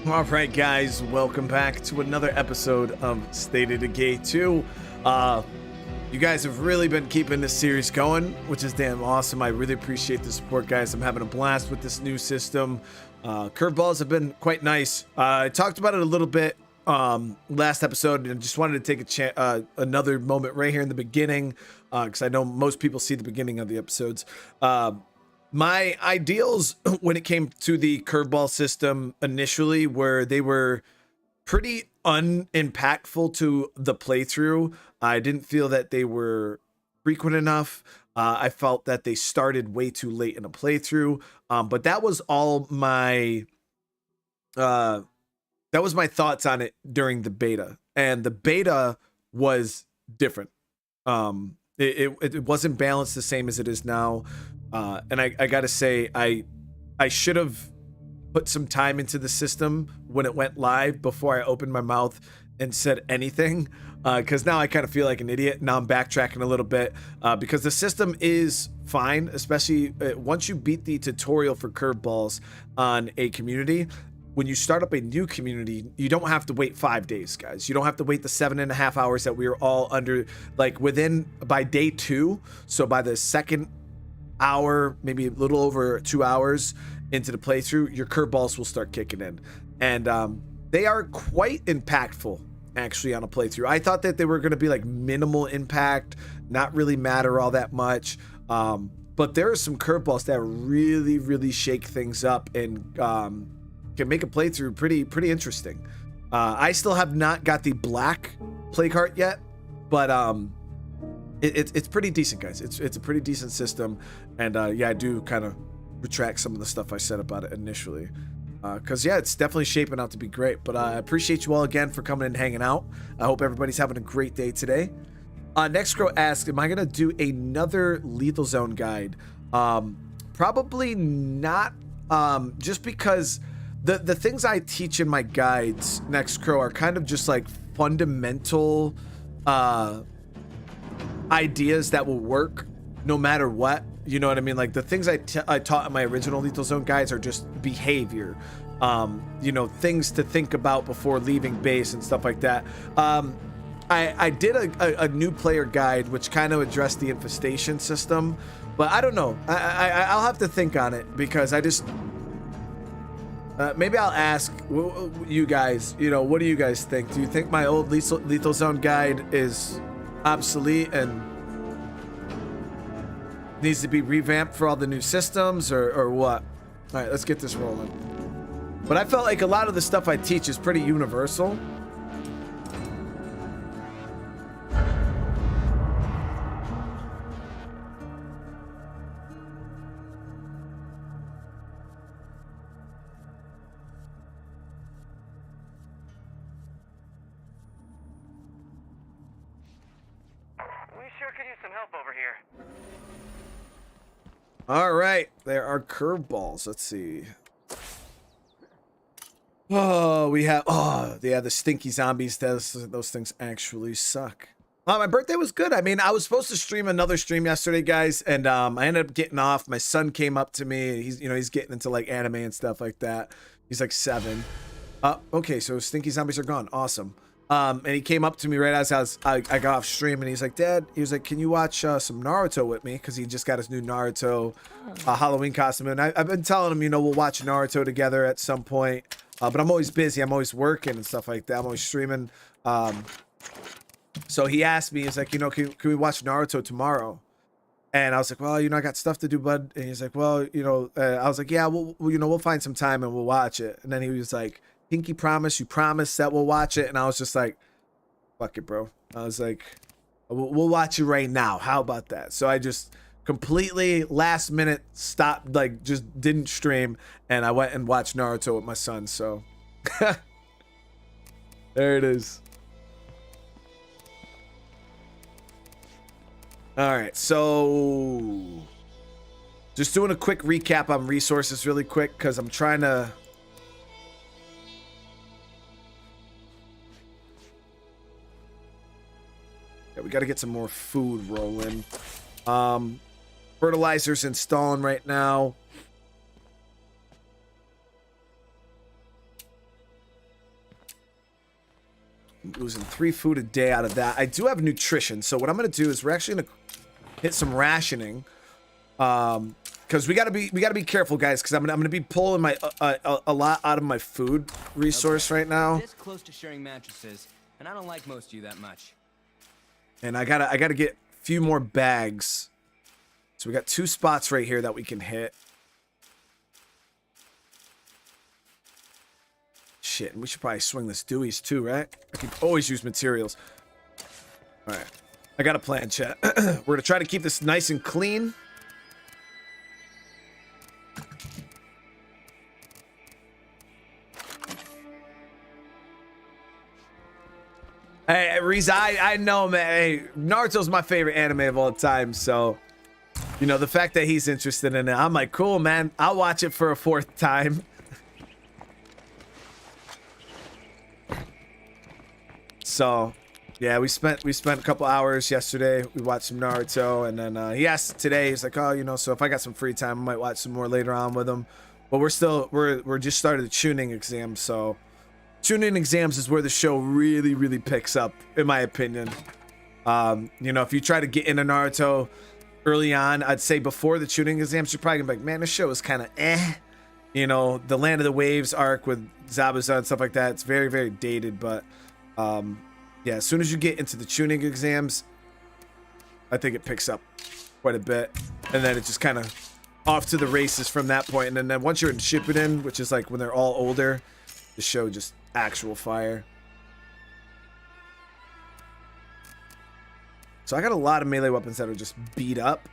All right, guys, welcome back to another episode of State of Decay 2. You guys have really been keeping this series going, which is damn awesome. I really appreciate the support, guys. I'm having a blast with this new system. Curveballs have been quite nice. I talked about it a little bit last episode, and just wanted to take another moment right here in the beginning, because I know most people see the beginning of the episodes. My ideals when it came to the curveball system initially were they were pretty unimpactful to the playthrough. I didn't feel that they were frequent enough. I felt that they started way too late in a playthrough. But that was all my thoughts on it during the beta, and the beta was different. It wasn't balanced the same as it is now. And I gotta say, I should have put some time into the system when it went live before I opened my mouth and said anything, because now I kind of feel like an idiot. Now I'm backtracking a little bit, because the system is fine, especially once you beat the tutorial for curveballs on a community. When you start up a new community, you don't have to wait 5 days, guys. You don't have to wait the 7.5 hours that we were all under, like by day 2. So by the second hour, maybe a little over 2 hours into the playthrough, your curveballs will start kicking in, and they are quite impactful actually on a playthrough. I thought that they were going to be like minimal impact, not really matter all that much, but there are some curveballs that really shake things up and can make a playthrough pretty interesting. I still have not got the black play cart yet, but it's pretty decent, guys. It's a pretty decent system, and yeah, I do kind of retract some of the stuff I said about it initially, because yeah, it's definitely shaping out to be great. But I appreciate you all again for coming and hanging out. I hope everybody's having a great day today. Next Crow asks, am I gonna do another Lethal Zone guide? Probably not, just because the things I teach in my guides, Next Crow, are kind of just like fundamental ideas that will work no matter what. You know what I mean? Like the things I taught in my original Lethal Zone guides are just behavior, you know, things to think about before leaving base and stuff like that. I did a new player guide which kind of addressed the infestation system, but I don't know. I'll have to think on it, because I just maybe I'll ask you guys, you know, what do you guys think? Do you think my old Lethal Zone guide is obsolete and needs to be revamped for all the new systems, or what? All right, let's get this rolling. But I felt like a lot of the stuff I teach is pretty universal. All right, there are curveballs. Let's see. Oh, we have, oh, yeah, the stinky zombies. Those things actually suck. My birthday was good. I mean, I was supposed to stream another stream yesterday, guys, and I ended up getting off. My son came up to me. He's getting into like anime and stuff like that. He's like 7. Okay, so stinky zombies are gone. Awesome. And he came up to me right as I got off stream, and he's like, Dad, he was like, can you watch some Naruto with me? Because he just got his new Naruto Halloween costume. And I've been telling him, you know, we'll watch Naruto together at some point. But I'm always busy. I'm always working and stuff like that. I'm always streaming. So he asked me, he's like, you know, can we watch Naruto tomorrow? And I was like, well, you know, I got stuff to do, bud. And he's like, well, you know, I was like, yeah, we'll find some time and we'll watch it. And then he was like, pinky promise, you promise that we'll watch it? And I was just like, fuck it, bro. I was like, we'll watch it right now. How about that? So I just completely last minute stopped, like just didn't stream, and I went and watched Naruto with my son. So there it is. All right, so just doing a quick recap on resources really quick, because I'm trying to we got to get some more food rolling. Fertilizer's installing right now. losing 3 food a day out of that. I do have nutrition, so what I'm gonna do is we're actually gonna hit some rationing, because we gotta be careful, guys, because I'm gonna be pulling my a lot out of my food resource right now. This close to sharing mattresses, and I don't like most of you that much. And I gotta get a few more bags. So we got 2 spots right here that we can hit. Shit, and we should probably swing this Dewey's too, right? I can always use materials. All right, I got a plan, chat. We're gonna try to keep this nice and clean. Hey, Riza, I know, man. Hey, Naruto's my favorite anime of all time, so, you know, the fact that he's interested in it, I'm like, cool, man. I'll watch it for a 4th time. So, yeah, we spent a couple hours yesterday. We watched some Naruto, and then he asked today. He's like, oh, you know, so if I got some free time, I might watch some more later on with him. But we're just started the tuning exam, so tuning exams is where the show really picks up, in my opinion. You know, if you try to get into Naruto early on, I'd say before the tuning exams, you're probably gonna be like, man, this show is kind of eh. You know, the Land of the Waves arc with Zabuza and stuff like that, it's very dated, but yeah, as soon as you get into the tuning exams, I think it picks up quite a bit, and then it just kind of off to the races from that point. And then once you're in Shippuden, which is like when they're all older, the show just actual fire. So I got a lot of melee weapons that are just beat up.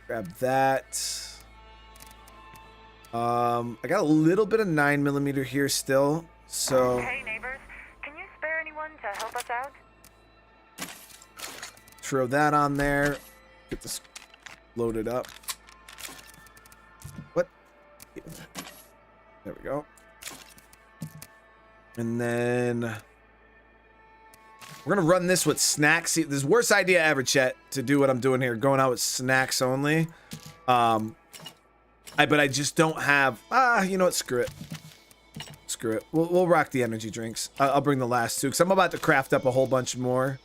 Grab that. I got a little bit of 9mm here still, so Hey neighbors, can you spare anyone to help us out? throw that on there. Get this loaded up. What? There we go. And then we're gonna run this with snacks. See, this is the worst idea ever, chat, to do what I'm doing here, going out with snacks only. But I just don't have. You know what? Screw it. Screw it. We'll rock the energy drinks. I'll bring the last 2 because I'm about to craft up a whole bunch more.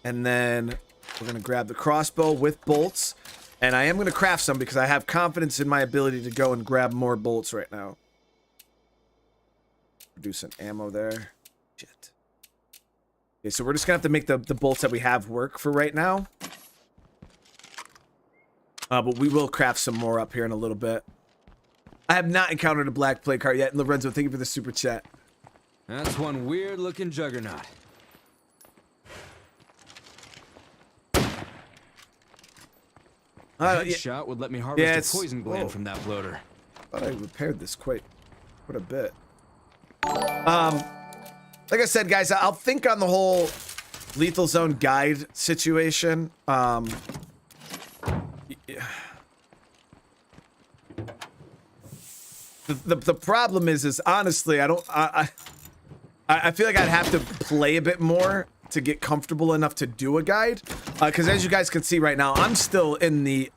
And then we're gonna grab the crossbow with bolts, and I am gonna craft some because I have confidence in my ability to go and grab more bolts right now. Do some ammo there. Shit. Okay, so we're just gonna have to make the bolts that we have work for right now. But we will craft some more up here in a little bit. I have not encountered a black play card yet. Lorenzo, thank you for the super chat. That's one weird looking juggernaut. Yeah. Shot would let me harvest a poison gland from that bloater. I thought I repaired this quite a bit. Like I said, guys, I'll think on the whole lethal zone guide situation. The problem is honestly, I feel like I'd have to play a bit more to get comfortable enough to do a guide, because as you guys can see right now, I'm still in the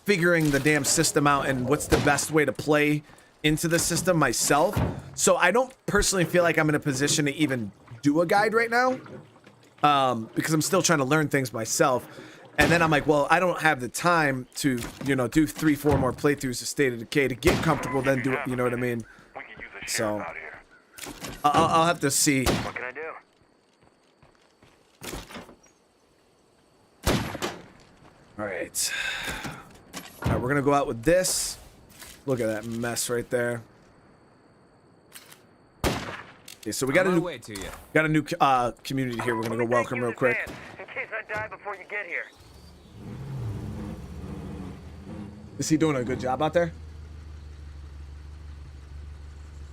figuring the damn system out and what's the best way to play into the system myself. So I don't personally feel like I'm in a position to even do a guide right now, because I'm still trying to learn things myself. And then I'm like, well, I don't have the time to, you know, do 3-4 more playthroughs of State of Decay to get comfortable, then do it, you know what I mean? So I'll have to see. What can I do? All right, we're gonna go out with this. Look at that mess right there. Okay, so we got a new community here. We're gonna go welcome real quick. In case I die before you get here. Is he doing a good job out there?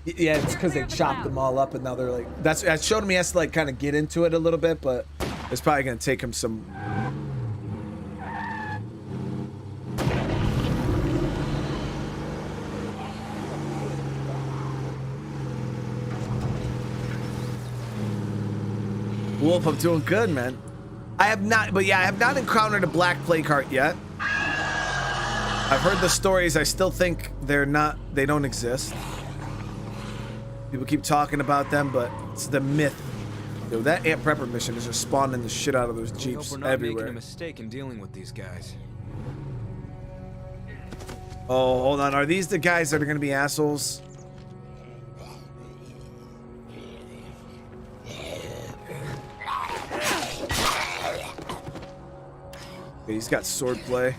Yeah, it's because they chopped them all up and now they're like, that showed him he has to like kind of get into it a little bit, but it's probably gonna take him some. Wolf, I'm doing good, man. I have not encountered a black play cart yet. I've heard the stories. I still think they don't exist. People keep talking about them, but it's the myth. Yo, that ant prepper mission is just spawning the shit out of those I hope jeeps we're not everywhere. making a mistake in dealing with these guys. Oh, hold on. Are these the guys that are going to be assholes? Okay, he's got swordplay.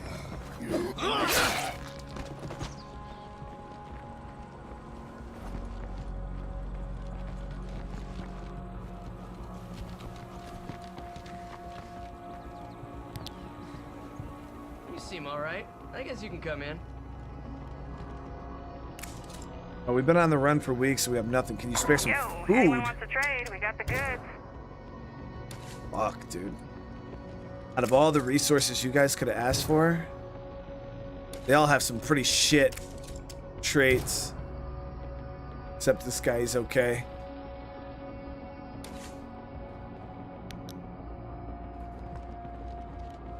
You seem all right. I guess you can come in. Oh, we've been on the run for weeks, so we have nothing. Can you spare some Yo, food? anyone wants to trade? We got the goods. Fuck, dude. Out of all the resources you guys could have asked for, they all have some pretty shit traits. Except this guy is okay.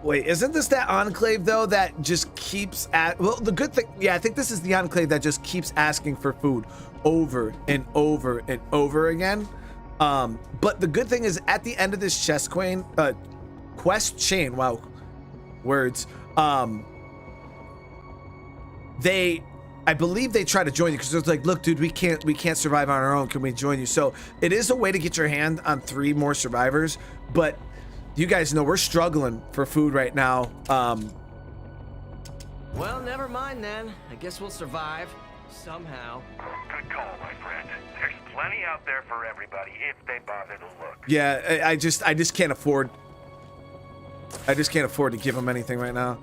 Wait, isn't this that enclave though that just keeps at well the good thing yeah, I think this is the enclave that just keeps asking for food over and over and over again. But the good thing is at the end of this quest chain, wow, words, I believe they try to join you because it's like, look, dude, we can't survive on our own. Can we join you? So it is a way to get your hand on 3 more survivors, but you guys know we're struggling for food right now. Well, never mind then. I guess we'll survive somehow. Good call, my friend. There's plenty out there for everybody if they bother to look. Yeah, I just can't afford. I just can't afford to give them anything right now.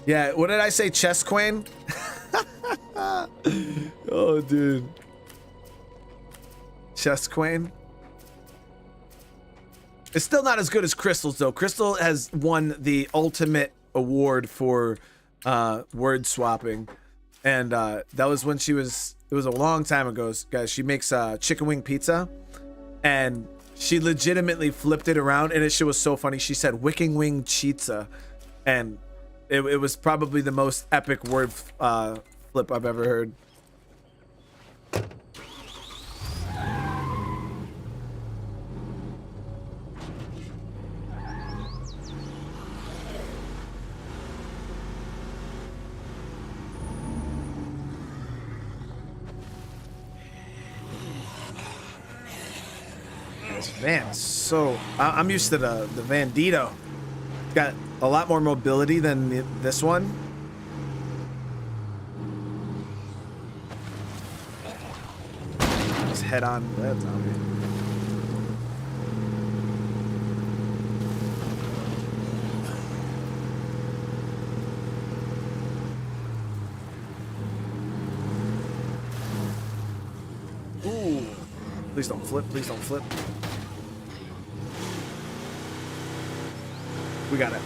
Yeah, what did I say? Chest Queen? Oh, dude. Chest Queen. It's still not as good as Crystal's though. Crystal has won the ultimate award for word swapping, and that was when she was. It was a long time ago, guys. She makes chicken wing pizza, and she legitimately flipped it around, and it shit was so funny. She said "wicking wing pizza," and it was probably the most epic word flip I've ever heard. Man, so I'm used to the Vandito. It's got a lot more mobility than this one. Just head on that zombie. Ooh. Please don't flip, please don't flip. We got it.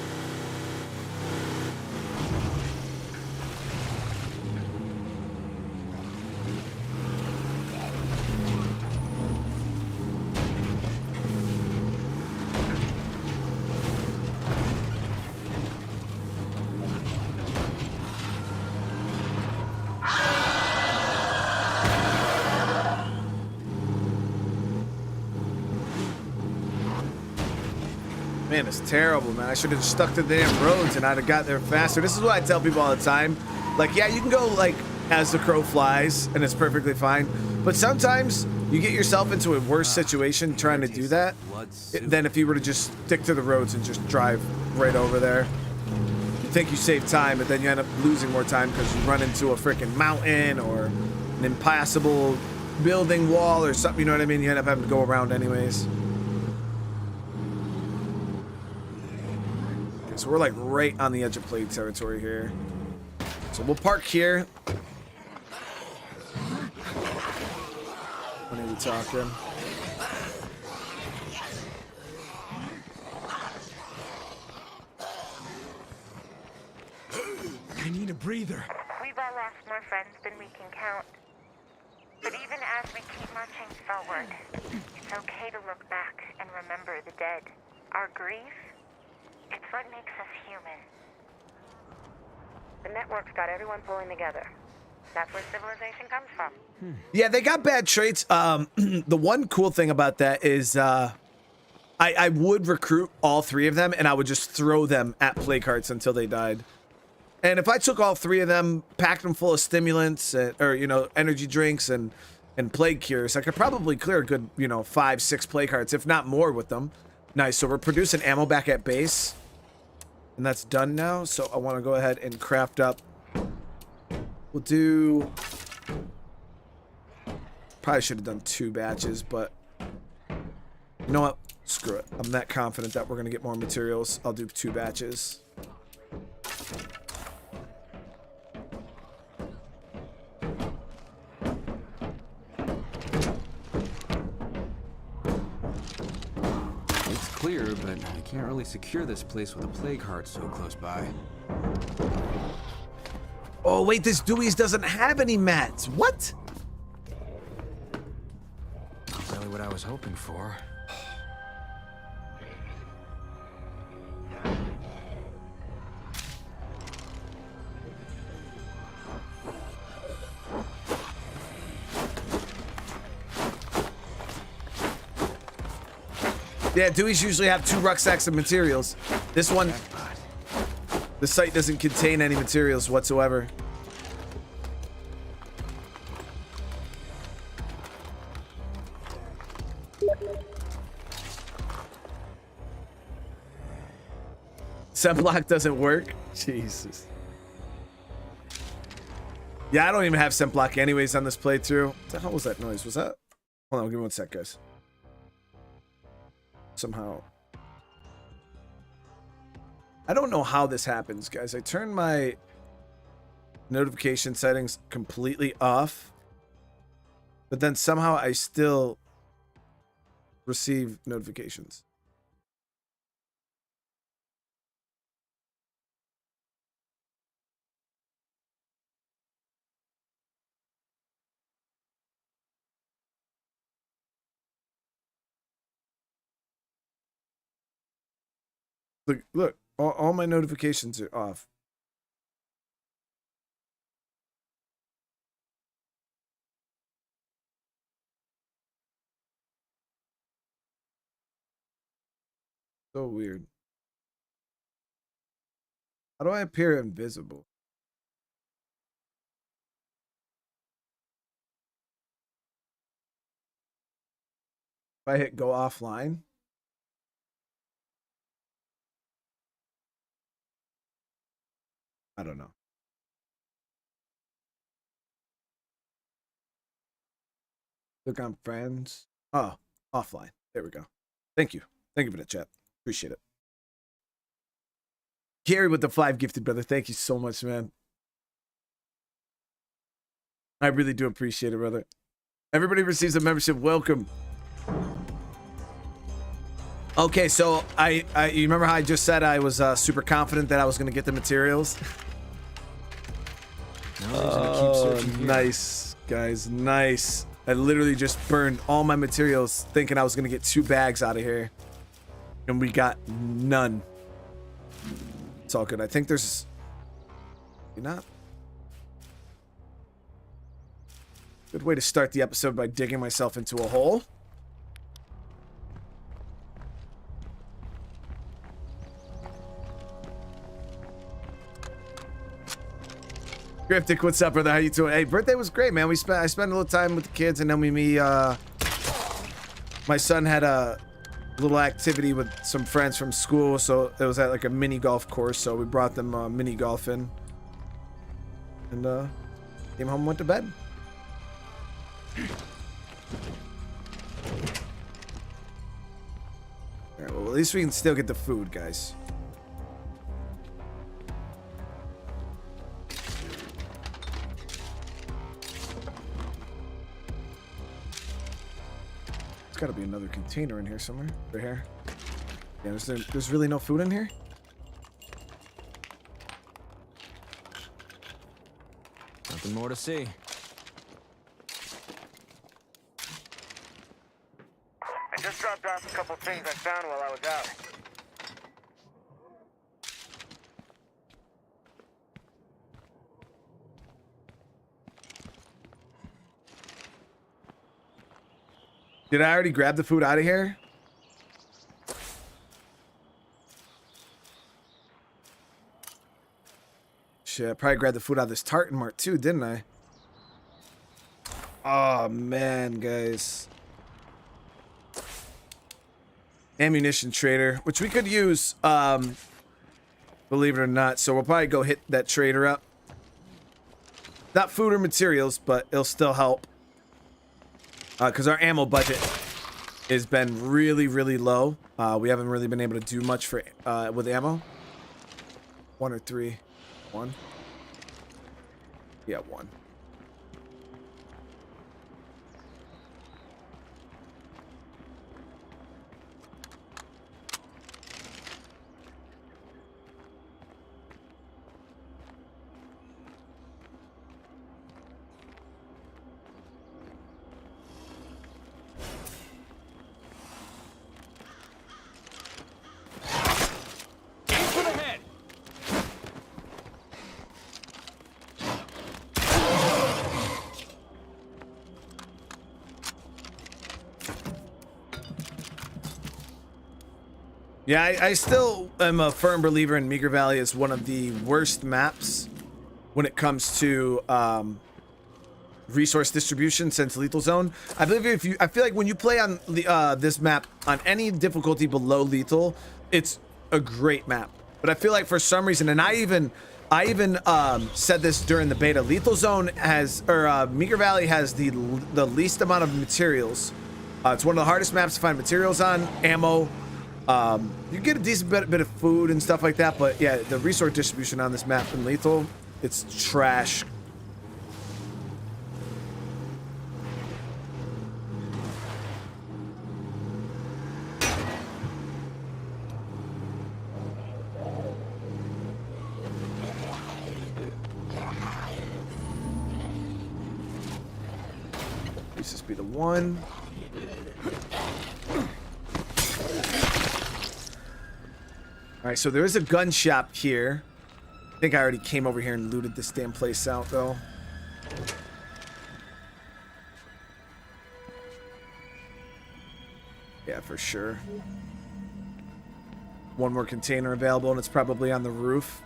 Man, it's terrible, man. I should have stuck to the damn roads and I'd have got there faster. This is what I tell people all the time. Like, yeah, you can go like as the crow flies and it's perfectly fine. But sometimes you get yourself into a worse situation trying to do that than if you were to just stick to the roads and just drive right over there. You think you save time, but then you end up losing more time because you run into a freaking mountain or an impassable building wall or something, you know what I mean? You end up having to go around anyways. So we're like right on the edge of plague territory here. So we'll park here. When are we talking? I need a breather. We've all lost more friends than we can count. But even as we keep marching forward, it's okay to look back and remember the dead. Our grief, it's what makes us human. The network's got everyone pulling together. That's where civilization comes from. Yeah, they got bad traits. The one cool thing about that is I would recruit all 3 of them, and I would just throw them at plague hearts until they died. And if I took all 3 of them, packed them full of stimulants, or, you know, energy drinks and plague cures, I could probably clear a good, you know, 5, 6 plague hearts, if not more with them. Nice, so we're producing ammo back at base. And that's done now, so I want to go ahead and craft up. We'll do... Probably should have done 2 batches, but... You know what? Screw it. I'm that confident that we're going to get more materials. I'll do 2 batches. It's clear, but I can't really secure this place with a plague heart so close by. Oh, wait, this Dewey's doesn't have any mats. What? Not really what I was hoping for. Yeah, Dewey's usually have 2 rucksacks of materials. This one, the site doesn't contain any materials whatsoever. Sunblock doesn't work? Jesus. Yeah, I don't even have sunblock anyways on this playthrough. What the hell was that noise? Was that? Hold on, give me 1 sec, guys. Somehow. I don't know how this happens, guys. I turned my notification settings completely off, but then somehow I still receive notifications. Look, all my notifications are off. So weird. How do I appear invisible? If I hit go offline? I don't know. Look on friends. Oh, offline. There we go. Thank you. Thank you for the chat. Appreciate it. Gary with the 5 gifted, brother. Thank you so much, man. I really do appreciate it, brother. Everybody receives a membership. Welcome. Okay, so you remember how I just said I was super confident that I was going to get the materials? Nice, guys. Nice. I literally just burned all my materials thinking I was going to get 2 bags out of here. And we got none. It's all good. I think there's... Maybe not. Good way to start the episode by digging myself into a hole. Cryptic, what's up, brother? How you doing? Hey, birthday was great, man. I spent a little time with the kids, and then my son had a little activity with some friends from school, so it was at like a mini golf course, so we brought them mini golfing. And came home and went to bed. Alright, well, at least we can still get the food, guys. There's got to be another container in here somewhere. Right here. Yeah, there's really no food in here? Nothing more to see. I just dropped off a couple things I found while I was out. Did I already grab the food out of here? Shit, I probably grabbed the food out of this tartan mart too, didn't I? Oh man, guys. Ammunition trader, which we could use, believe it or not. So we'll probably go hit that trader up. Not food or materials, but it'll still help. Because our ammo budget has been really, really low. We haven't really been able to do much for with ammo. 1 or 3. 1. Yeah, 1. Yeah, I still am a firm believer in Meager Valley as one of the worst maps when it comes to resource distribution since Lethal Zone. I believe I feel like when you play on the this map on any difficulty below Lethal, it's a great map. But I feel like for some reason, and I even said this during the beta, Lethal Zone has, or Meager Valley has the least amount of materials. It's one of the hardest maps to find materials on, ammo. You get a decent bit of food and stuff like that, but yeah, the resource distribution on this map in Lethal, it's trash. Let's just be the 1. All right, so there is a gun shop here. I think I already came over here and looted this damn place out, though. Yeah, for sure. One more container available, and it's probably on the roof.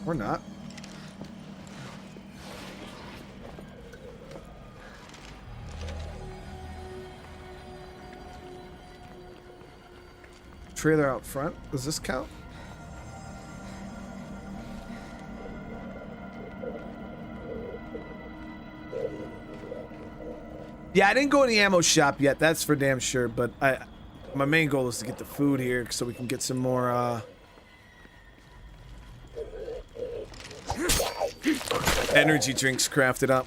Or not. Trailer out front. Does this count? Yeah, I didn't go in the ammo shop yet. That's for damn sure. But my main goal is to get the food here so we can get some more energy drinks crafted up.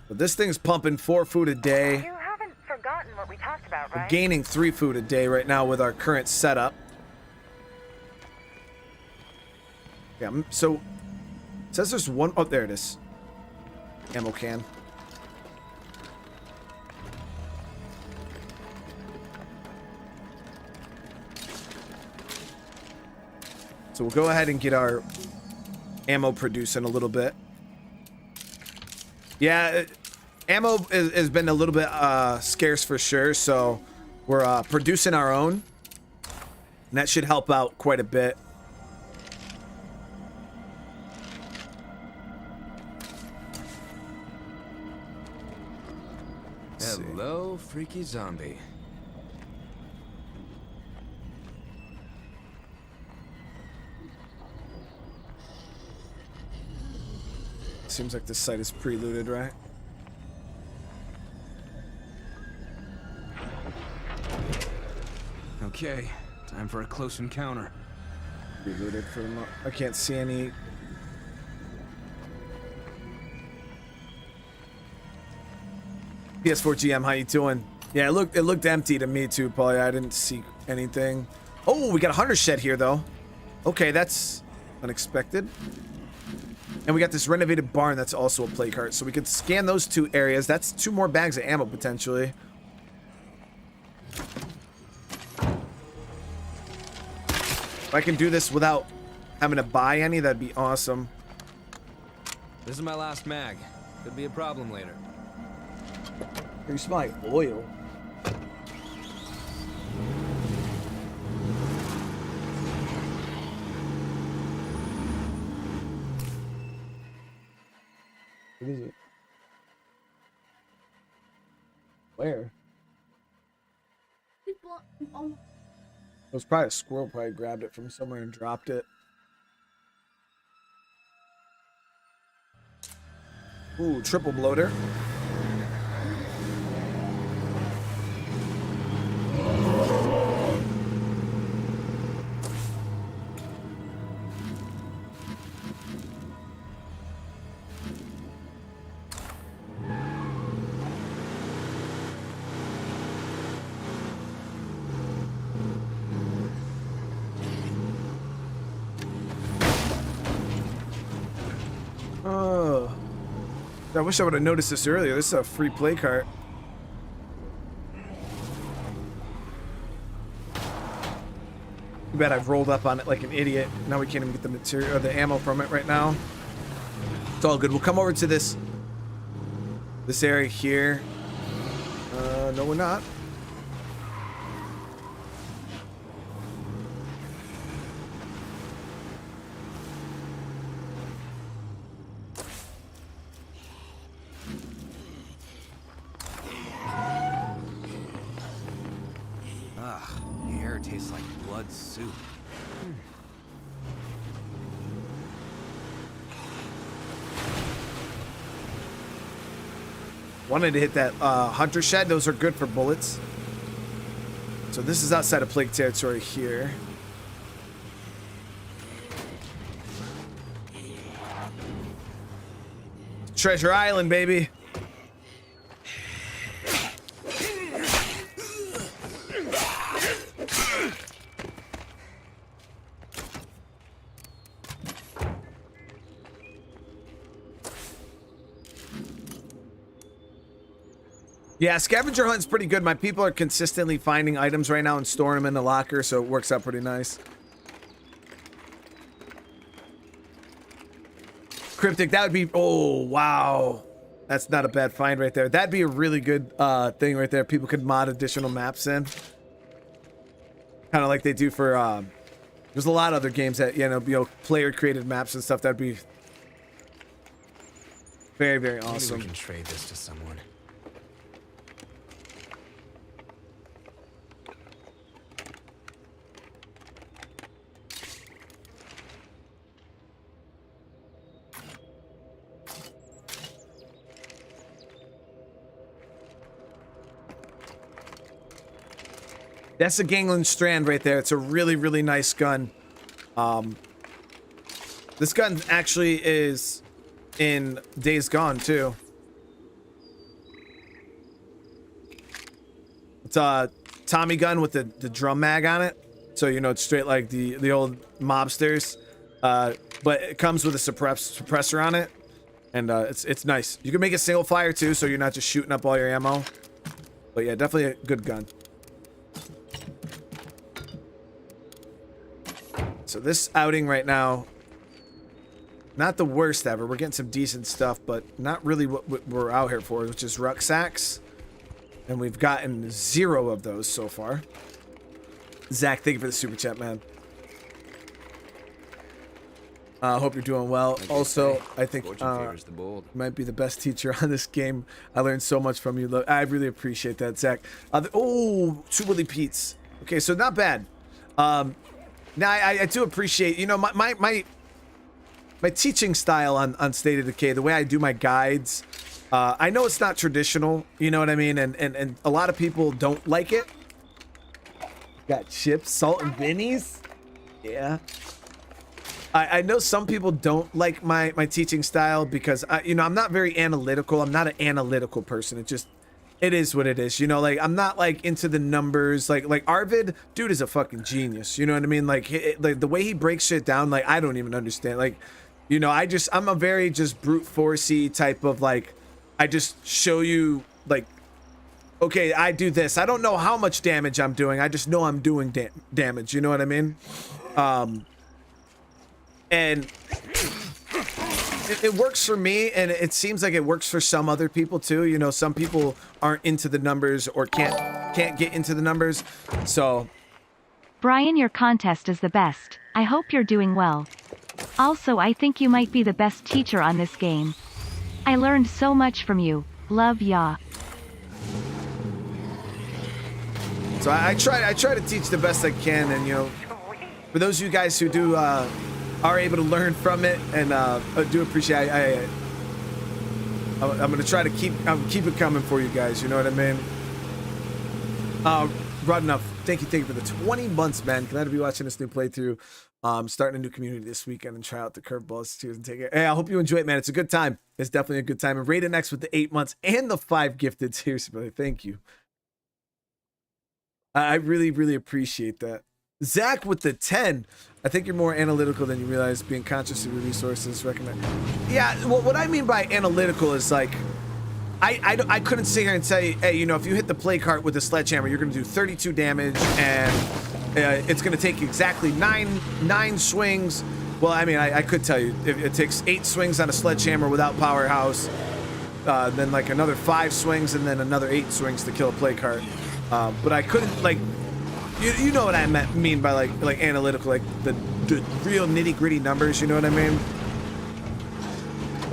But this thing's pumping 4 food a day. You haven't forgotten what we talked about, right? We're gaining 3 food a day right now with our current setup. Yeah, so it says there's one. Oh, there it is. Ammo can. So we'll go ahead and get our ammo producing a little bit. Yeah, ammo has been a little bit scarce for sure, so we're producing our own, and that should help out quite a bit. Hello, freaky zombie. Seems like this site is pre-looted, right? Okay, time for a close encounter. Pre-looted for the moment. I can't see any. PS4 GM, how you doing? Yeah, it looked empty to me too, Paulie. I didn't see anything. Oh, we got a hunter shed here though. Okay, that's unexpected. And we got this renovated barn that's also a play cart. So we could scan those 2 areas. That's 2 more bags of ammo potentially. If I can do this without having to buy any, that'd be awesome. This is my last mag. Could be a problem later. You smell like oil. What is it? Where? It was probably a squirrel. Probably grabbed it from somewhere and dropped it. Ooh, triple bloater. Oh, I wish I would have noticed this earlier. This is a free play cart. Too bad I've rolled up on it like an idiot. Now we can't even get the material or the ammo from it right now. It's all good. We'll come over to this area here. No, we're not. The air tastes like blood soup. Wanted to hit that hunter shed. Those are good for bullets. So this is outside of plague territory here. Treasure Island, baby. Yeah, scavenger hunt's pretty good. My people are consistently finding items right now and storing them in the locker, so it works out pretty nice. Cryptic, that would be... Oh, wow. That's not a bad find right there. That'd be a really good thing right there. People could mod additional maps in. Kind of like they do for... there's a lot of other games that, you know, player-created maps and stuff. That'd be very, very awesome. Maybe we can trade this to someone. That's a Gangland Strand right there. It's a really, really nice gun. This gun actually is in Days Gone too. It's a Tommy gun with the drum mag on it. So, you know, it's straight like the old mobsters. But it comes with a suppressor on it. And it's nice. You can make it single fire too, so you're not just shooting up all your ammo. But yeah, definitely a good gun. So this outing right now, not the worst ever. We're getting some decent stuff, but not really what we're out here for, which is rucksacks. And we've gotten 0 of those so far. Zach, thank you for the super chat, man. Hope you're doing well. Also, I think you might be the best teacher on this game. I learned so much from you. I really appreciate that, Zach. Oh, 2 Willy Pete's. Okay, so not bad. Now, I do appreciate, you know, my teaching style on State of Decay, the way I do my guides. I know it's not traditional, you know what I mean? And a lot of people don't like it. Got chips, salt, and bennies. Yeah. I know some people don't like my teaching style because, you know, I'm not very analytical. I'm not an analytical person. It is what it is, you know, like, I'm not, like, into the numbers, like Arvid, dude is a fucking genius, you know what I mean, like the way he breaks shit down, like, I don't even understand, like, you know, I'm a very just brute forcey type of, like, I just show you, like, okay, I do this, I don't know how much damage I'm doing, I just know I'm doing damage, you know what I mean? And it works for me, and it seems like it works for some other people too. You know, some people aren't into the numbers or can't get into the numbers. So Brian, your contest is the best. I hope you're doing well. Also, I think you might be the best teacher on this game. I learned so much from you. Love ya. So I try to teach the best I can, and you know, for those of you guys who do are able to learn from it, and I do appreciate. I'm gonna try to keep it coming for you guys. You know what I mean? Rod enough. Thank you for the 20 months, man. Glad to be watching this new playthrough. Starting a new community this weekend and try out the curveballs too and take it. Hey, I hope you enjoy it, man. It's a good time. It's definitely a good time. And Raiden X with the 8 months and the 5 gifted. Seriously, brother. Thank you. I really appreciate that. Zach with the 10. I think you're more analytical than you realize. Being conscious of your resources. Recommend. Yeah. Well, what I mean by analytical is like, I couldn't sit here and say, hey, you know, if you hit the play cart with a sledgehammer, you're going to do 32 damage and it's going to take exactly nine swings. Well, I mean, I could tell you it takes 8 swings on a sledgehammer without powerhouse, then like another 5 swings and then another 8 swings to kill a play cart. But I couldn't, like, you know what I mean by like analytical, like the real nitty gritty numbers. You know what I mean?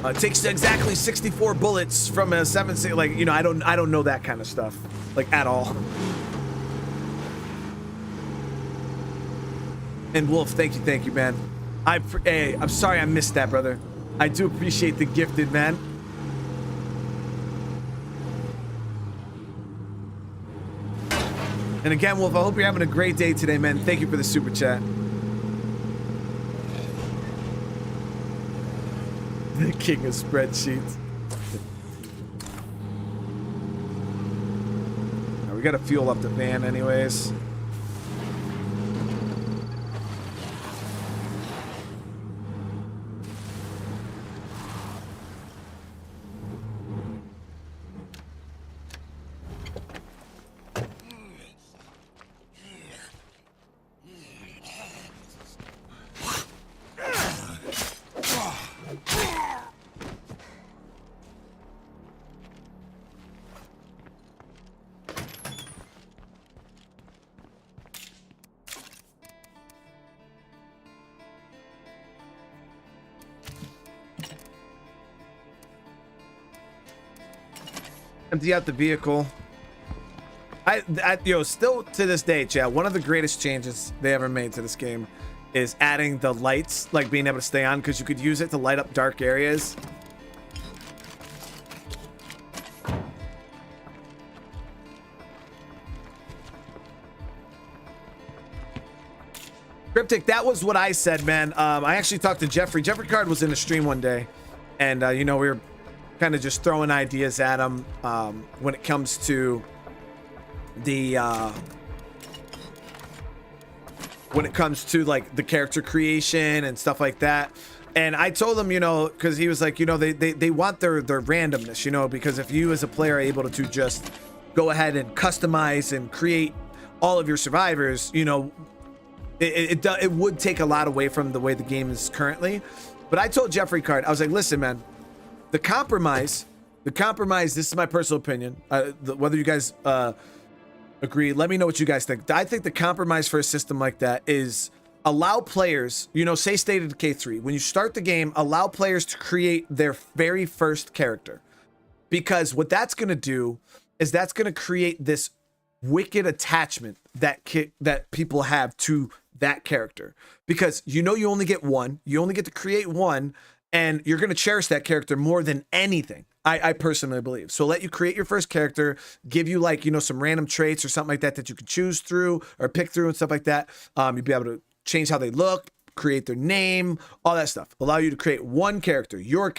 It takes exactly 64 bullets from a 7.6. Like, you know, I don't know that kind of stuff, like, at all. And Wolf, thank you, man. Hey, I'm sorry I missed that, brother. I do appreciate the gifted, man. And again, Wolf, I hope you're having a great day today, man. Thank you for the super chat. The king of spreadsheets. We gotta fuel up the van anyways. Empty out the vehicle. Yo, still to this day, chat, one of the greatest changes they ever made to this game is adding the lights, like being able to stay on, because you could use it to light up dark areas. Cryptic, that was what I said, man. I actually talked to Jeffrey. Jeffrey Card was in a stream one day, and you know, we were kind of just throwing ideas at him when it comes to the like the character creation and stuff like that. And I told him, you know, because he was like, you know, they want their randomness, you know, because if you as a player are able to just go ahead and customize and create all of your survivors, you know, it would take a lot away from the way the game is currently. But I told Jeffrey Card, I was like, listen, man, the compromise, this is my personal opinion, whether you guys agree, let me know what you guys think. I think the compromise for a system like that is allow players, you know, say State of Decay 3, when you start the game, allow players to create their very first character. Because what that's going to do is that's going to create this wicked attachment that people have to that character. Because you know you only get one, you only get to create one, and you're going to cherish that character more than anything. I personally believe. So let you create your first character, give you, like, you know, some random traits or something like that you could choose through or pick through and stuff like that. You'd be able to change how they look, create their name, all that stuff. Allow you to create one character, your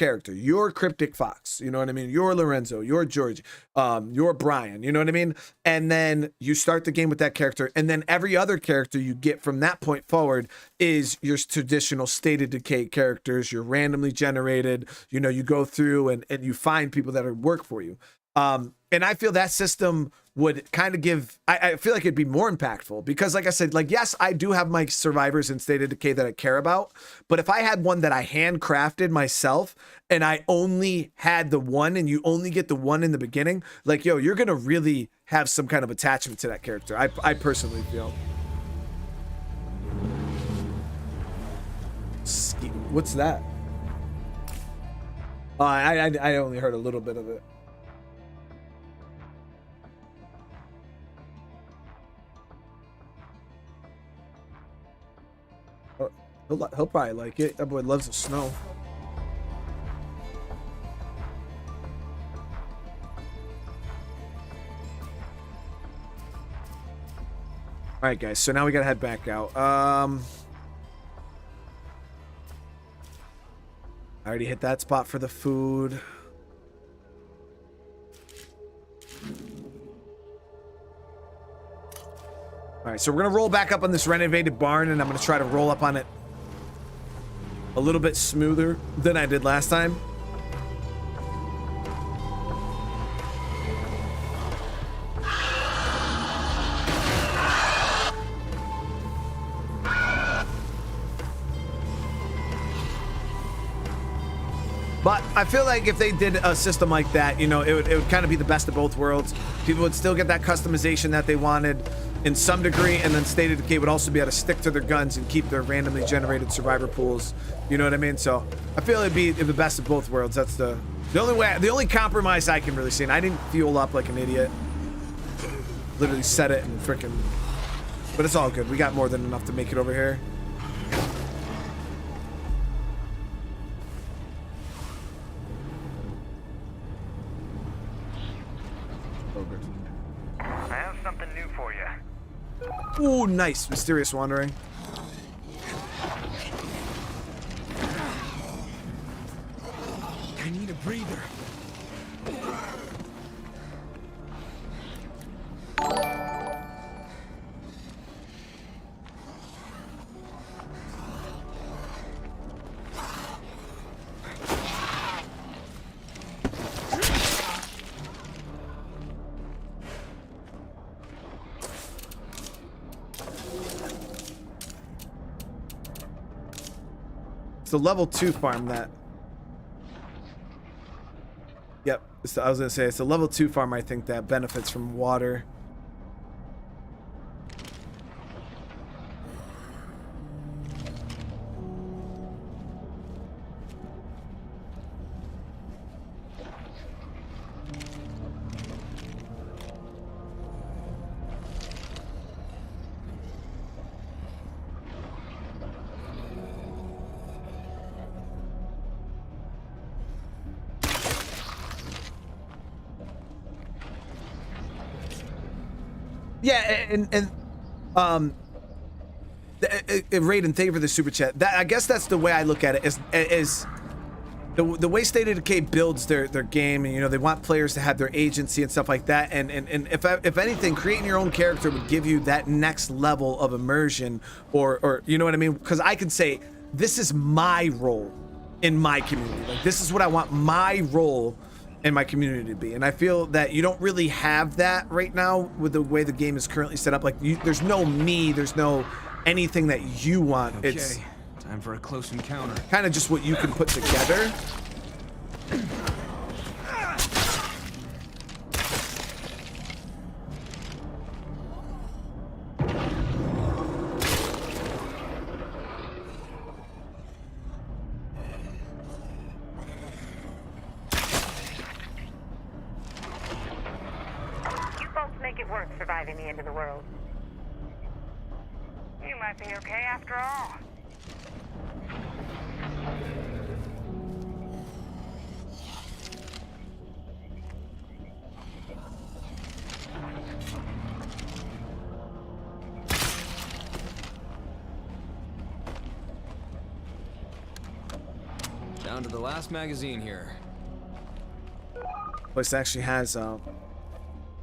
Cryptic Fox, you know what I mean? Your Lorenzo, your George, your Brian, you know what I mean? And then you start the game with that character, and then every other character you get from that point forward is your traditional State of Decay characters. You're randomly generated, you know, you go through and you find people that work for you. And I feel that system would kind of give, I feel like it'd be more impactful because like I said, like, yes, I do have my survivors in State of Decay that I care about, but if I had one that I handcrafted myself and I only had the one and you only get the one in the beginning, like, yo, you're going to really have some kind of attachment to that character. I personally feel. What's that? I only heard a little bit of it. He'll probably like it. That boy loves the snow. All right, guys. So now we gotta head back out. I already hit that spot for the food. All right, so we're gonna roll back up on this renovated barn, and I'm gonna try to roll up on it a little bit smoother than I did last time. But I feel like if they did a system like that, you know, it would kind of be the best of both worlds. People would still get that customization that they wanted in some degree, and then State of Decay would also be able to stick to their guns and keep their randomly generated survivor pools. You know what I mean? So I feel it'd be the best of both worlds. That's the only compromise I can really see. And I didn't fuel up like an idiot. Literally set it and freaking. But it's all good. We got more than enough to make it over here. Ooh, nice. Mysterious wandering. I need a breather. It's the level 2 farm that. Yep, I was gonna say it's a level 2 farm. I think that benefits from water. Yeah, Raiden, thank you for the super chat. I guess that's the way I look at it. Is the way State of Decay builds their game, and you know they want players to have their agency and stuff like that. And if anything, creating your own character would give you that next level of immersion, or you know what I mean? Because I can say this is my role in my community. Like this is what I want my role in my community to be, and I feel that you don't really have that right now with the way the game is currently set up. Like there's no me, there's no anything that you want. Okay, it's time for a close encounter. kind of just what you can put together. Surviving the end of the world. You might be okay after all. Down to the last magazine here. Place actually has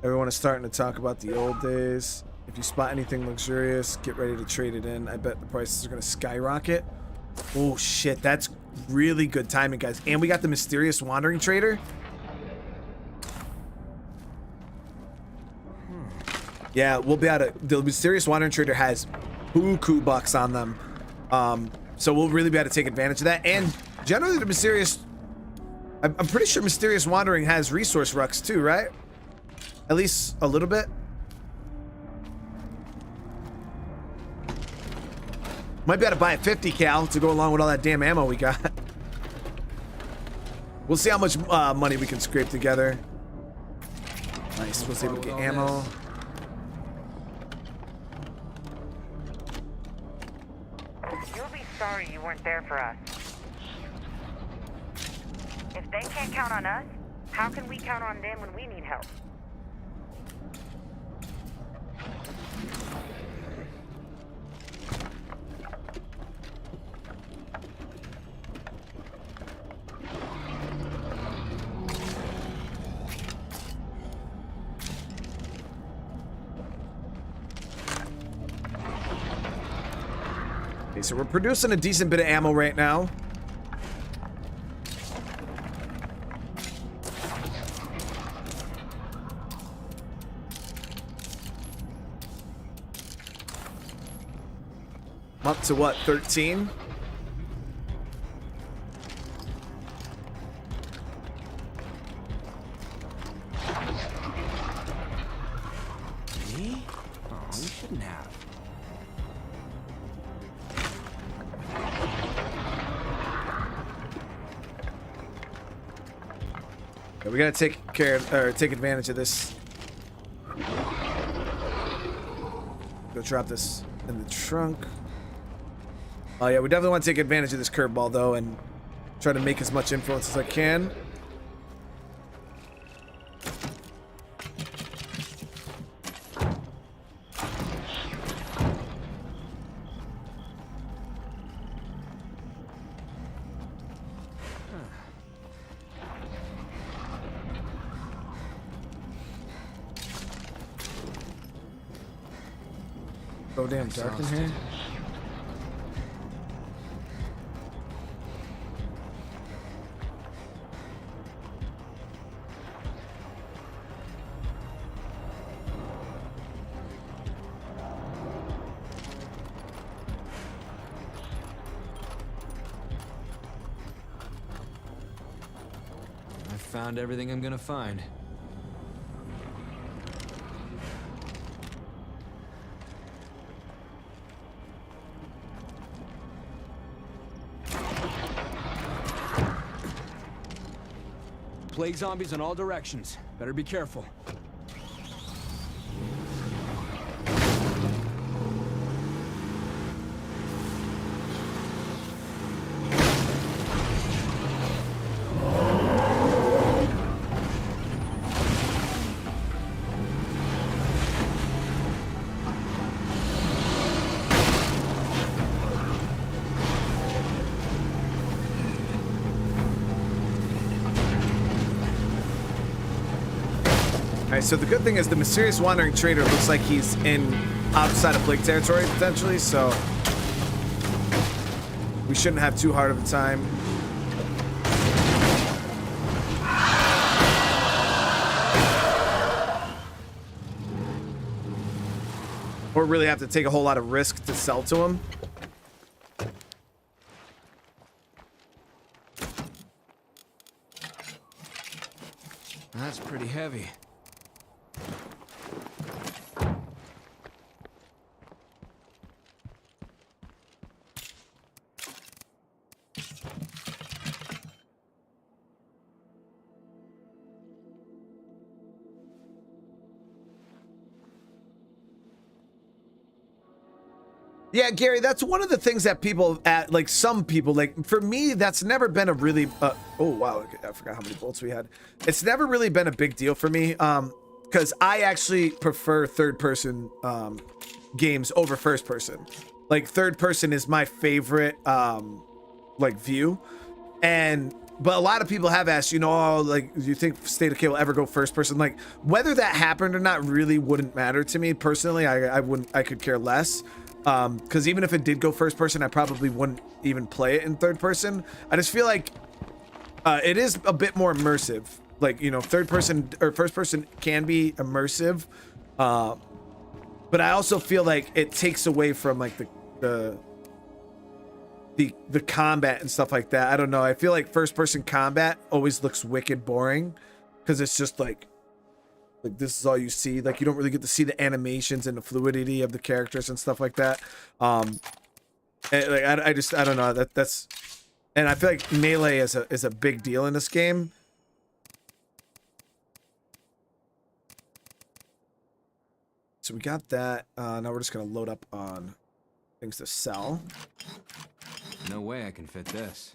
everyone is starting to talk about the old days. If you spot anything luxurious, get ready to trade it in. I bet the prices are going to skyrocket. Oh shit, that's really good timing, guys. And we got the mysterious wandering trader. Yeah, we'll be able to. The mysterious wandering trader has buku bucks on them, so we'll really be able to take advantage of that. And generally, the mysterious, I'm pretty sure mysterious wandering has resource rucks too, right? At least a little bit. Might be able to buy a 50 cal to go along with all that damn ammo we got. We'll see how much money we can scrape together. Nice, we'll see if we get ammo. You'll be sorry you weren't there for us. If they can't count on us, how can we count on them when we need help? Okay, so we're producing a decent bit of ammo right now. I'm up to what, 13? Me? Oh, you shouldn't have. Okay, we gotta take care of, or take advantage of this. Go drop this in the trunk. Oh yeah, we definitely want to take advantage of this curveball though and try to make as much influence as I can. So damn dark in here. I found everything I'm gonna find. Plague zombies in all directions. Better be careful. Alright, so the good thing is the mysterious wandering trader looks like he's in outside of plague territory potentially, so we shouldn't have too hard of a time. Or really have to take a whole lot of risk to sell to him. That's pretty heavy. Yeah, Gary, that's one of the things that people, like some people, like for me, that's never been a really, oh wow, I forgot how many bolts we had. It's never really been a big deal for me, because I actually prefer third-person games over first-person. Like third-person is my favorite, like view, but a lot of people have asked, you know, oh, like, do you think State of Decay will ever go first-person? Like, whether that happened or not really wouldn't matter to me personally. I could care less. Because even if it did go first person, I probably wouldn't even play it in third person. I just feel like it is a bit more immersive. Like, you know, third person or first person can be immersive, but I also feel like it takes away from like the combat and stuff like that. I don't know. I feel like first person combat always looks wicked boring because it's just like this is all you see. Like you don't really get to see the animations and the fluidity of the characters and stuff like that. And, like I don't know. That's and I feel like melee is a big deal in this game. So we got that. Now we're just gonna load up on things to sell. No way I can fit this.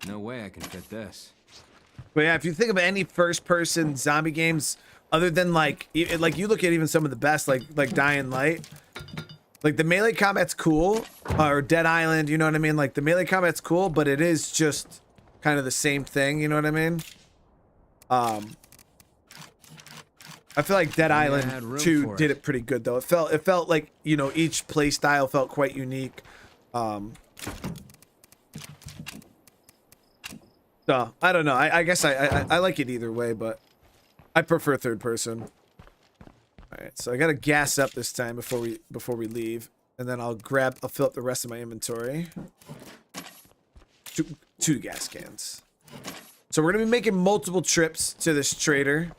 No way I can fit this. But yeah, if you think of any first-person zombie games, other than like you look at even some of the best, like Dying Light, like the melee combat's cool, or Dead Island, you know what I mean? Like the melee combat's cool, but it is just kind of the same thing, you know what I mean? I feel like Dead Island 2 did it pretty good though. It felt like, you know, each play style felt quite unique. So I don't know. I guess I like it either way, but I prefer third person. All right, so I gotta gas up this time before we leave, and then I'll fill up the rest of my inventory. Two gas cans. So we're gonna be making multiple trips to this trader.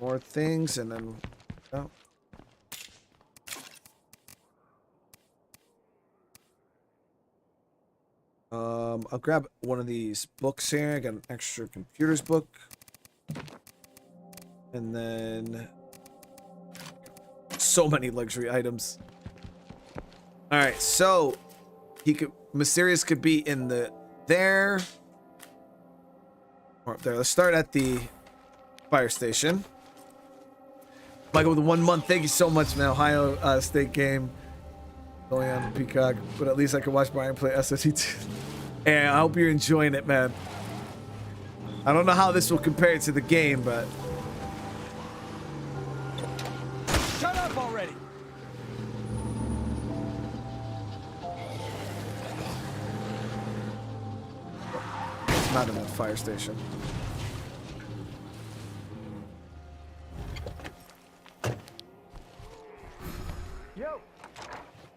More things, and then I'll grab one of these books here. I got an extra computers book, and then so many luxury items. All right, so Mysterious could be in there or up there. Let's start at the fire station. Michael with 1 month. Thank you so much, man. Ohio State game going on Peacock, but at least I can watch Brian play SSE2. And I hope you're enjoying it, man. I don't know how this will compare to the game, but Shut up already! it's not in that fire station.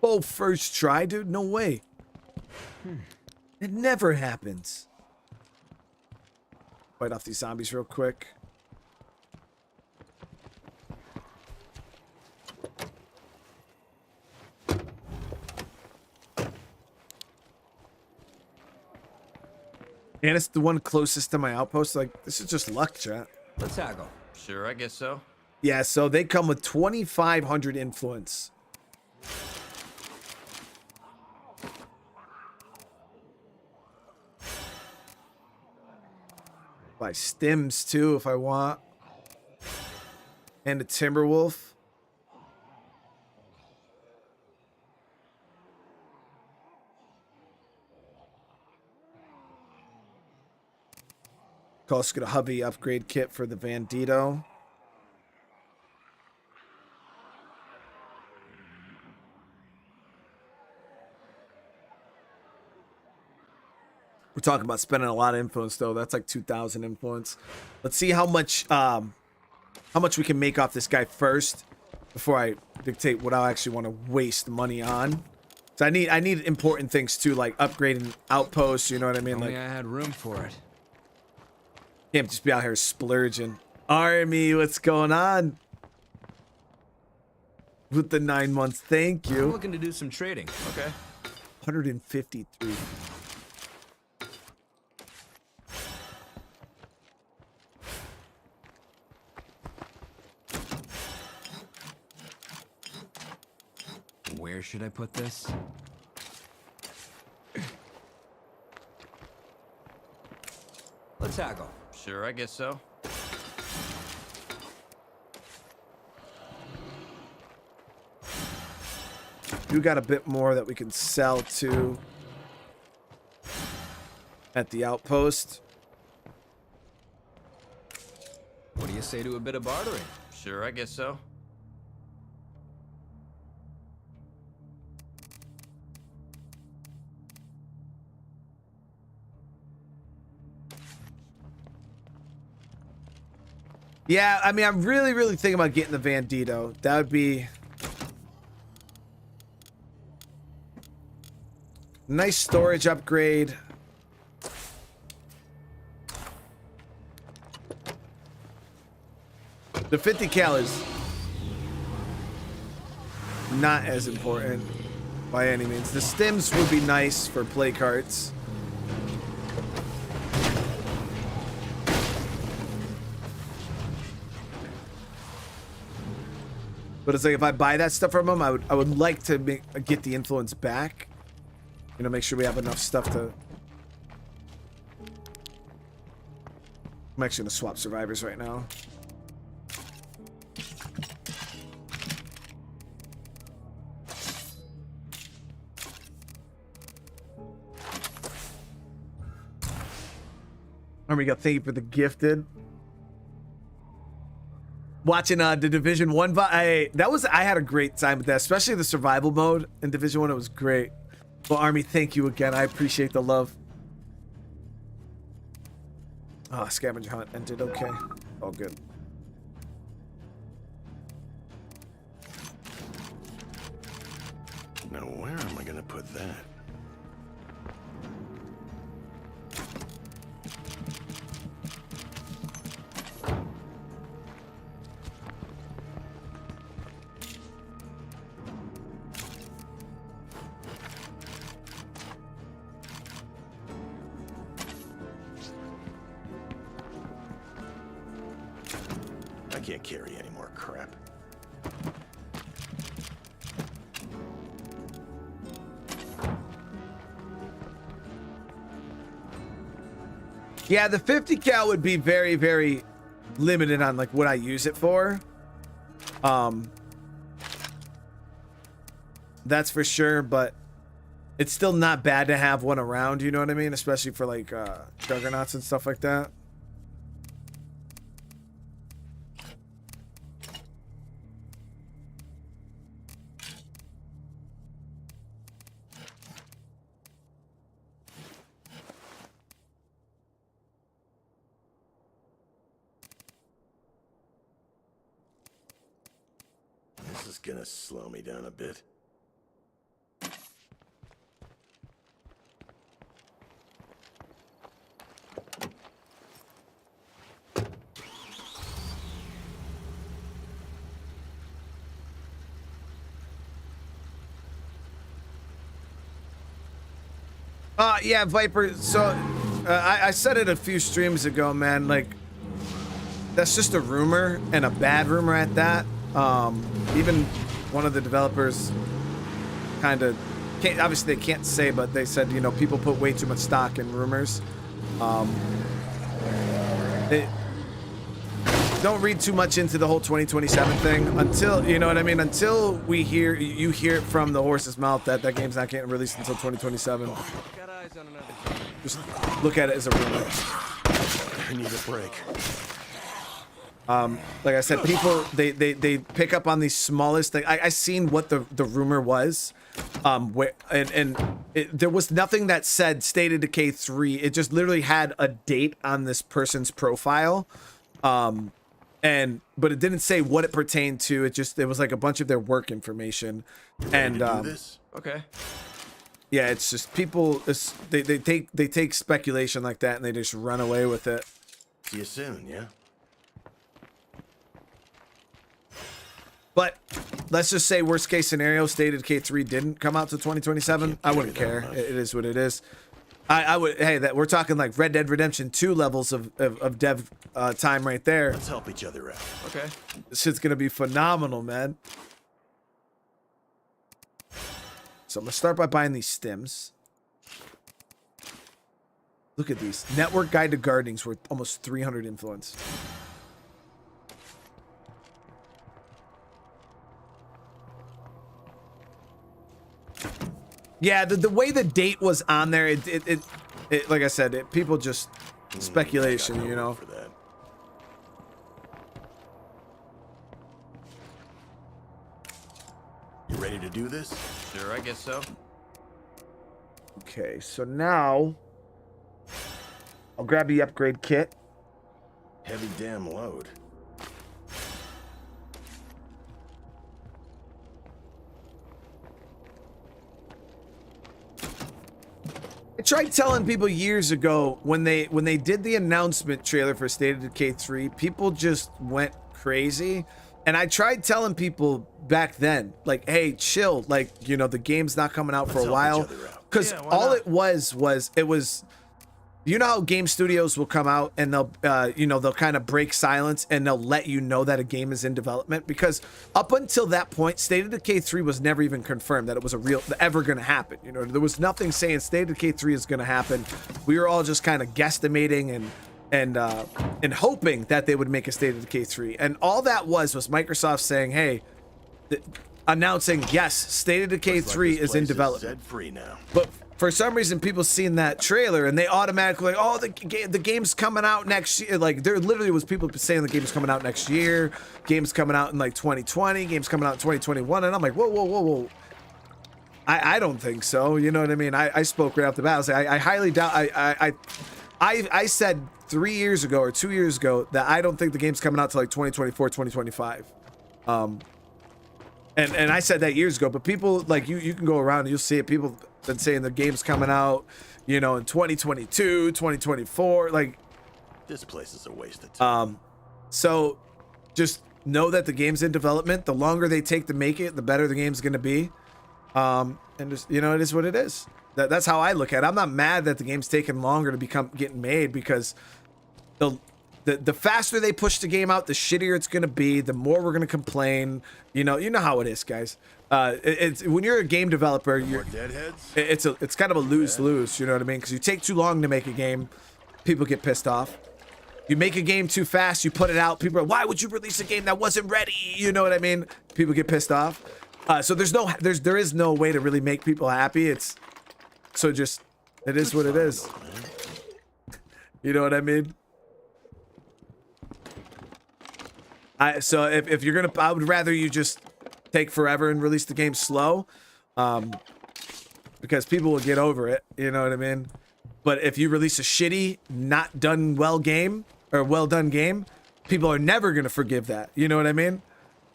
Oh, first try, dude? No way. It never happens. Fight off these zombies real quick. And it's the one closest to my outpost. Like, this is just luck, chat. Let's haggle. Sure, I guess so. Yeah, so they come with 2,500 influence. Buy stims too if I want. And a Timberwolf. Also get a hubby upgrade kit for the Bandito. We're talking about spending a lot of influence though. That's like 2,000 influence. Let's see how much we can make off this guy first before I dictate what I actually want to waste money on. So I need important things too, like upgrading outposts, you know what I mean? Only Like I had room for it. can't just be out here splurging. Army, what's going on? With the 9 months, thank I'm you. looking to do some trading. Okay. 153. Where should I put this? to tackle? Sure, I guess so. We got a bit more that we can sell to at the outpost. What do you say to a bit of bartering? Sure, I guess so. Yeah, I mean, I'm really thinking about getting the Bandito. That would be nice storage upgrade. The 50 cal is not as important by any means. The stims would be nice for play carts. But it's like if I buy that stuff from them, I would like to get the influence back. You know, make sure we have enough stuff to. I'm actually gonna swap survivors right now. There we go. Thank you for the gifted. Watching the Division 1 I had a great time with that, especially the survival mode in Division 1. It was great. Well, Army, thank you again. I appreciate the love. Oh, scavenger hunt ended. Okay. All good. Now where am I gonna put that? I can't carry any more crap. Yeah, the 50 cal would be very limited on like what I use it for. That's for sure, but it's still not bad to have one around, you know what I mean? Especially for like juggernauts and stuff like that. This is gonna slow me down a bit. Yeah, Viper. So I said it a few streams ago, man. Like, that's just a rumor, and a bad rumor at that. Even one of the developers kind of can't, obviously they can't say, but they said, you know, people put way too much stock in rumors. They don't read too much into the whole 2027 thing until, you know what I mean, until you hear it from the horse's mouth that that game's not getting released until 2027. Got eyes on another team. Just look at it as a rumor. I need a break. Like I said, people they pick up on these smallest things. I seen what the rumor was, there was nothing that said State of Decay 3. It just literally had a date on this person's profile, but it didn't say what it pertained to. It was like a bunch of their work information, and do this? Okay. yeah, it's just people. They take speculation like that and they just run away with it. See you soon, yeah? But let's just say worst case scenario, State of Decay 3 didn't come out to 2027. I wouldn't care. It is what it is. I would. Hey, that we're talking like Red Dead Redemption 2 levels of dev time right there. Let's help each other out. Okay. This shit's gonna be phenomenal, man. So I'm gonna start by buying these stims. Look at these. Network Guide to Gardening's worth almost 300 influence. Yeah, the way the date was on there, it like I said, people just speculation, you know. For that. You ready to do this? Sure, I guess so. Okay, so now I'll grab the upgrade kit. Heavy damn load. I tried telling people years ago when they did the announcement trailer for State of Decay 3, people just went crazy. And I tried telling people back then, like, hey, chill, like, you know, the game's not coming out for a while. Because all it was, you know how game studios will come out and they'll, you know, they'll kind of break silence and they'll let you know that a game is in development. Because up until that point, State of Decay 3 was never even confirmed that it was ever going to happen. You know, there was nothing saying State of Decay 3 is going to happen. We were all just kind of guesstimating and hoping that they would make a State of Decay 3. And all that was Microsoft saying, hey, announcing, yes, State of Decay 3 is in development. Free now. But for some reason, people seen that trailer and they automatically, oh, the game's coming out next year. Like, there literally was people saying the game's coming out next year. Game's coming out in like 2020. Game's coming out in 2021. And I'm like, whoa. I don't think so. You know what I mean? I spoke right off the bat. I was like, I highly doubt. I said 3 years ago or 2 years ago that I don't think the game's coming out to like 2024, 2025. And I said that years ago, but people, like, you can go around and you'll see it. People been saying the game's coming out, you know, in 2022, 2024. Like, this place is a waste of time. So just know that the game's in development. The longer they take to make it, the better the game's going to be. And just, you know, it is what it is. That's how I look at it. I'm not mad that the game's taking longer to getting made, because the faster they push the game out, the shittier it's going to be, the more we're going to complain. You know how it is, guys. It's when you're a game developer, it's kind of a lose-lose, you know what I mean? Because you take too long to make a game, people get pissed off. You make a game too fast, you put it out, people are, why would you release a game that wasn't ready? You know what I mean? People get pissed off. So there is no way to really make people happy. It is what it is. You know what I mean? So if you're gonna, I would rather you just take forever and release the game slow, because people will get over it. You know what I mean? But if you release a shitty, not done well game or well done game, people are never gonna forgive that. You know what I mean?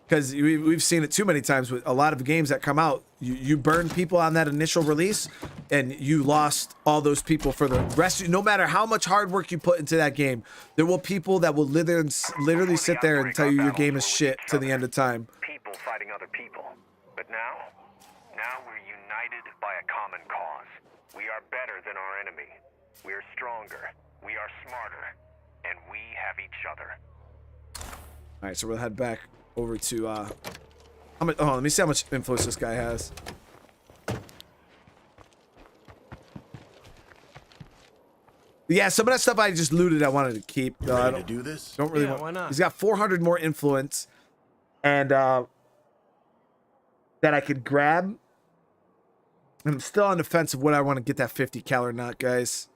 Because we've seen it too many times with a lot of games that come out. You burn people on that initial release, and you lost all those people for the rest. No matter how much hard work you put into that game, there will people that will literally sit there and tell you your game is shit to the end of time. People fighting other people. But now we're united by a common cause. We are better than our enemy. We are stronger. We are smarter. And we have each other. All right, so we'll head back over to how much, let me see how much influence this guy has. Yeah, some of that stuff I just looted I wanted to keep. Ready to do this? Don't really why not? He's got 400 more influence, and that I could grab. I'm still on the fence of what I want to get that 50 cal or not, guys.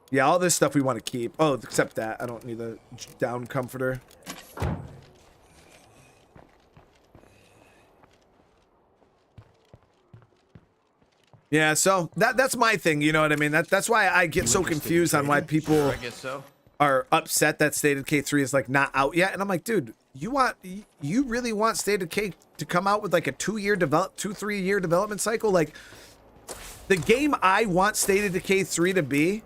Yeah, all this stuff we want to keep. Oh, except that. I don't need the down comforter. Yeah, so that's my thing, you know what I mean? That's why I get so confused on why people are upset that State of Decay 3 is like not out yet. And I'm like, dude, you really want State of Decay to come out with like a 3 year development cycle? Like, the game I want State of Decay 3 to be,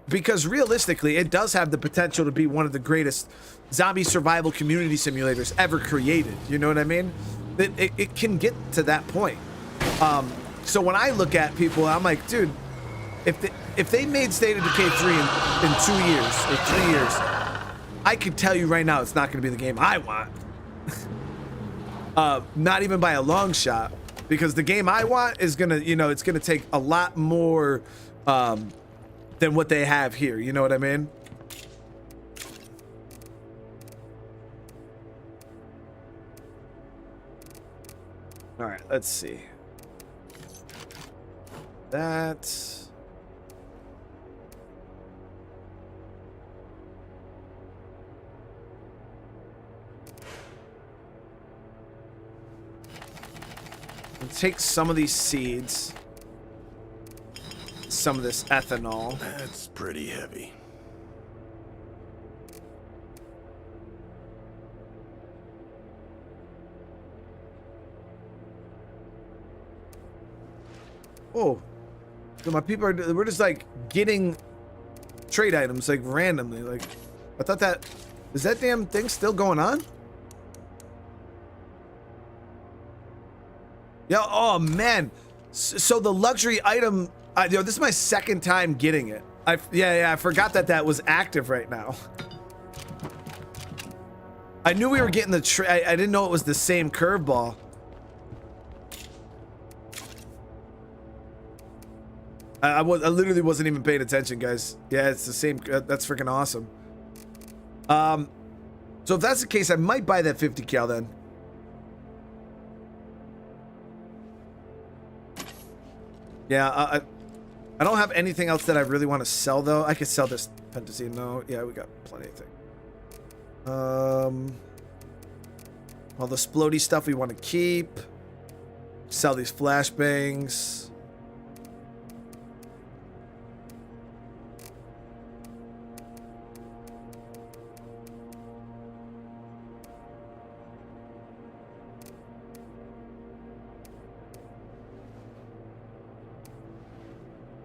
because realistically, it does have the potential to be one of the greatest zombie survival community simulators ever created. You know what I mean? It can get to that point. So when I look at people, I'm like, dude, if they made State of Decay 3 in 2 years or 3 years, I can tell you right now, it's not going to be the game I want. Not even by a long shot, because the game I want is gonna, you know, it's gonna take a lot more than what they have here. You know what I mean? All right, let's see. That. Take some of these seeds, some of this ethanol. That's pretty heavy. Oh, so my people are, we're just like getting trade items like randomly. Like, I thought that, is that damn thing still going on? Yeah, oh man. So the luxury item, you know, this is my second time getting it. Yeah, I forgot that that was active right now. I knew we were getting the I didn't know it was the same curveball. I literally wasn't even paying attention, guys. Yeah, it's the same. That's freaking awesome. So if that's the case, I might buy that 50 cal then. Yeah, I don't have anything else that I really want to sell though. I could sell this fantasy. No, yeah, we got plenty of things. All the splody stuff we want to keep. Sell these flashbangs.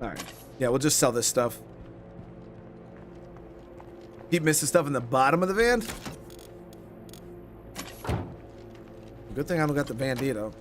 All right. Yeah, we'll just sell this stuff. Keep missing stuff in the bottom of the van. Good thing I don't got the Bandito.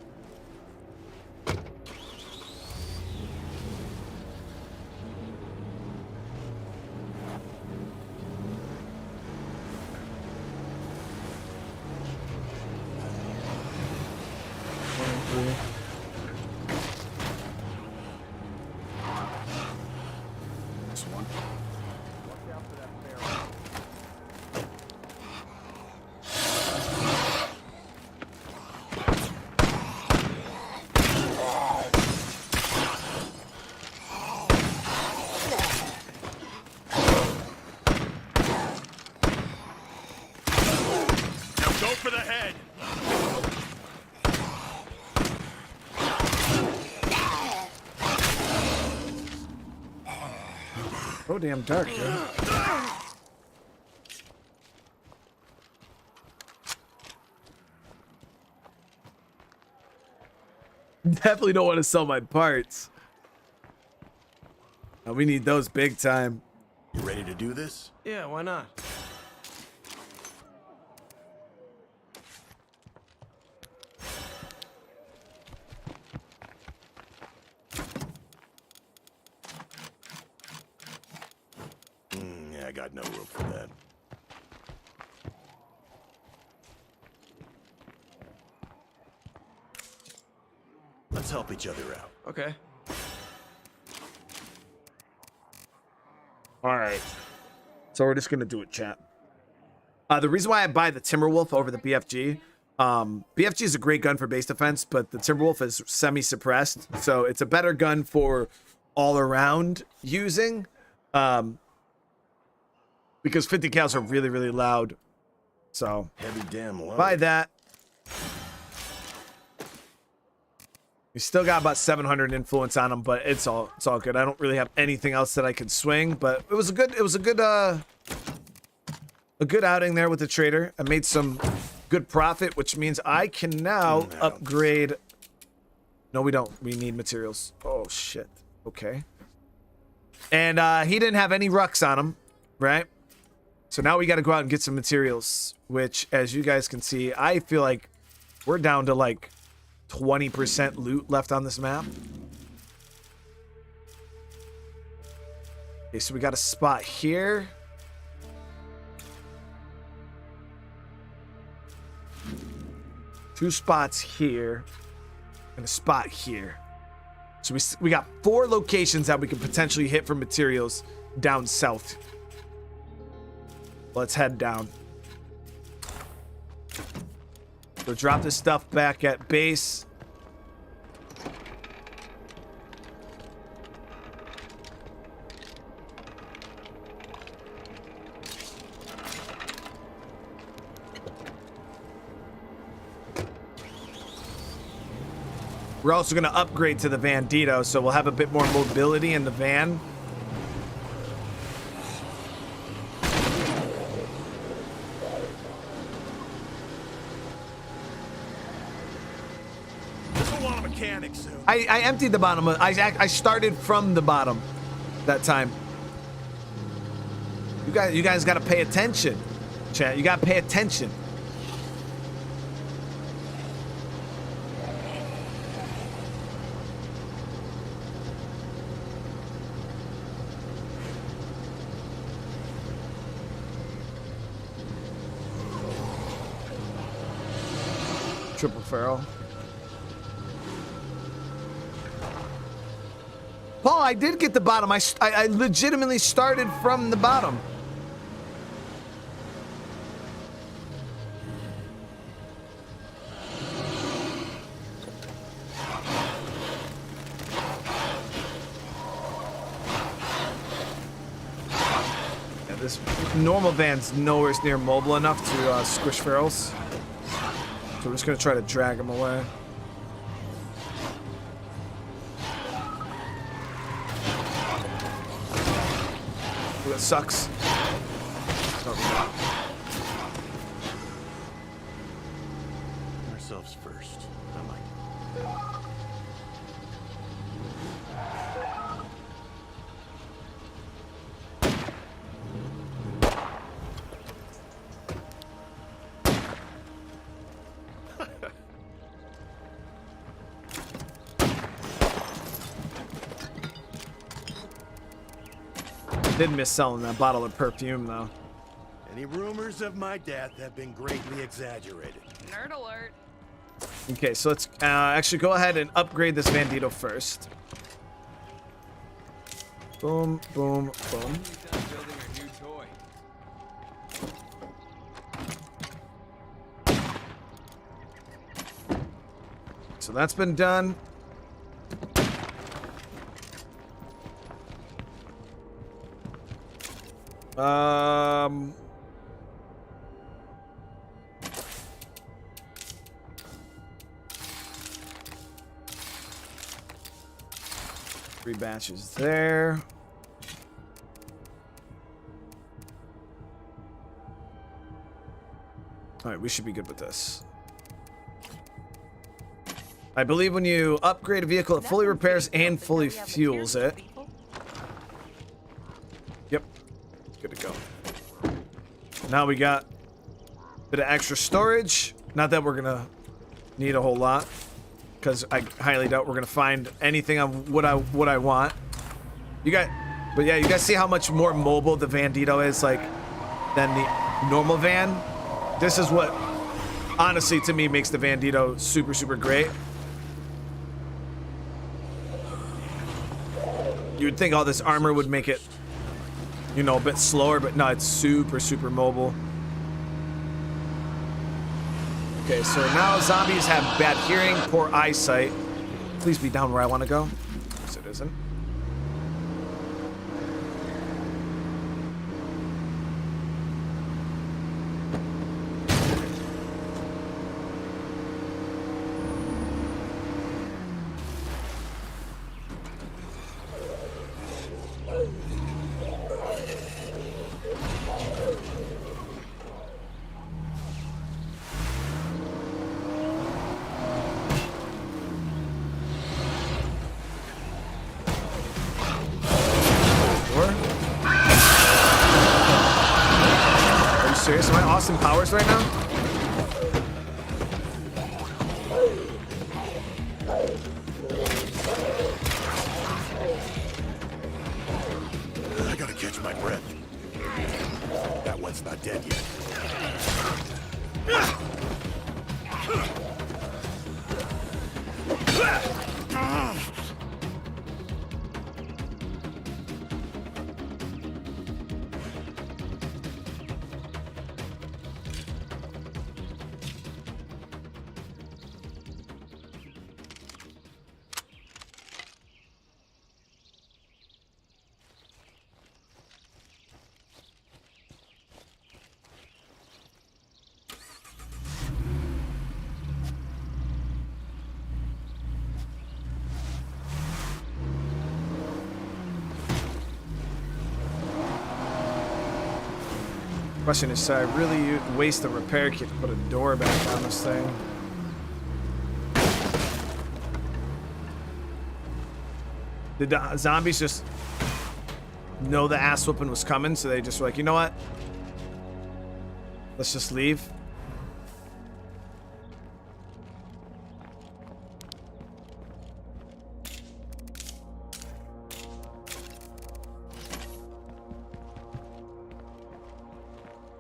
So damn dark, dude. Definitely don't want to sell my parts. We need those big time. You ready to do this? Yeah, why not? I got no room for that. Let's help each other out. Okay. All right. So we're just going to do it, chat. The reason why I buy the Timberwolf over the BFG, BFG is a great gun for base defense, but the Timberwolf is semi-suppressed. So it's a better gun for all around using. Because 50 cals are really, really loud. So heavy damn load. Buy that. We still got about 700 influence on them, but it's all good. I don't really have anything else that I can swing, but it was a good outing there with the trader. I made some good profit, which means I can now upgrade. No, we don't. We need materials. Oh shit. Okay. And he didn't have any rucks on him, right? So now we got to go out and get some materials, which, as you guys can see, I feel like we're down to like 20% loot left on this map. Okay, so we got a spot here. 2 spots here, and a spot here. So we got 4 locations that we could potentially hit for materials down south. Let's head down. So drop this stuff back at base. We're also going to upgrade to the Bandito, so we'll have a bit more mobility in the van. There's a lot of mechanics soon. I emptied the bottom. I started from the bottom that time. You guys got to pay attention, chat. You got to pay attention. Triple Feral. Paul, I did get the bottom. I legitimately started from the bottom. Yeah, this normal van's nowhere near mobile enough to squish ferals. So we're just gonna try to drag him away. Ooh, that sucks. Ourselves first. I like it. Did miss selling that bottle of perfume though. Any rumors of my death have been greatly exaggerated. Nerd alert. Okay, so let's actually go ahead and upgrade this Bandito first. Boom, boom, boom. Building our new toy. So that's been done. Three batches there. All right, we should be good with this. I believe when you upgrade a vehicle, it fully repairs and fully fuels it. Yep. Good to go. Now we got a bit of extra storage. Not that we're gonna need a whole lot, because I highly doubt we're gonna find anything on what I want. But yeah, you guys see how much more mobile the Bandito is like than the normal van. This is what honestly to me makes the Bandito super, super great. You would think all this armor would make it, you know, a bit slower, but no, it's super, super mobile. Okay, so now zombies have bad hearing, poor eyesight. Please be down where I want to go. Yes, it isn't. Serious? Am I Austin Powers right now? I gotta catch my breath. That one's not dead yet. Question is, should I really waste a repair kit to put a door back on this thing? Did the zombies just know the ass whooping was coming, so they just were like, you know what? Let's just leave.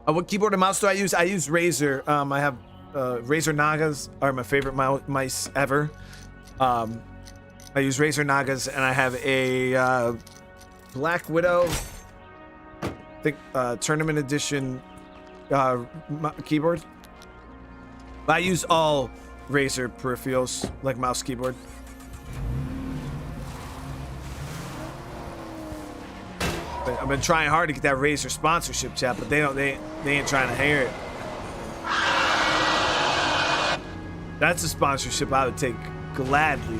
What keyboard and mouse do I use? I use Razer. I have Razer Nagas are my favorite mice ever. I use Razer Nagas, and I have a Black Widow, I think Tournament Edition keyboard. I use all Razer peripherals, like mouse, keyboard. I've been trying hard to get that Razer sponsorship, chat, but they ain't trying to hear it. That's a sponsorship I would take gladly.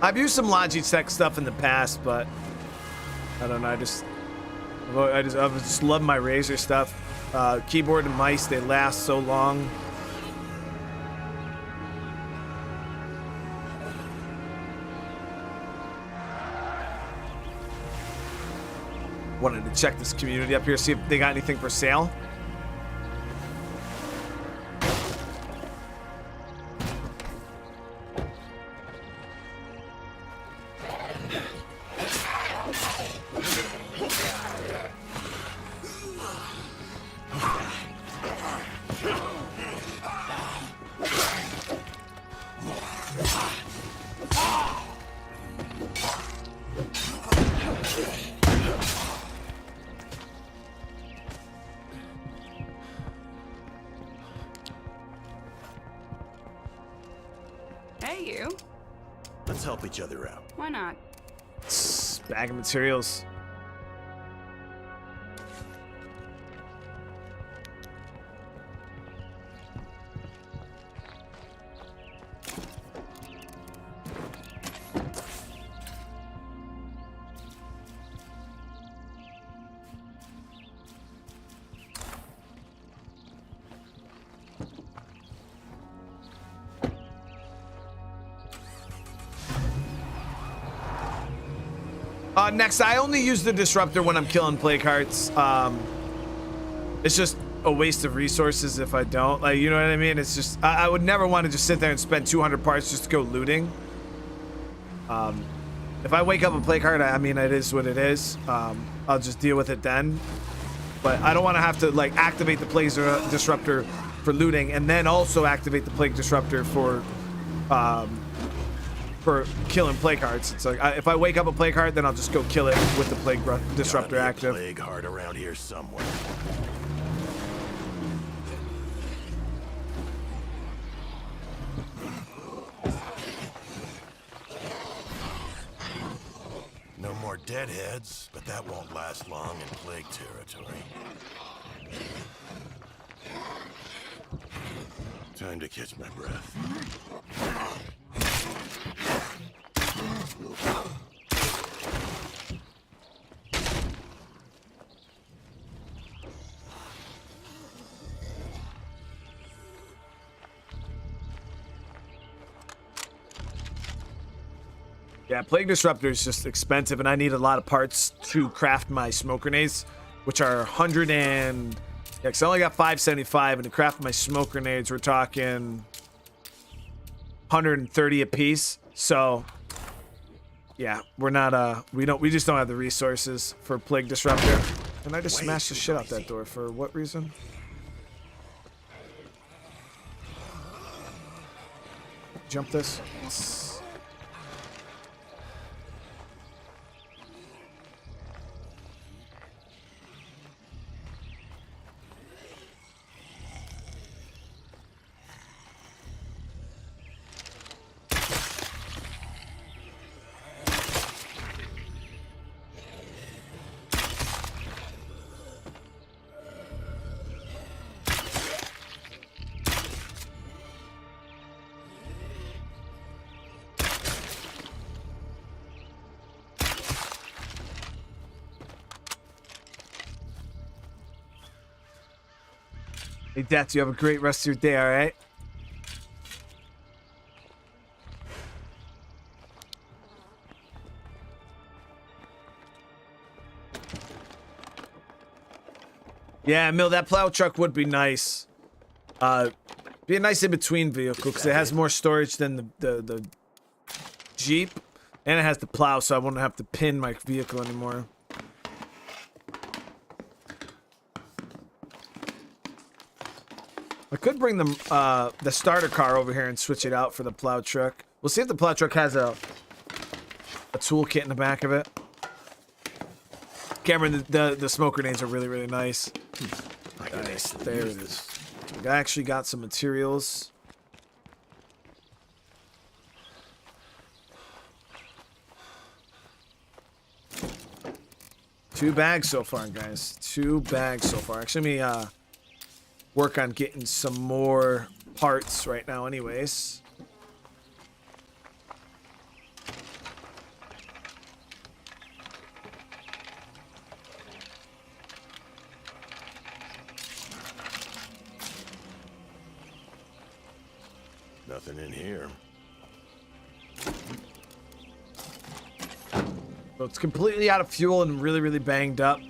I've used some Logitech stuff in the past, but I don't know. I just love my Razer stuff. Keyboard and mice, they last so long. Wanted to check this community up here, see if they got anything for sale. Each other out. Why not? Bag of materials. Next, I only use the disruptor when I'm killing plague hearts. It's just a waste of resources if I don't. Like, you know what I mean? It's just, I would never want to just sit there and spend 200 parts just to go looting. If I wake up a plague heart, I mean, it is what it is. I'll just deal with it then. But I don't want to have to like activate the plague disruptor for looting and then also activate the plague disruptor for killing plague hearts. It's like if I wake up a plague heart, then I'll just go kill it with the plague disruptor active. Plague heart around here somewhere. No more deadheads, but that won't last long in plague territory. Time to catch my breath. Yeah, plague disruptor is just expensive, and I need a lot of parts to craft my smoke grenades, which are 100 and... Yeah, because I only got 575, and to craft my smoke grenades, we're talking 130 apiece. So yeah, we're not we just don't have the resources for Plague Disruptor. And I just smashed the shit out that door for what reason? Jump this. Hey, Dats, you have a great rest of your day, all right? Yeah, Mill, that plow truck would be nice. Be a nice in-between vehicle because it has more storage than the Jeep. And it has the plow, so I won't have to pin my vehicle anymore. I could bring the starter car over here and switch it out for the plow truck. We'll see if the plow truck has a toolkit in the back of it. Cameron, the smoke grenades are really, really nice. Nice. There it is. I actually got some materials. Two bags so far, guys. 2 bags so far. Actually, let me work on getting some more parts right now anyways. Nothing in here. So it's completely out of fuel and really, really banged up.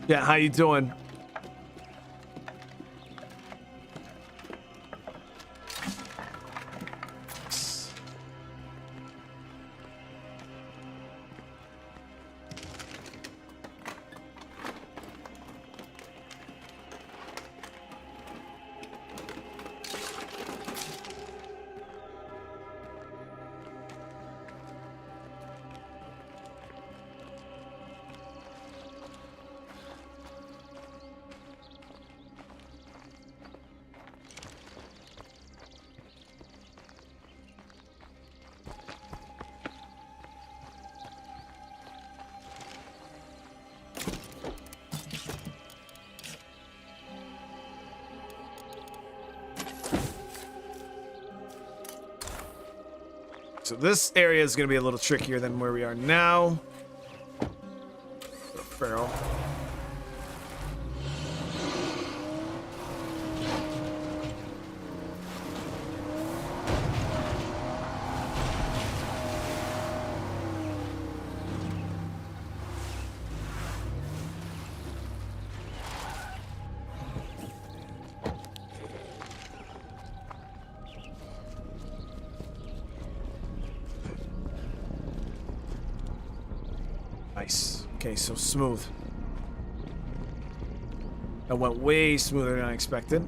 Yeah, how you doing? So this area is going to be a little trickier than where we are now. Barrel. Nice. Okay, so smooth. That went way smoother than I expected.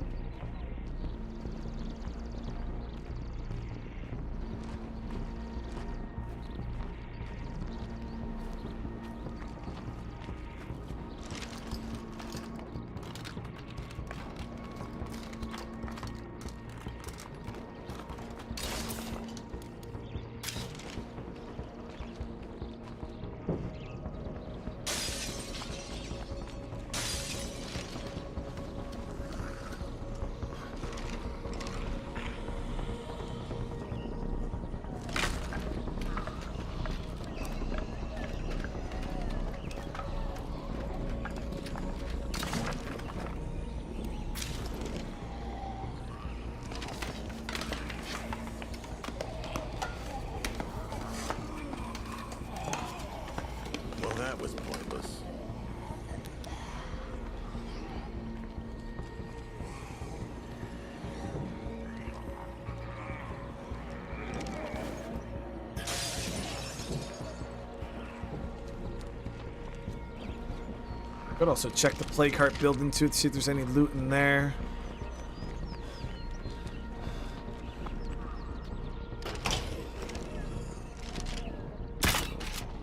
Could also check the plague heart building too to see if there's any loot in there.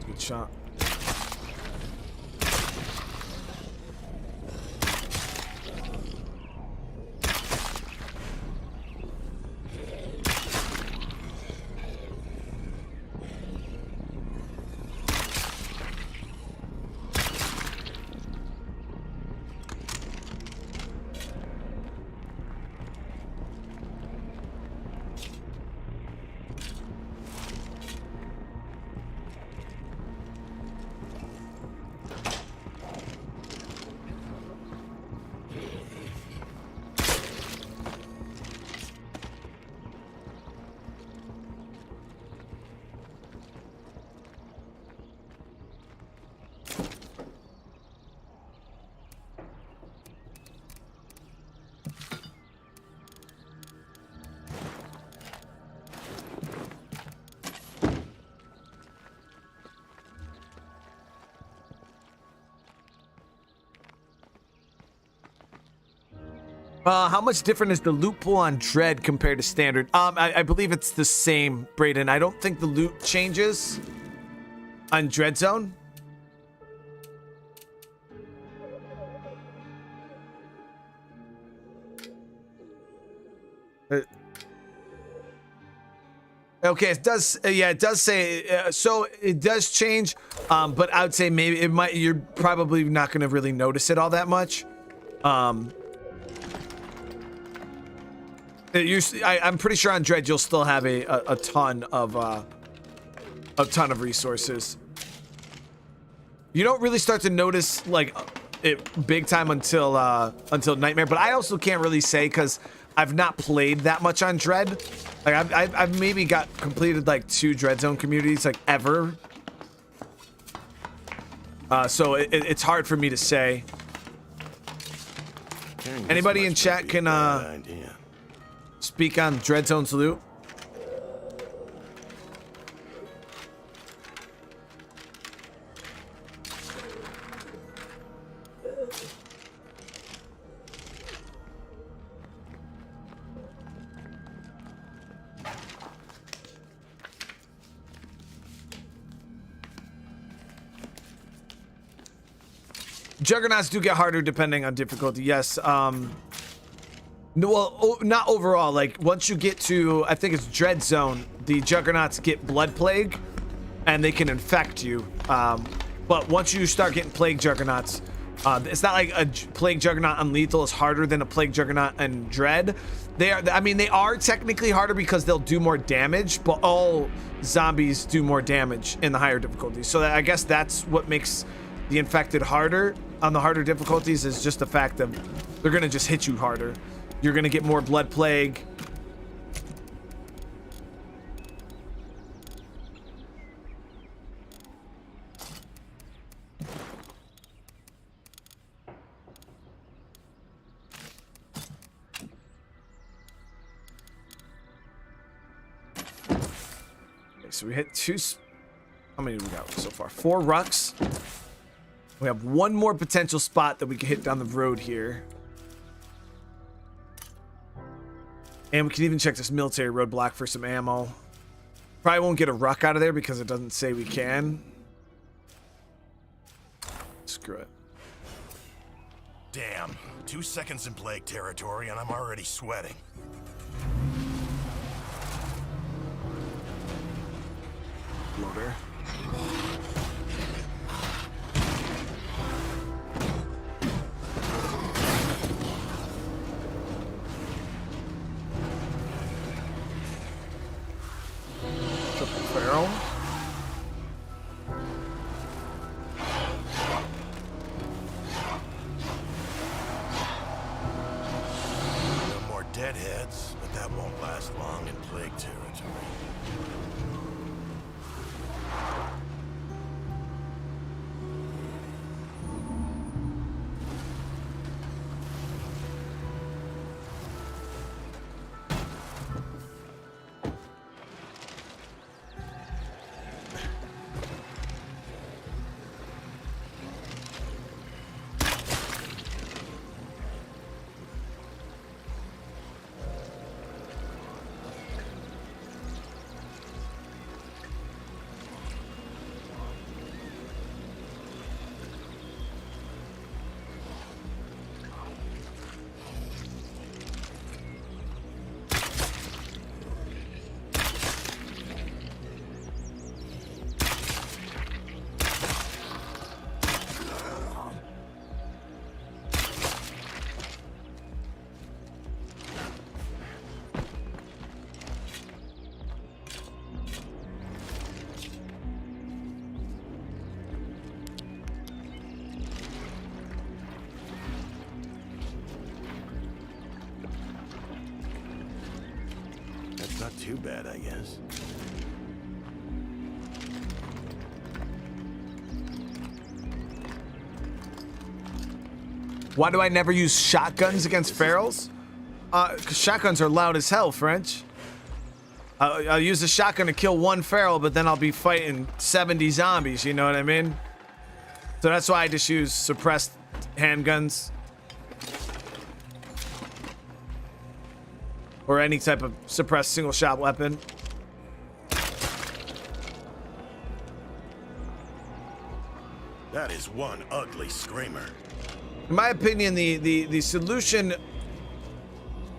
Good shot. How much different is the loot pool on Dread compared to standard? I believe it's the same, Brayden. I don't think the loot changes on Dread Zone. Okay, it does. Yeah, it does say. So it does change. But I would say maybe it might. You're probably not going to really notice it all that much. I'm pretty sure on Dread you'll still have a ton of resources. You don't really start to notice like it big time until Nightmare, but I also can't really say because I've not played that much on Dread. Like I've maybe got completed like 2 Dread Zone communities like ever. So it's hard for me to say. Anybody in chat can speak on Dread Zone's loot? Juggernauts do get harder depending on difficulty. Yes. No, well, not overall. Like once you get to, I think it's Dread Zone, the Juggernauts get Blood Plague, and they can infect you. But once you start getting Plague Juggernauts, it's not like a Plague Juggernaut on Lethal is harder than a Plague Juggernaut in Dread. They are. I mean, they are technically harder because they'll do more damage, but all zombies do more damage in the higher difficulties. So I guess that's what makes the infected harder on the harder difficulties, is just the fact that they're gonna just hit you harder. You're gonna get more Blood Plague. Okay, so we hit 2. How many do we got so far? 4 rucks. We have 1 more potential spot that we can hit down the road here. And we can even check this military roadblock for some ammo. Probably won't get a ruck out of there because it doesn't say we can. Screw it. Damn. 2 seconds in plague territory and I'm already sweating. Loader. Barrel. No more deadheads, but that won't last long in plague territory. Not too bad, I guess. Why do I never use shotguns against ferals? 'Cause shotguns are loud as hell, French. I'll use a shotgun to kill one feral, but then I'll be fighting 70 zombies, you know what I mean? So that's why I just use suppressed handguns. Or any type of suppressed single shot weapon. That is one ugly screamer. In my opinion, the solution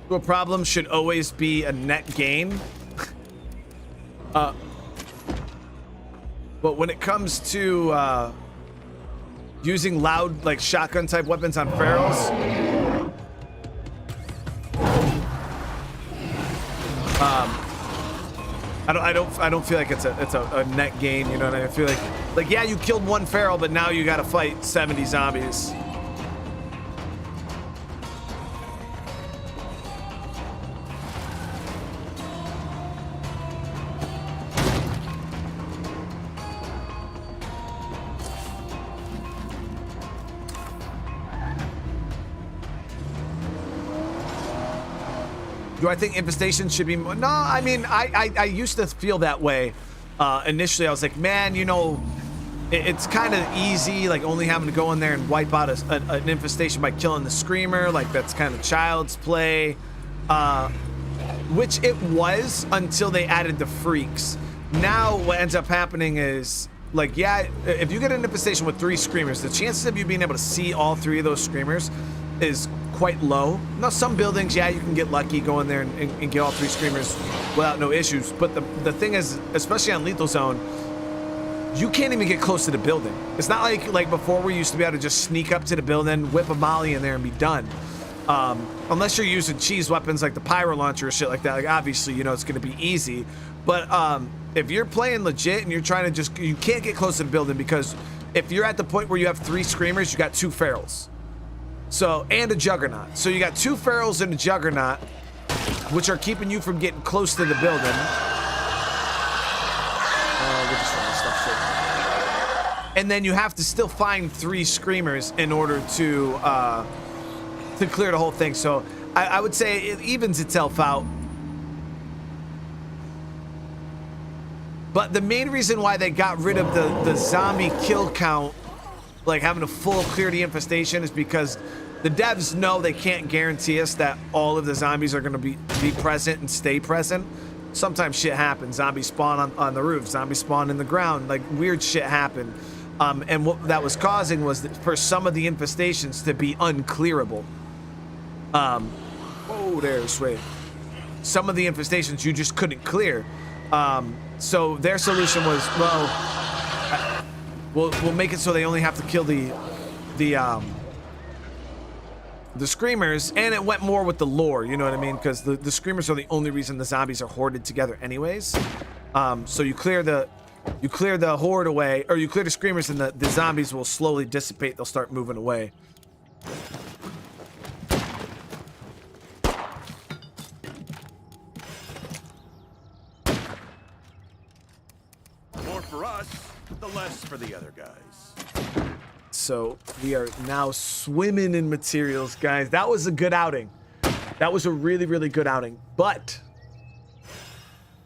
to a problem should always be a net gain. But when it comes to using loud, like shotgun type weapons on ferals, I don't feel like it's a net gain. You know what I mean? I feel like yeah, you killed one feral, but now you got to fight 70 zombies. Do I think Infestation should be more? No, I mean, I used to feel that way. Initially, I was like, man, you know, it's kind of easy, like only having to go in there and wipe out an Infestation by killing the Screamer. Like, that's kind of child's play. Which it was until they added the freaks. Now, what ends up happening is, like, yeah, if you get an Infestation with 3 Screamers, the chances of you being able to see all 3 of those Screamers is quite low. Now, some buildings, yeah, you can get lucky, go in there and get all 3 Screamers without no issues. But the thing is, especially on Lethal Zone, you can't even get close to the building. It's not like before we used to be able to just sneak up to the building, whip a molly in there and be done. Unless you're using cheese weapons like the pyro launcher or shit like that. Like, obviously, you know, it's going to be easy. But if you're playing legit and you're trying to you can't get close to the building, because if you're at the point where you have 3 Screamers, you got 2 ferals. So, and a Juggernaut. So you got 2 ferals and a Juggernaut, which are keeping you from getting close to the building. And then you have to still find 3 Screamers in order to clear the whole thing. So I would say it evens itself out. But the main reason why they got rid of the zombie kill count, like having a full clear the Infestation, is because the devs know they can't guarantee us that all of the zombies are going to be present and stay present. Sometimes shit happens. Zombies spawn on the roof. Zombies spawn in the ground. Like, weird shit happened. And what that was causing was for some of the Infestations to be unclearable. Oh, there's wait. Some of the Infestations you just couldn't clear. So their solution was, well, we'll make it so they only have to kill the Screamers, and it went more with the lore, you know what I mean? Because the Screamers are the only reason the zombies are hoarded together anyways. So you clear the horde away, or you clear the Screamers, and the zombies will slowly dissipate. They'll start moving away. More for us, the less for the other guys. So we are now swimming in materials, guys. That was a good outing. That was a really, really good outing. But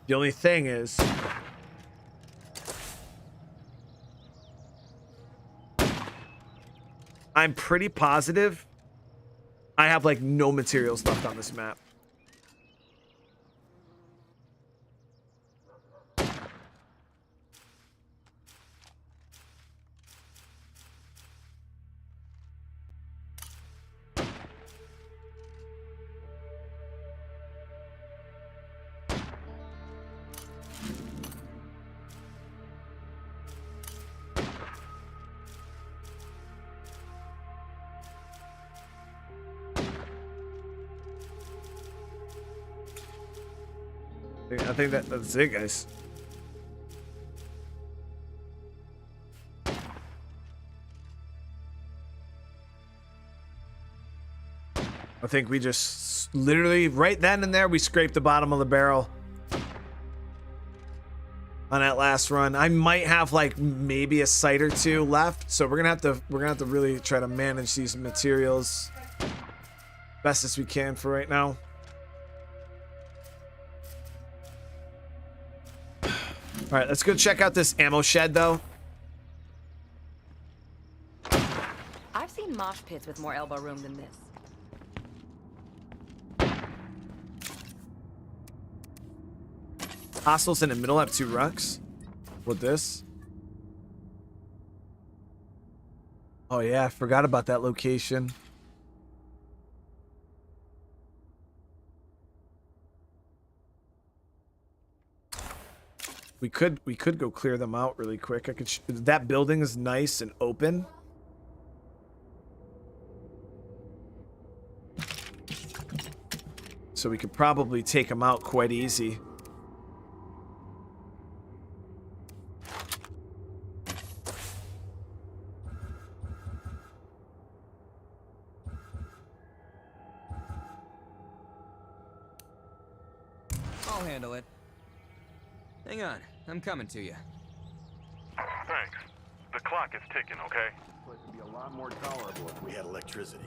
the only thing is, I'm pretty positive I have like no materials left on this map. I think that's it, guys. I think we just literally right then and there we scraped the bottom of the barrel. on that last run. I might have like maybe a site or two left, so we're gonna have to really try to manage these materials best as we can for right now. All right, let's go check out this ammo shed though. I've seen mosh pits with more elbow room than this. Hostiles in the middle have 2 rucks. With this. Oh yeah, I forgot about that location. We could go clear them out really quick. I could that building is nice and open. So we could probably take them out quite easy. I'll handle it. Hang on, I'm coming to you. Thanks. The clock is ticking, okay? This place would be a lot more tolerable if we had electricity.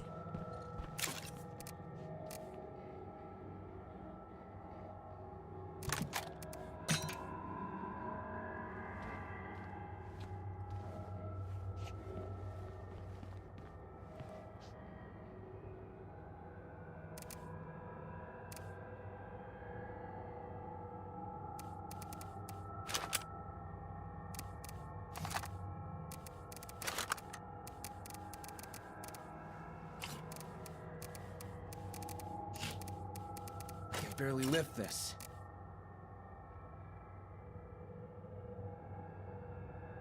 I can barely lift this.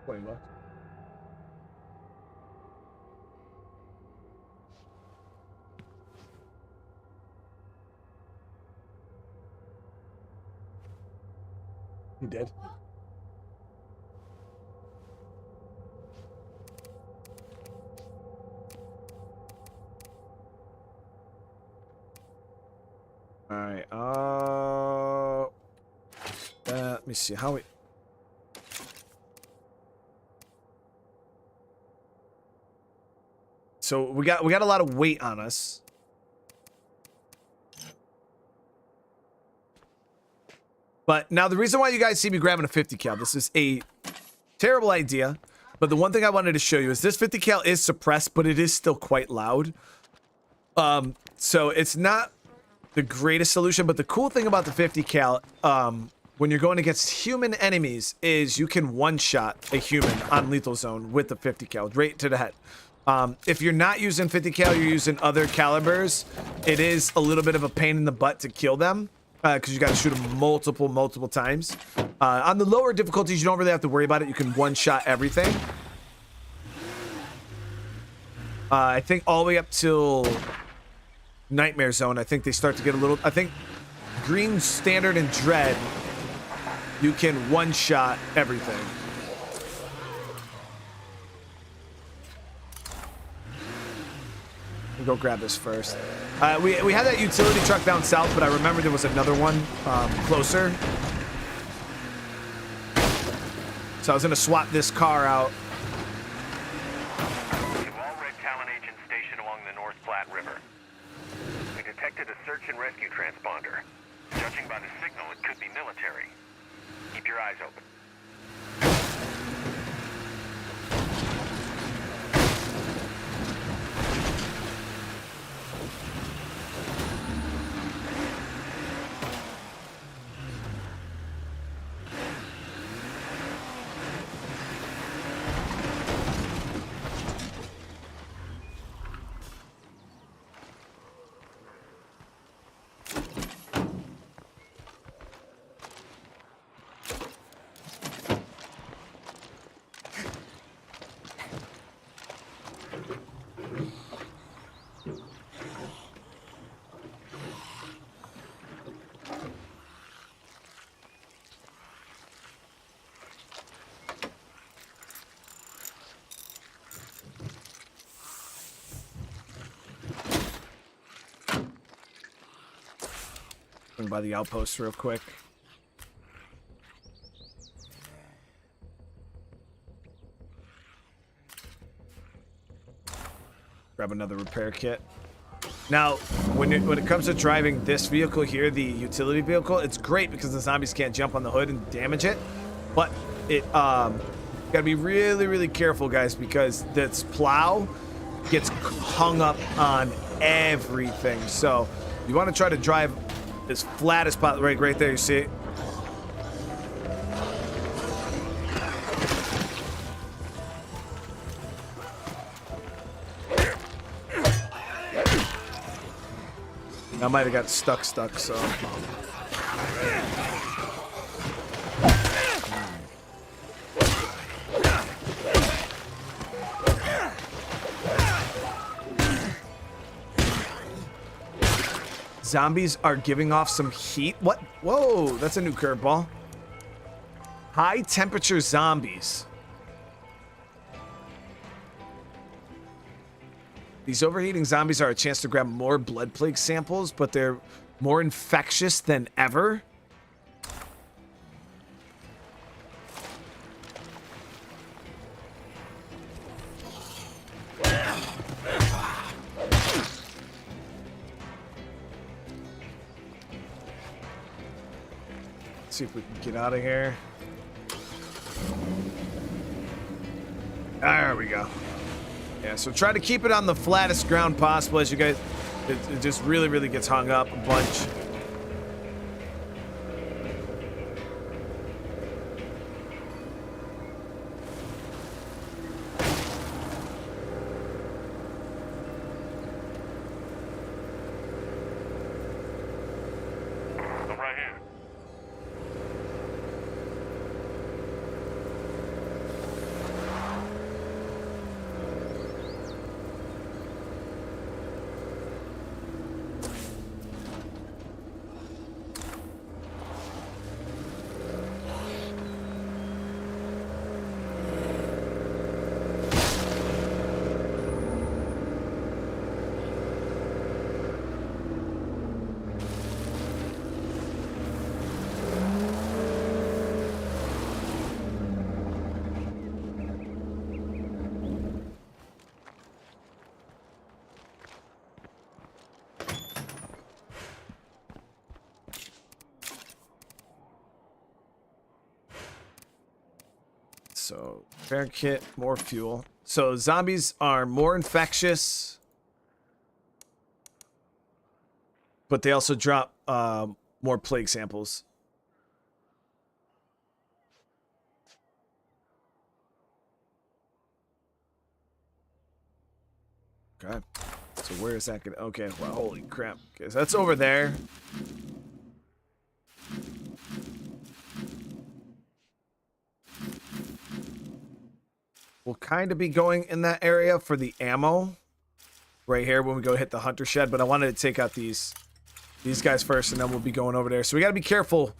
Wait, what? He did. All right. Let me see how we. So we got a lot of weight on us. But now the reason why you guys see me grabbing a 50 cal, this is a terrible idea. But the one thing I wanted to show you is this 50 cal is suppressed, but it is still quite loud. So it's not the greatest solution, but the cool thing about the 50 cal, when you're going against human enemies, is you can one-shot a human on lethal zone with the 50 cal, right to the head. If you're not using 50 cal, you're using other calibers, it is a little bit of a pain in the butt to kill them, because you got to shoot them multiple times. On the lower difficulties, you don't really have to worry about it. You can one-shot everything. I think all the way up till Nightmare Zone, I think they start to get a little... I think Green, Standard, and Dread, you can one-shot everything. We'll go grab this first. We had that utility truck down south, but I remember there was another one closer. So I was going to swap this car out. To all Red Talon agents stationed along the North Platte River. We detected a search and rescue transponder. Judging by the signal, it could be military. Keep your eyes open. By the outpost real quick. grab another repair kit. Now, when it comes to driving this vehicle here, the utility vehicle, it's great because the zombies can't jump on the hood and damage it. But it gotta be really, really careful, guys, because this plow gets hung up on everything. So you want to try to drive as flat as possible. Right there, you see it? I might have got stuck, so. Zombies are giving off some heat. What? Whoa, that's a new curveball. High temperature zombies. These overheating zombies are a chance to grab more blood plague samples, but they're more infectious than ever. Let's see if we can get out of here. There we go. Yeah, so try to keep it on the flattest ground possible as you guys, it just really, really gets hung up a bunch. I'm right here. So, repair kit, more fuel. So, zombies are more infectious, but they also drop more plague samples. Okay. So, where is that gonna... Okay, well, holy crap. Okay, so that's over there. We'll kind of be going in that area for the ammo right here when we go hit the hunter shed, but I wanted to take out these guys first, and then we'll be going over there. So we got to be careful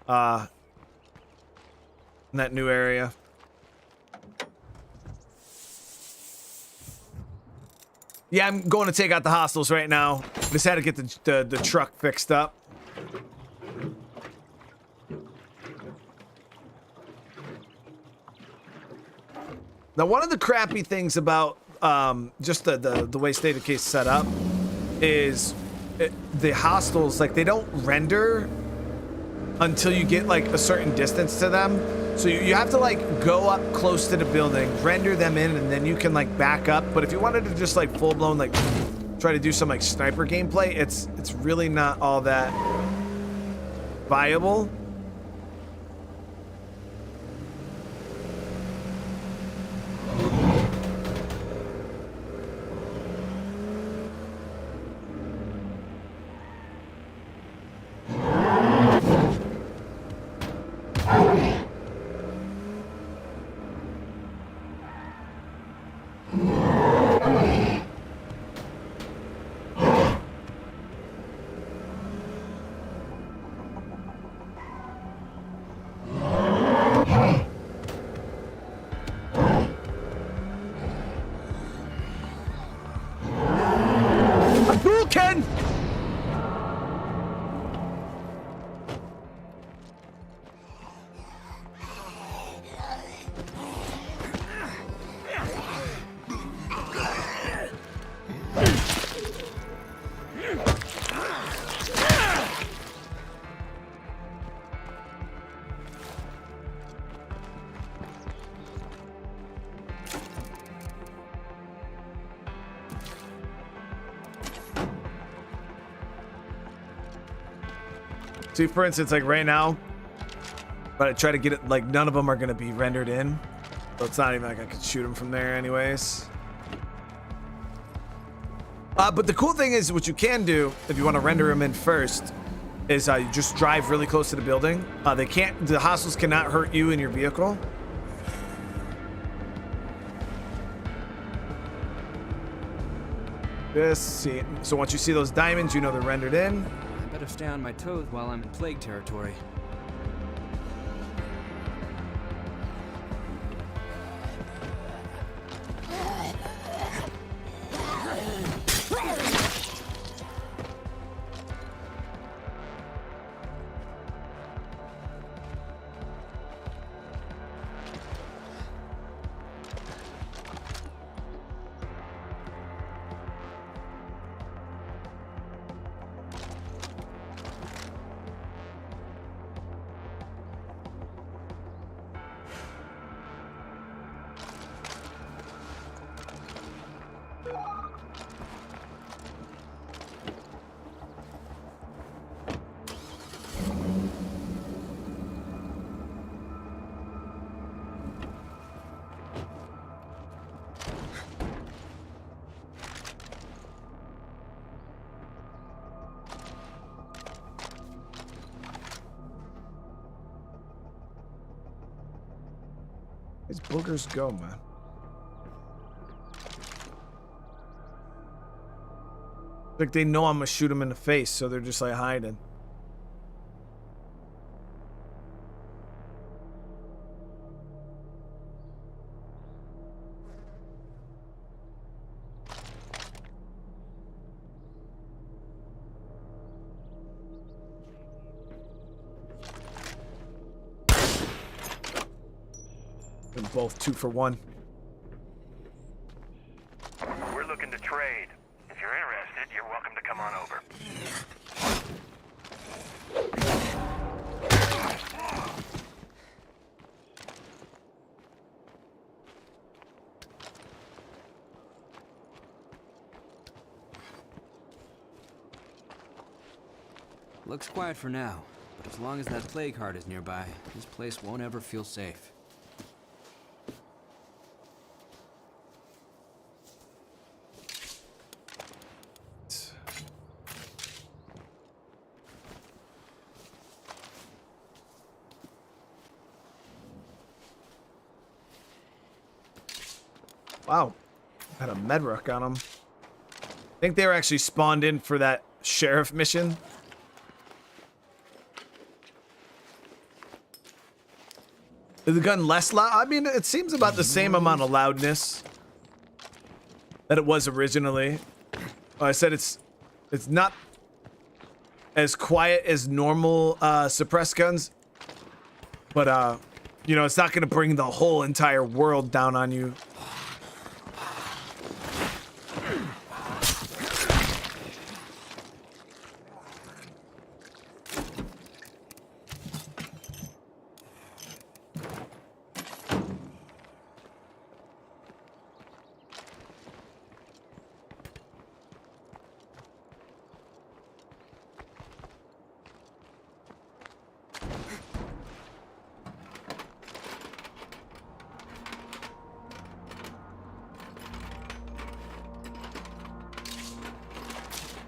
in that new area. Yeah, I'm going to take out the hostiles right now. Just had to get the truck fixed up. Now, one of the crappy things about just the way State of Decay is set up is the hostiles, like, they don't render until you get, like, a certain distance to them. So you have to, like, go up close to the building, render them in, and then you can, like, back up. But if you wanted to just, like, full-blown, like, try to do some, like, sniper gameplay, it's really not all that viable. See, for instance, like right now, but I try to get it, like none of them are gonna be rendered in. So it's not even like I could shoot them from there anyways. But the cool thing is what you can do if you want to render them in first is you just drive really close to the building. The hostiles cannot hurt you in your vehicle. So once you see those diamonds, you know they're rendered in. I better stay on my toes while I'm in plague territory. These boogers go, man. Like they know I'm gonna shoot them in the face, so they're just like hiding. They're both 2 for 1. We're looking to trade. If you're interested, you're welcome to come on over. Looks quiet for now, but as long as that plague heart is nearby, this place won't ever feel safe. Wow, had a medruck on them. I think they were actually spawned in for that sheriff mission. Is the gun less loud? I mean, it seems about the same amount of loudness that it was originally. I said it's not as quiet as normal suppressed guns, but you know, it's not going to bring the whole entire world down on you.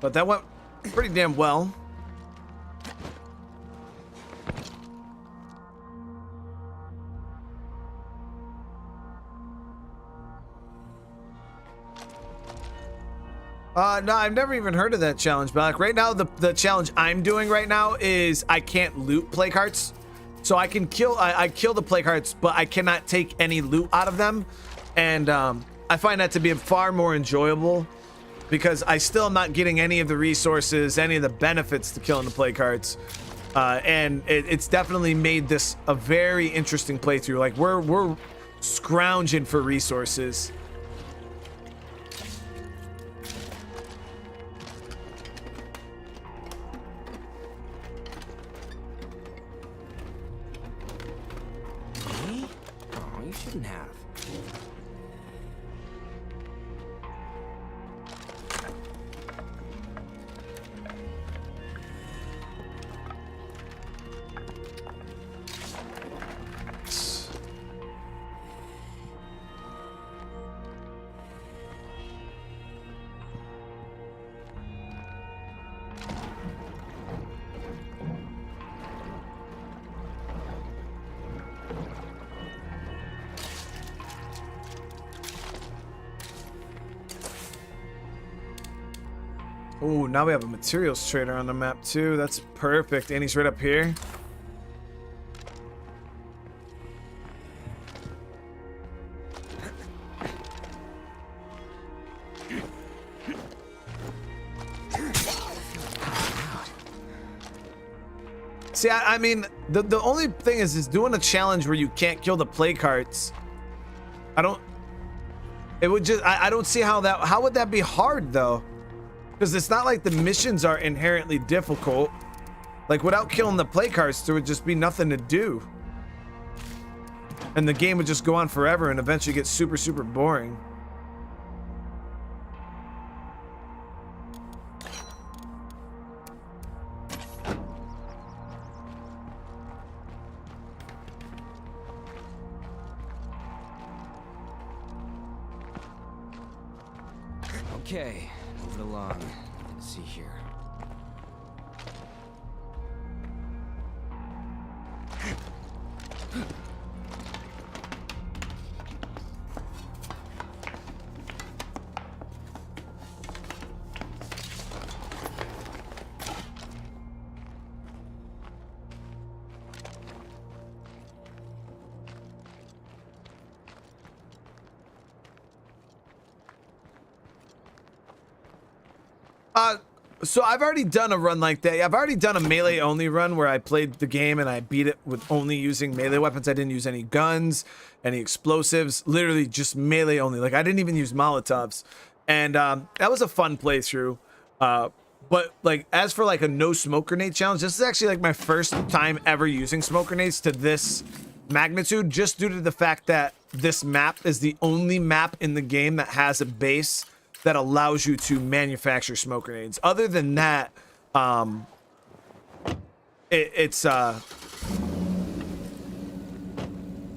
But that went pretty damn well. No, I've never even heard of that challenge, but like right now, the challenge I'm doing right now is I can't loot plague hearts. So I can kill, I kill the plague hearts, but I cannot take any loot out of them. And I find that to be far more enjoyable, because I still am not getting any of the resources, any of the benefits to killing the plague hearts. And it's definitely made this a very interesting playthrough. Like we're scrounging for resources. Me? Oh, you shouldn't have. Oh, now we have a materials trader on the map too. That's perfect. And he's right up here. See, I mean, the only thing is doing a challenge where you can't kill the play carts. It would just, I don't see how would that be hard though? Because it's not like the missions are inherently difficult. Like without killing the play carts, there would just be nothing to do. And the game would just go on forever and eventually get super, super boring. Okay, moving along. Let's see here. So I've already done a run like that. I've already done a melee only run where I played the game and I beat it with only using melee weapons. I didn't use any guns, any explosives, literally just melee only. Like I didn't even use Molotovs. And that was a fun playthrough. But like as for like a no smoke grenade challenge, this is actually like my first time ever using smoke grenades to this magnitude, just due to the fact that this map is the only map in the game that has a base that allows you to manufacture smoke grenades. Other than that,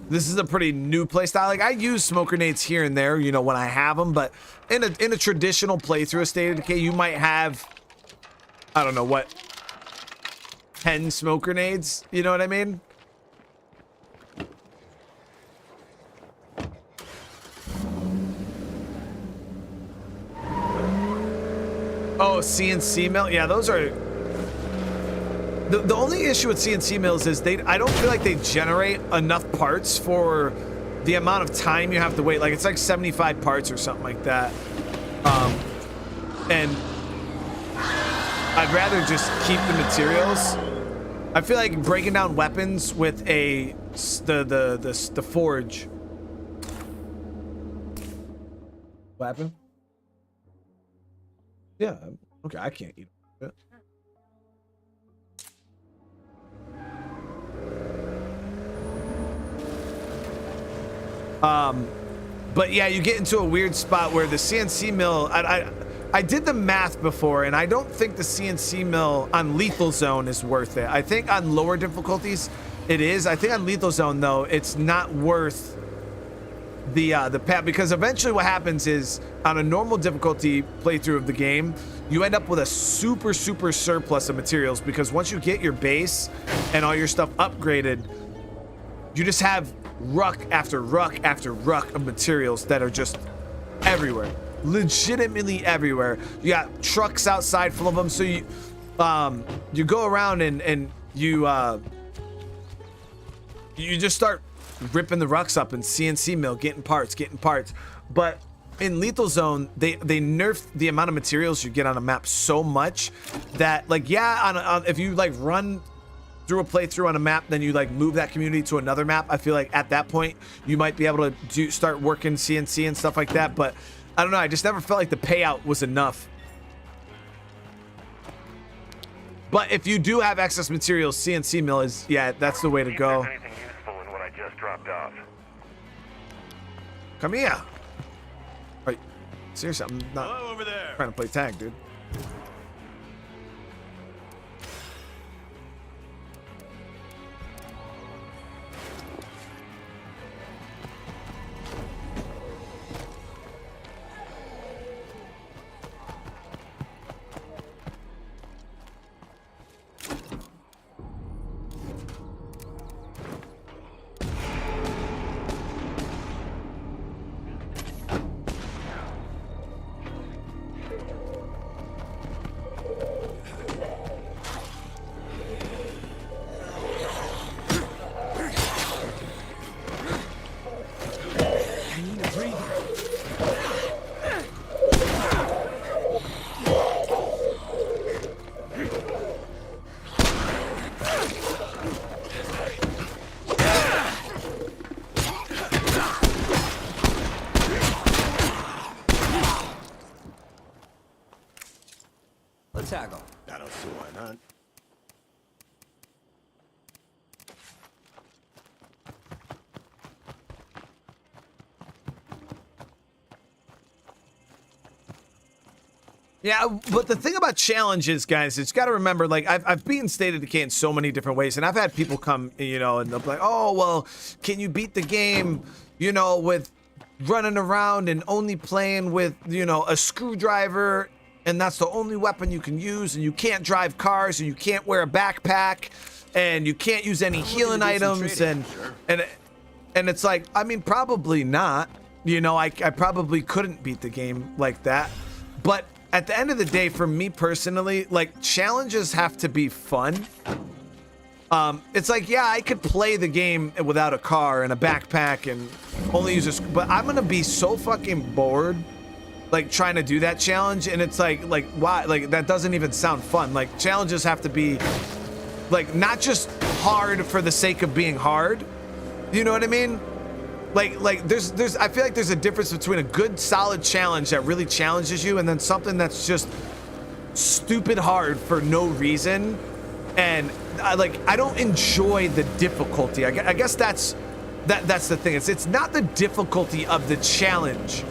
this is a pretty new playstyle. Like I use smoke grenades here and there, you know, when I have them, but in a traditional playthrough of State of Decay, you might have, I don't know what, 10 smoke grenades, you know what I mean? Oh, CNC mill. Yeah, those are the only issue with CNC mills is I don't feel like they generate enough parts for the amount of time you have to wait. Like it's like 75 parts or something like that. And I'd rather just keep the materials. I feel like breaking down weapons with the forge. What happened? Yeah, okay, I can't eat it. But yeah, you get into a weird spot where the CNC mill, I did the math before, and I don't think the CNC mill on lethal zone is worth it. I think on lower difficulties, it is. I think on lethal zone though, it's not worth the path, because eventually what happens is on a normal difficulty playthrough of the game, you end up with a super surplus of materials, because once you get your base and all your stuff upgraded, you just have ruck after ruck after ruck of materials that are just everywhere, legitimately everywhere. You got trucks outside full of them, so you go around and you just start ripping the rucks up and CNC mill, getting parts. But in lethal zone, they nerfed the amount of materials you get on a map so much that, like, yeah, if you like run through a playthrough on a map, then you like move that community to another map, I feel like at that point you might be able to start working CNC and stuff like that. But I don't know, I just never felt like the payout was enough. But if you do have excess materials, CNC mill is, yeah, that's the way to go. Anything useful in what I just dropped off? Come here. Right. Seriously, I'm not over there. trying to play tag, dude. tackle. I don't see why not. Yeah, but the thing about challenges, guys, it's got to remember, like, I've beaten State of Decay in so many different ways, and I've had people come, you know, and they'll be like, oh, well, can you beat the game, you know, with running around and only playing with, you know, a screwdriver, and that's the only weapon you can use, and you can't drive cars, and you can't wear a backpack, and you can't use any healing items, and it's like, I mean, probably not. You know, I probably couldn't beat the game like that, but at the end of the day, for me personally, like, challenges have to be fun. It's like, yeah, I could play the game without a car and a backpack and only use but I'm gonna be so fucking bored, like, trying to do that challenge, and it's like why? Like, that doesn't even sound fun. Like, challenges have to be, like, not just hard for the sake of being hard. You know what I mean? Like there's I feel like there's a difference between a good solid challenge that really challenges you and then something that's just stupid hard for no reason. And I don't enjoy the difficulty. I guess that's the thing. It's not the difficulty of the challenge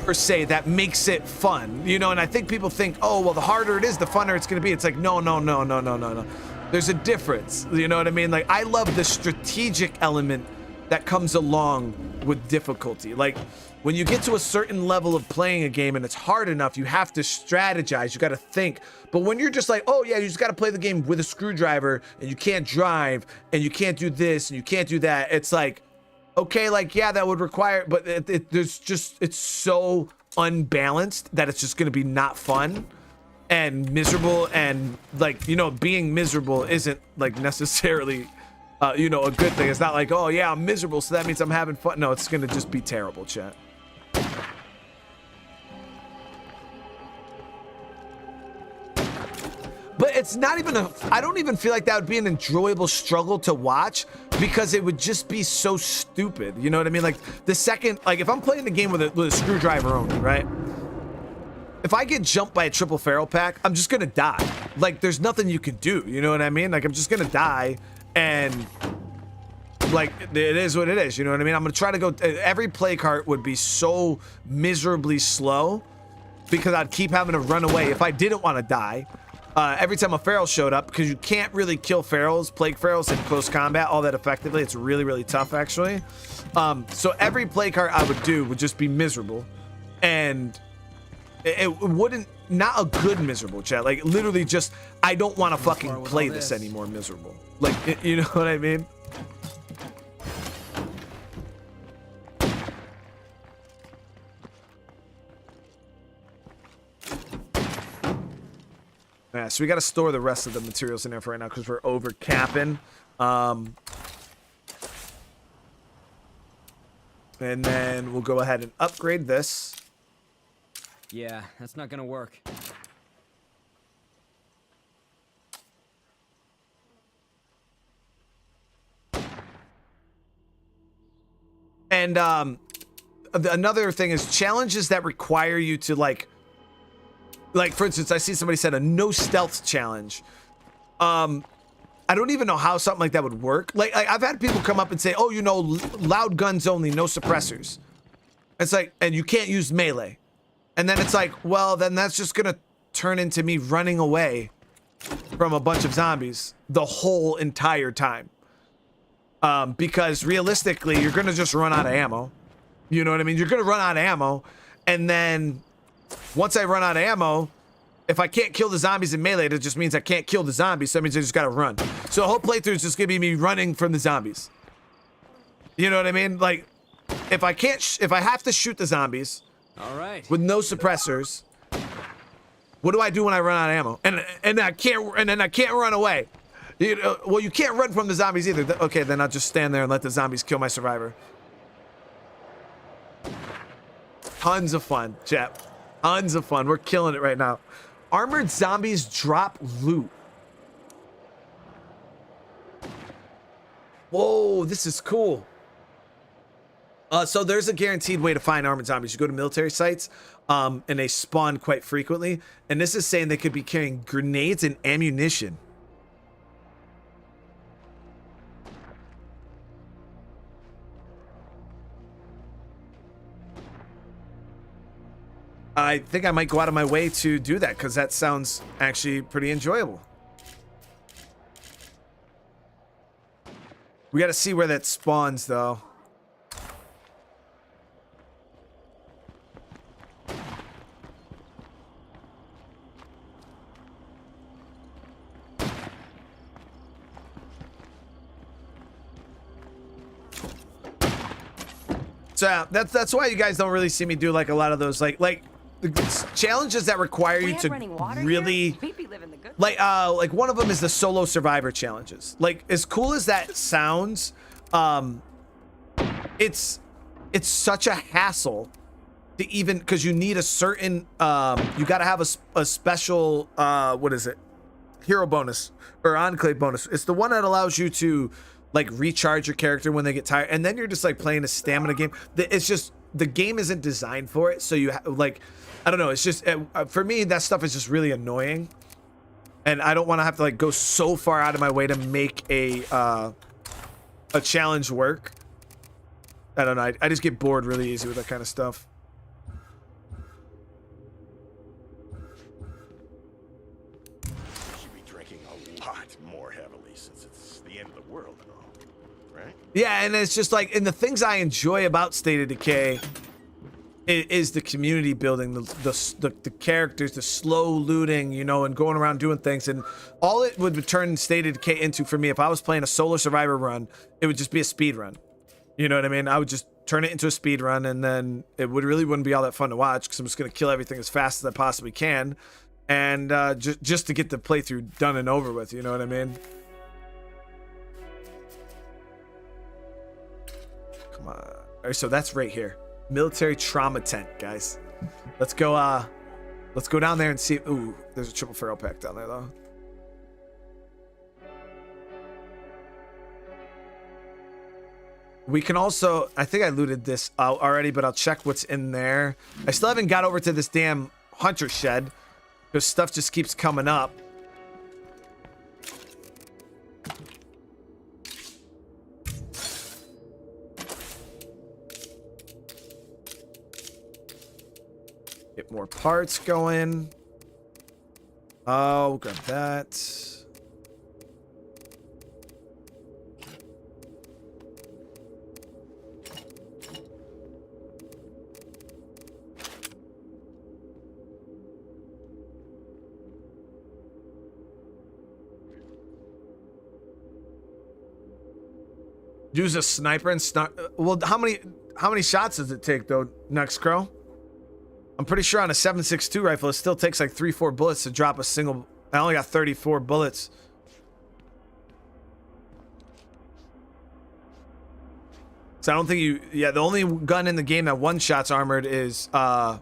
per se that makes it fun, you know. And I think people think, oh, well, the harder it is, the funner it's gonna be. It's like, no. There's a difference, you know what I mean? Like, I love the strategic element that comes along with difficulty. Like, when you get to a certain level of playing a game and it's hard enough, you have to strategize, you got to think. But when you're just like, oh yeah, you just got to play the game with a screwdriver and you can't drive and you can't do this and you can't do that, it's like, okay, like, yeah, that would require, but it's so unbalanced that it's just going to be not fun and miserable. And, like, you know, being miserable isn't, like, necessarily you know, a good thing. It's not like, oh yeah, I'm miserable, so that means I'm having fun. No, it's gonna just be terrible, chat. But it's not even I don't even feel like that would be an enjoyable struggle to watch, because it would just be so stupid. You know what I mean? Like, the second, like, if I'm playing the game with a screwdriver only, right? If I get jumped by a triple feral pack, I'm just gonna die. Like, there's nothing you can do. You know what I mean? Like, I'm just gonna die. And, like, it is what it is, you know what I mean? I'm gonna try to go, every play cart would be so miserably slow because I'd keep having to run away if I didn't want to die. Every time a feral showed up, because you can't really kill ferals, plague ferals in close combat all that effectively. It's really, really tough, actually. So every play cart I would do would just be miserable. And it wouldn't, not a good miserable, chat. Like, literally just, I don't want to fucking play this anymore miserable. Like, you know what I mean? Yeah, so we got to store the rest of the materials in there for right now because we're over capping. And then we'll go ahead and upgrade this. Yeah, that's not gonna work. And another thing is challenges that require you to, like, for instance, I see somebody said a no stealth challenge. I don't even know how something like that would work. Like, I've had people come up and say, oh, you know, loud guns only, no suppressors. It's like, and you can't use melee. And then it's like, well, then that's just gonna turn into me running away from a bunch of zombies the whole entire time. Because realistically, you're gonna just run out of ammo. You know what I mean? You're gonna run out of ammo, and then once I run out of ammo, if I can't kill the zombies in melee, that just means I can't kill the zombies, so that means I just gotta run. So the whole playthrough is just gonna be me running from the zombies. You know what I mean? Like, if I have to shoot the zombies, all right, with no suppressors, what do I do when I run out of ammo? And I can't run away. You know, well, you can't run from the zombies either. Okay, then I'll just stand there and let the zombies kill my survivor. Tons of fun, chat. Tons of fun. We're killing it right now. Armored zombies drop loot. Whoa, this is cool. So there's a guaranteed way to find armored zombies. You go to military sites, and they spawn quite frequently. And this is saying they could be carrying grenades and ammunition. I think I might go out of my way to do that because that sounds actually pretty enjoyable. We got to see where that spawns, though. So that's why you guys don't really see me do like a lot of those like the challenges that require you to really like one of them is the solo survivor challenges. Like as cool as that sounds, it's such a hassle to even because you need a certain you got to have a special what is it, hero bonus or enclave bonus. It's the one that allows you to like recharge your character when they get tired, and then you're just like playing a stamina game. It's just the game isn't designed for it, so you like I don't know, it's just for me that stuff is just really annoying, and I don't want to have to like go so far out of my way to make a challenge work. I don't know, I just get bored really easy with that kind of stuff. Yeah, and it's just like, and the things I enjoy about State of Decay is the community building, the characters, the slow looting, you know, and going around doing things. And all it would turn State of Decay into for me, if I was playing a solo survivor run, it would just be a speed run. You know what I mean? I would just turn it into a speed run, and then it wouldn't be all that fun to watch because I'm just going to kill everything as fast as I possibly can. And just to get the playthrough done and over with, you know what I mean? Come on. All right, so that's right here. Military trauma tent, guys. Let's go down there and see. Ooh, there's a triple feral pack down there though. We can also, I think I looted this out already, but I'll check what's in there. I still haven't got over to this damn hunter shed because stuff just keeps coming up. Get more parts going. Oh, got that. Use a sniper and well, how many shots does it take though, Next Crow? I'm pretty sure on a 7.62 rifle, it still takes like 3-4 bullets to drop a single. I only got 34 bullets. So I don't think you. Yeah, the only gun in the game that one shot's armored is the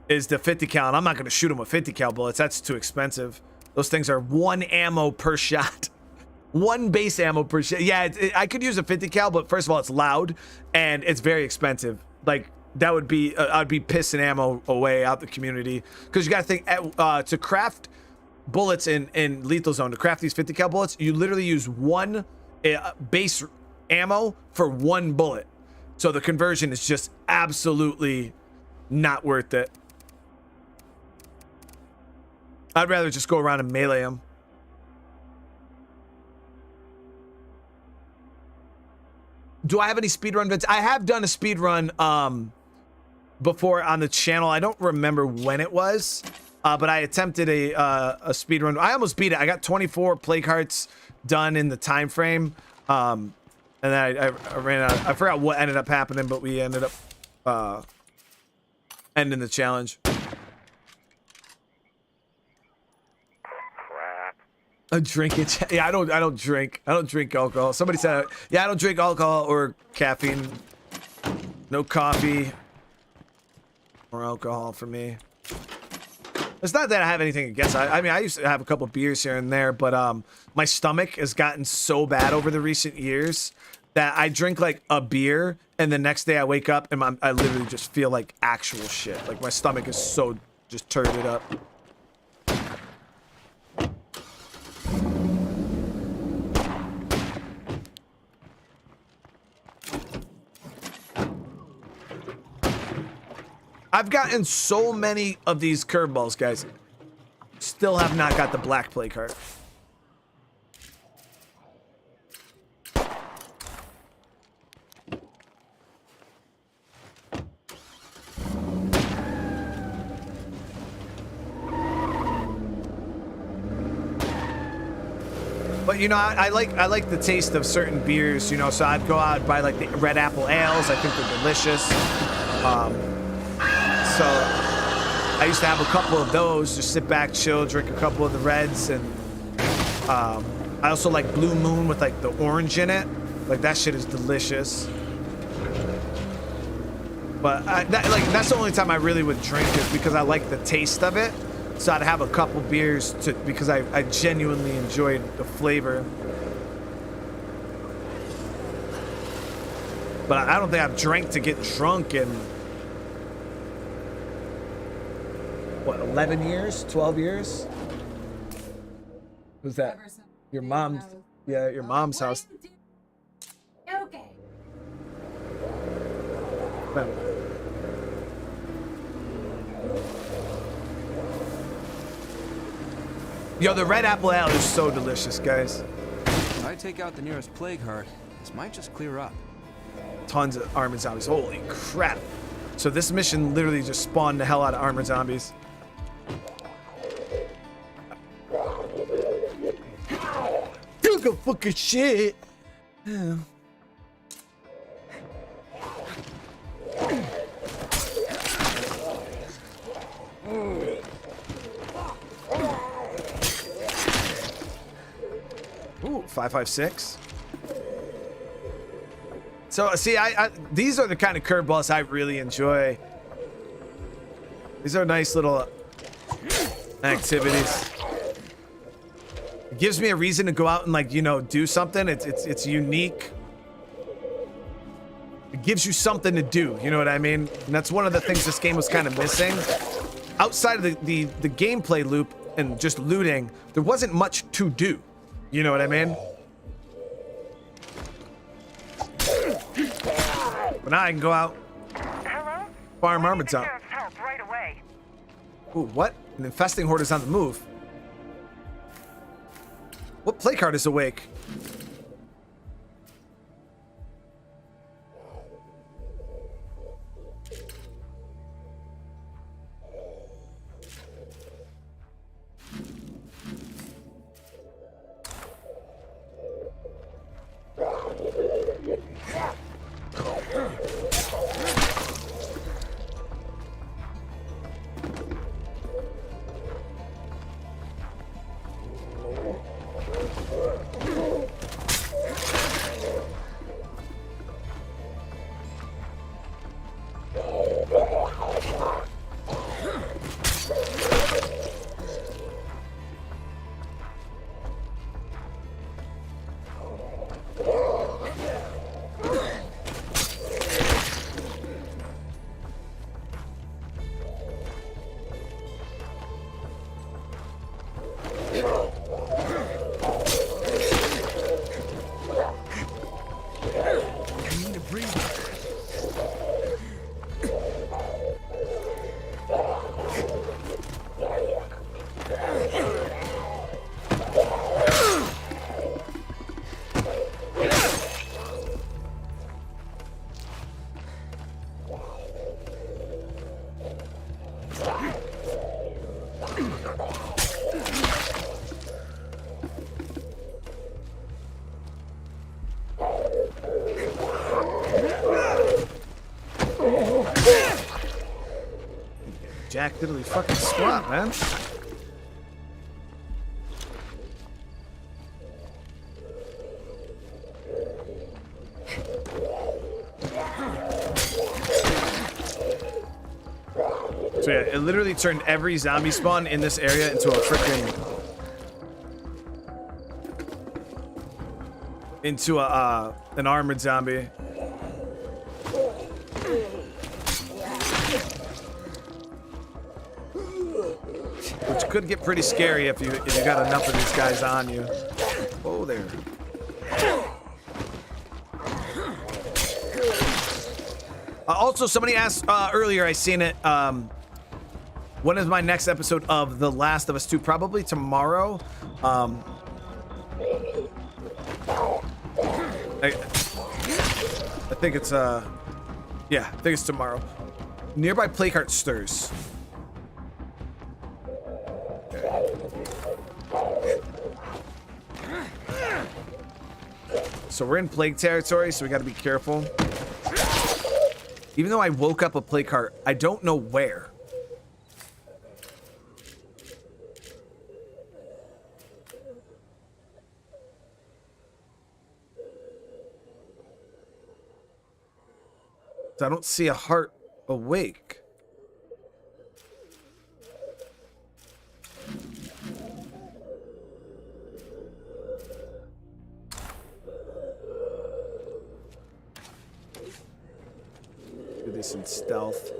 50 cal, and I'm not going to shoot them with 50 cal bullets. That's too expensive. Those things are 1 ammo per shot. 1 base ammo per shot. Yeah, I could use a 50 cal, but first of all, it's loud and it's very expensive. Like. That would be, I'd be pissing ammo away out the community. Because you got to think, to craft bullets in Lethal Zone, to craft these 50 cal bullets, you literally use 1 base ammo for 1 bullet. So the conversion is just absolutely not worth it. I'd rather just go around and melee them. Do I have any speedrun vids? I have done a speedrun before on the channel. I don't remember when it was, but I attempted a speed run. I almost beat it. I got 24 plague hearts done in the time frame, and then I ran out. I forgot what ended up happening, but we ended up ending the challenge. A drink it. Yeah, I don't drink alcohol. Somebody said, yeah, I don't drink alcohol or caffeine. No coffee or alcohol for me. It's not that I have anything against it. I mean, I used to have a couple beers here and there, but my stomach has gotten so bad over the recent years that I drink like a beer and the next day I wake up and I literally just feel like actual shit. Like my stomach is so just turned up. I've gotten so many of these curveballs, guys. Still have not got the black play card. But you know, I like the taste of certain beers, you know, so I'd go out and buy like the red apple ales. I think they're delicious. So I used to have a couple of those, just sit back, chill, drink a couple of the reds, and I also like Blue Moon with like the orange in it. Like that shit is delicious. But that's the only time I really would drink it because I like the taste of it. So I'd have a couple beers because I genuinely enjoyed the flavor. But I don't think I've drank to get drunk in, what, 11 years? 12 years? Who's that? Your mom's, yeah, your mom's house. Okay. Yo, the red apple ale is so delicious, guys. If I take out the nearest plague heart, this might just clear up. Tons of armored zombies. Holy crap. So this mission literally just spawned the hell out of armored zombies. Took a fucking shit. Yeah. Ooh, 556. So see, these are the kind of curveballs I really enjoy. These are nice little activities. It gives me a reason to go out and, like, you know, do something. It's unique. It gives you something to do, you know what I mean? And that's one of the things this game was kind of missing. Outside of the gameplay loop and just looting, there wasn't much to do. You know what I mean? But now I can go out, Hello? farm armored zombies. Help right away. Ooh, what? An infesting horde is on the move. What play card is awake? Jack diddly fucking squat, man. So yeah, it literally turned every zombie spawn in this area into into an armored zombie. Which could get pretty scary if you got enough of these guys on you. Oh, there. Also, somebody asked earlier, I seen it. When is my next episode of The Last of Us 2? Probably tomorrow. I think it's yeah, I think it's tomorrow. Nearby plague heart stirs. So we're in plague territory, so we got to be careful. Even though I woke up a plague heart, I don't know where. I don't see a heart awake. Do this in stealth.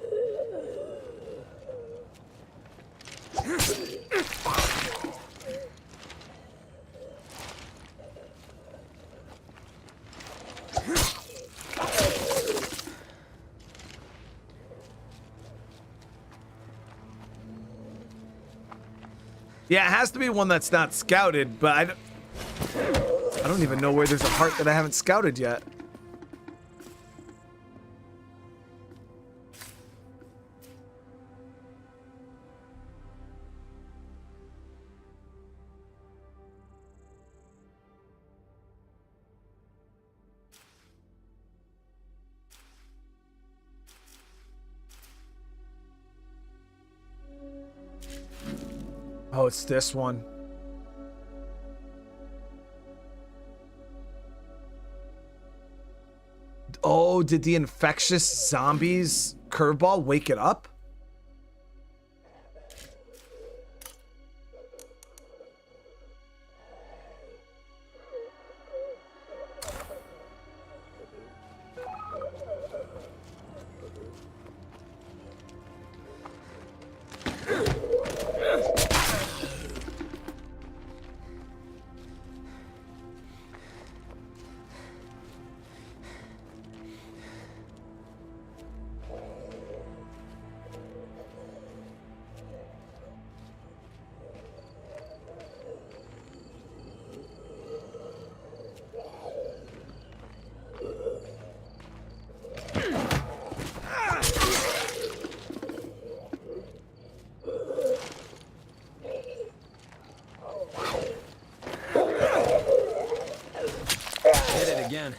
Yeah, it has to be one that's not scouted, but I don't even know where there's a heart that I haven't scouted yet. Oh, it's this one. Oh, did the infectious zombies curveball wake it up? Again.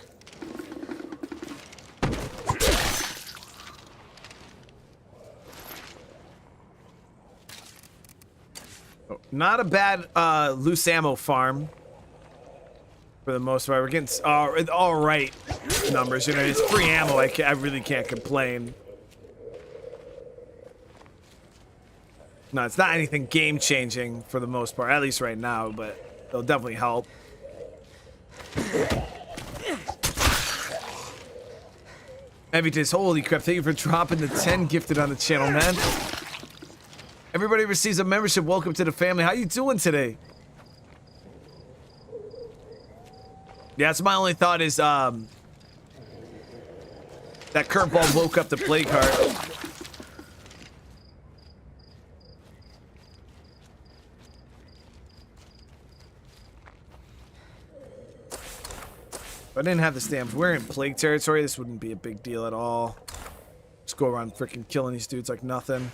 Oh, not a bad loose ammo farm for the most part. We're getting all right numbers. You know, it's free ammo. I really can't complain. No, it's not anything game changing for the most part, at least right now, but it'll definitely help. Everydays, holy crap, thank you for dropping the 10 gifted on the channel, man. Everybody receives a membership. Welcome to the family. How you doing today? Yeah, that's my only thought is that curveball woke up the plague heart. If I didn't have the stamp, if we're in plague territory, this wouldn't be a big deal at all. Just go around freaking killing these dudes like nothing.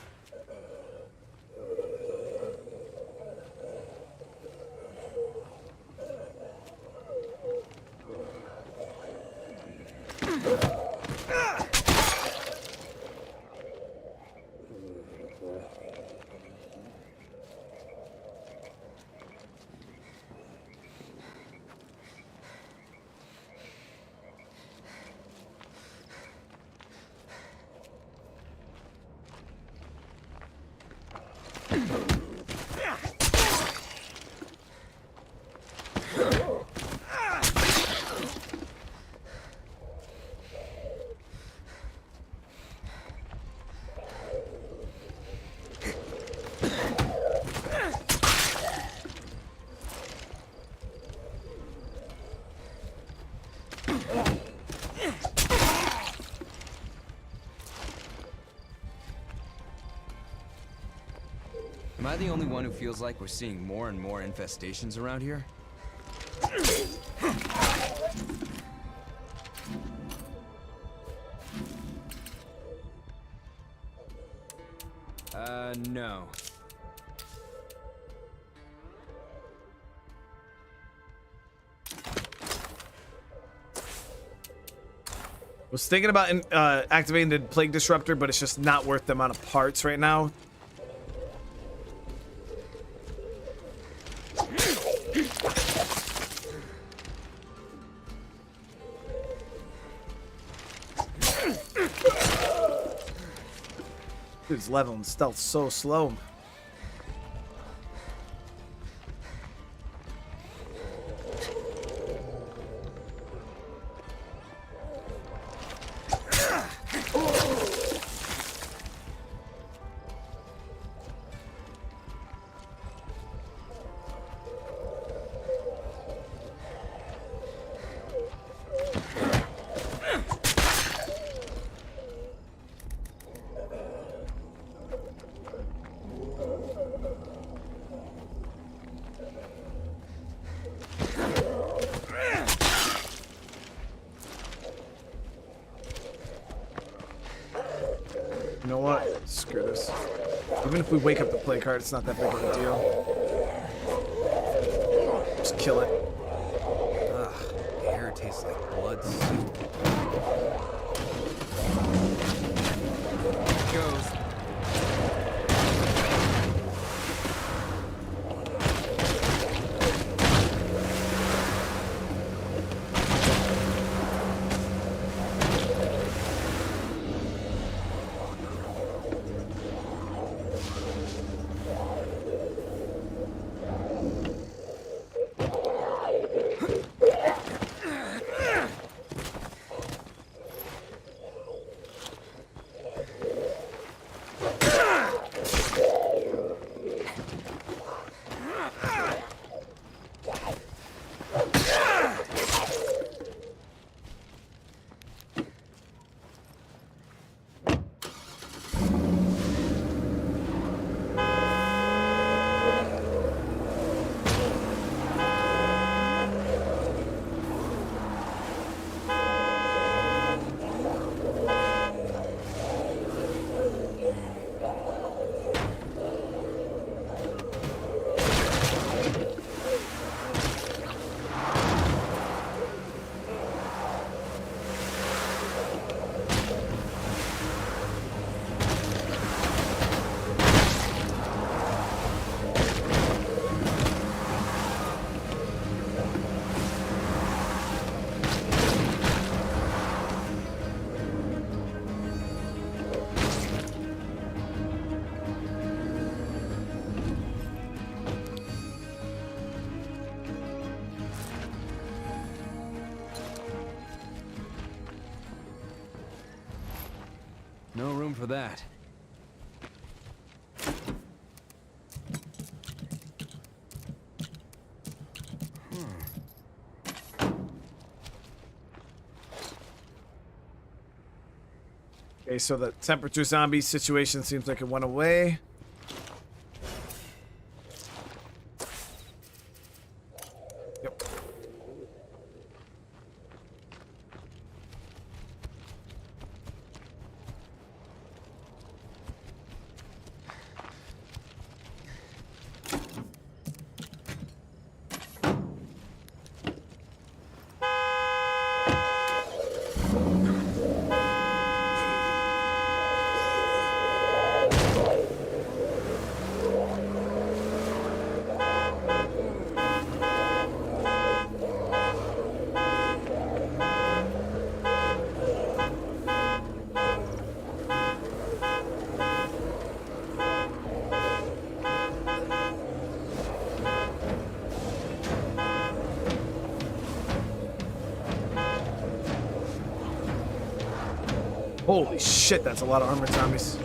Am I the only one who feels like we're seeing more and more infestations around here? No. Was thinking about activating the plague disruptor, but it's just not worth the amount of parts right now. Dude's leveling stealth so slow. You know what? Screw this. Even if we wake up the play card, it's not that big of a deal. Just kill it. Ugh, the air tastes like blood soup. Goes. No room for that. Okay, so the temperature zombie situation seems like it went away. Yep. Holy shit, that's a lot of armor zombies.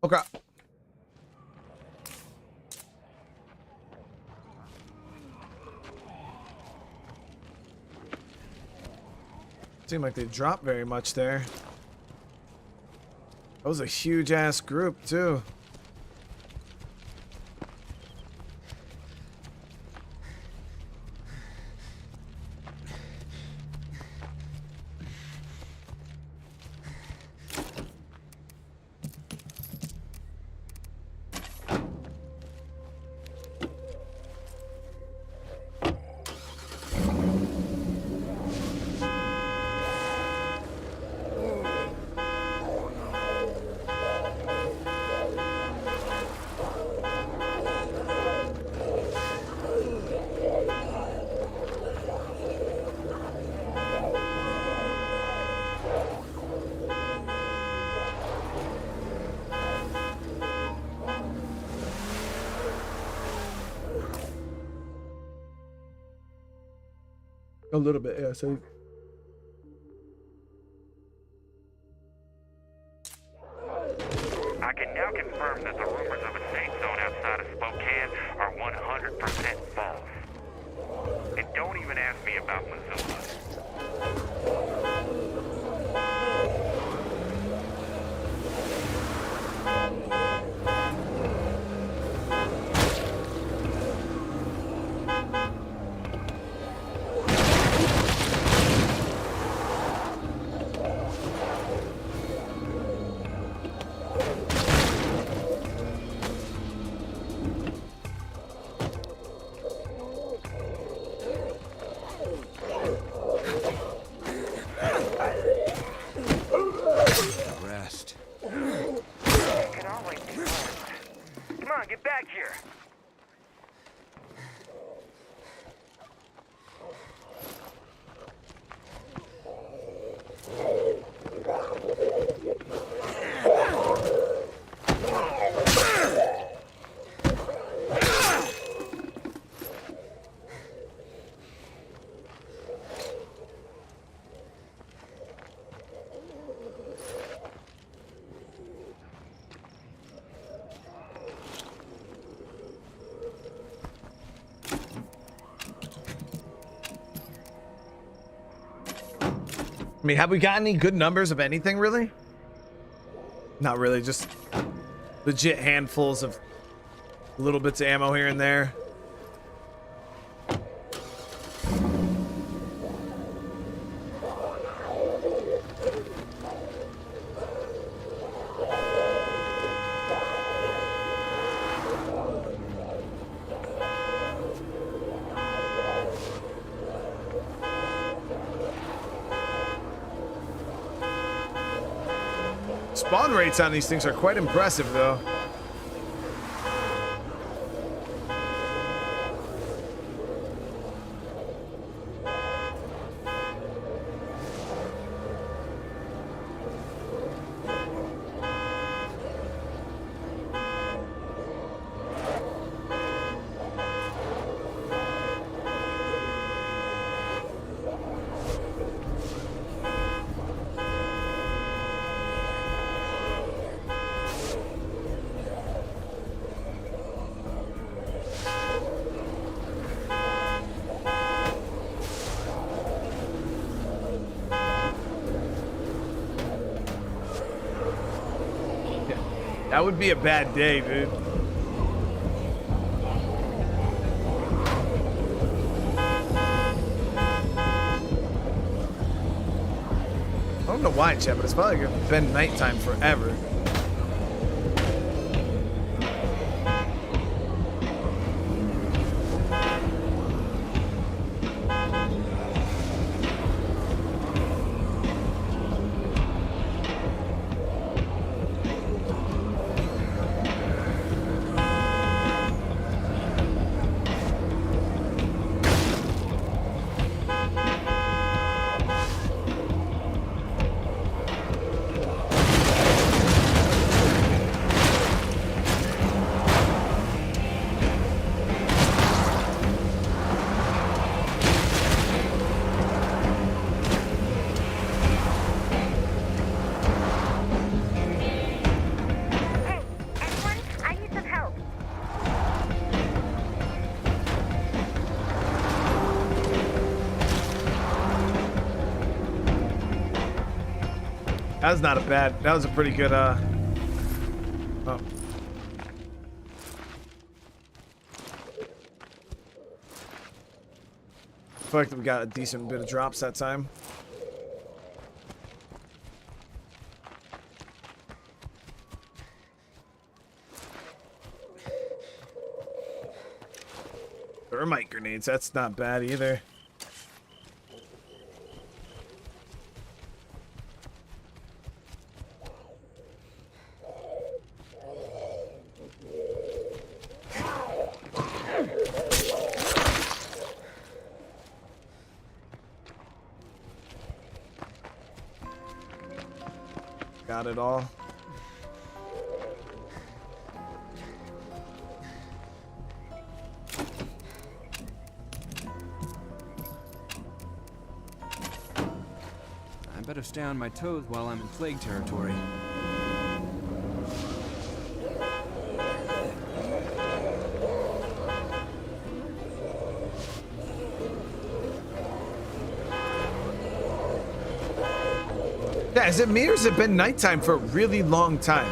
Okay. Seemed like they dropped very much there. That was a huge ass group too. A little bit, yeah. So I can now confirm that the rumors of a safe zone outside of Spokane are 100% false. And don't even ask me about Missoula. Back here. I mean, have we got any good numbers of anything, really? Not really, just legit handfuls of little bits of ammo here and there. Spawn rates on these things are quite impressive, though. That would be a bad day, dude. I don't know why, chat, but it's probably been nighttime forever. That was not a bad. That was a pretty good. Oh. I feel like we got a decent bit of drops that time. Thermite grenades, that's not bad either. Got it all. I better stay on my toes while I'm in plague territory. Yeah, is it me or has it been nighttime for a really long time?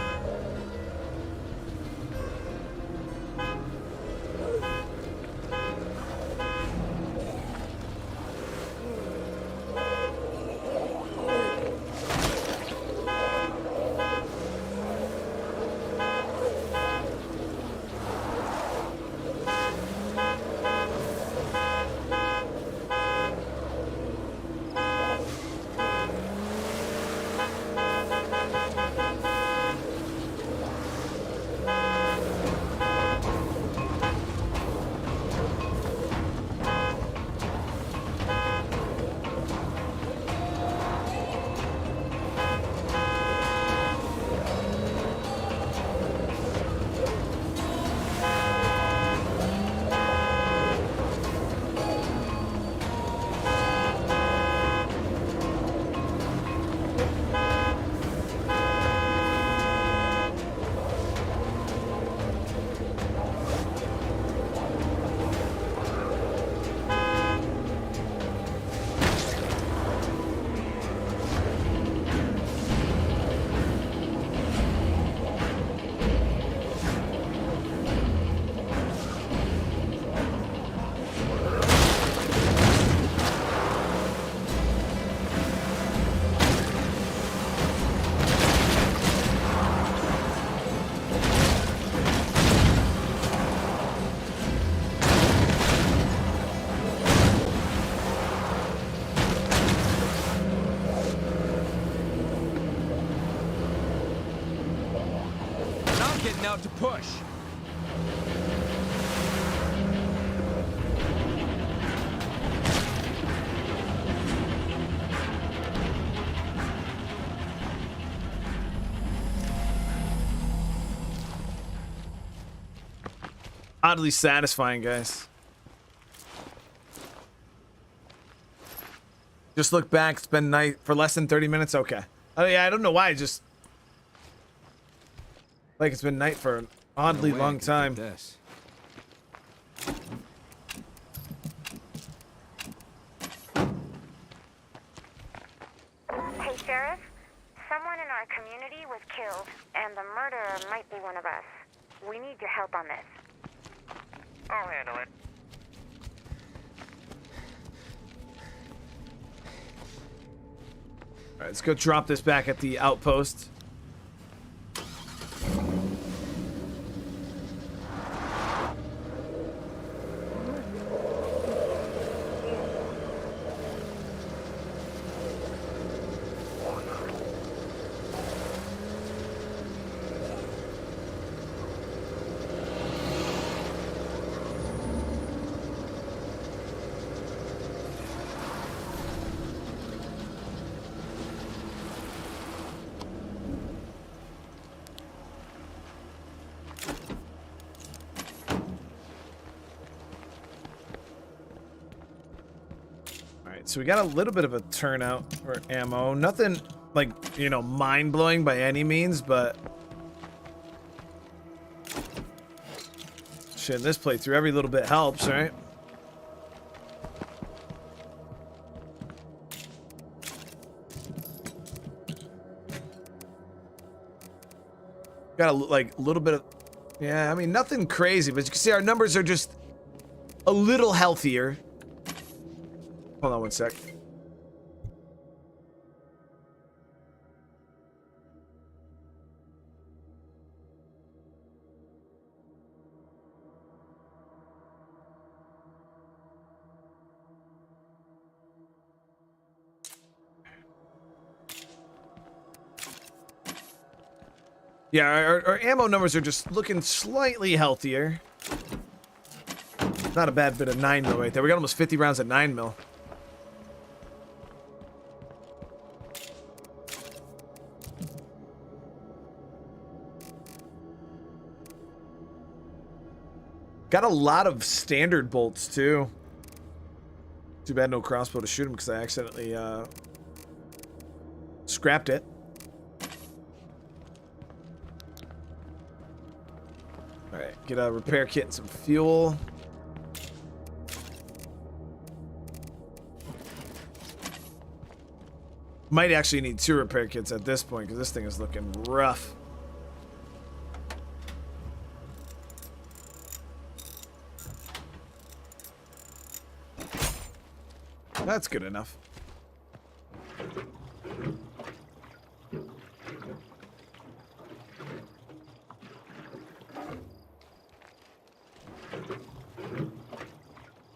Out to push. Oddly satisfying, guys. Just look back, spend night for less than 30 minutes. Okay. Oh yeah, I don't know why. I just like it's been night for an oddly long time. Hey, Sheriff. Someone in our community was killed, and the murderer might be one of us. We need your help on this. I'll handle it. All right, let's go drop this back at the outpost. So we got a little bit of a turnout for ammo. Nothing like, you know, mind-blowing by any means, but shit, in this playthrough, every little bit helps, right? Got a like little bit of, yeah, I mean nothing crazy, but you can see our numbers are just a little healthier. Hold on one sec. Yeah, our ammo numbers are just looking slightly healthier. Not a bad bit of 9mm right there. We got almost 50 rounds at 9mm. Got a lot of standard bolts too. Too bad no crossbow to shoot him because I accidentally scrapped it. Alright, get a repair kit and some fuel. Might actually need 2 repair kits at this point because this thing is looking rough. That's good enough.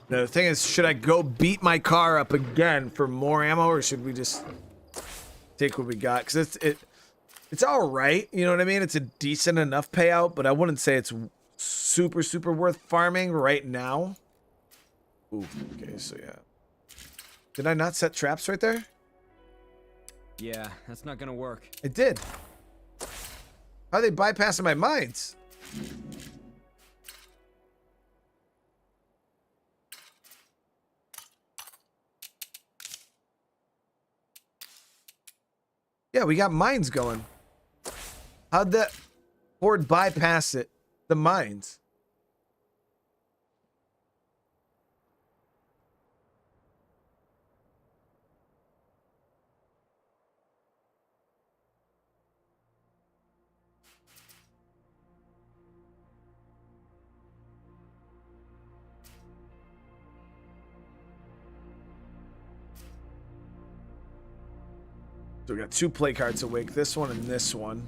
Now, the thing is, should I go beat my car up again for more ammo, or should we just take what we got? Because it's all right, you know what I mean? It's a decent enough payout, but I wouldn't say it's super worth farming right now. Ooh, okay, so yeah. Did I not set traps right there? Yeah, that's not gonna work. It did. How are they bypassing my mines? Yeah, we got mines going. How'd the horde bypass it? The mines. So we got 2 play cards awake, this one and this one.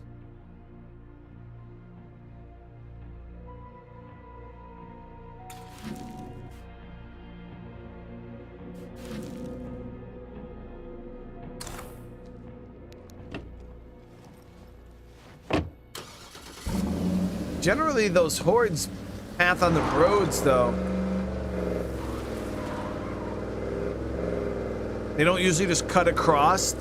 Generally, those hordes path on the roads, though. They don't usually just cut across.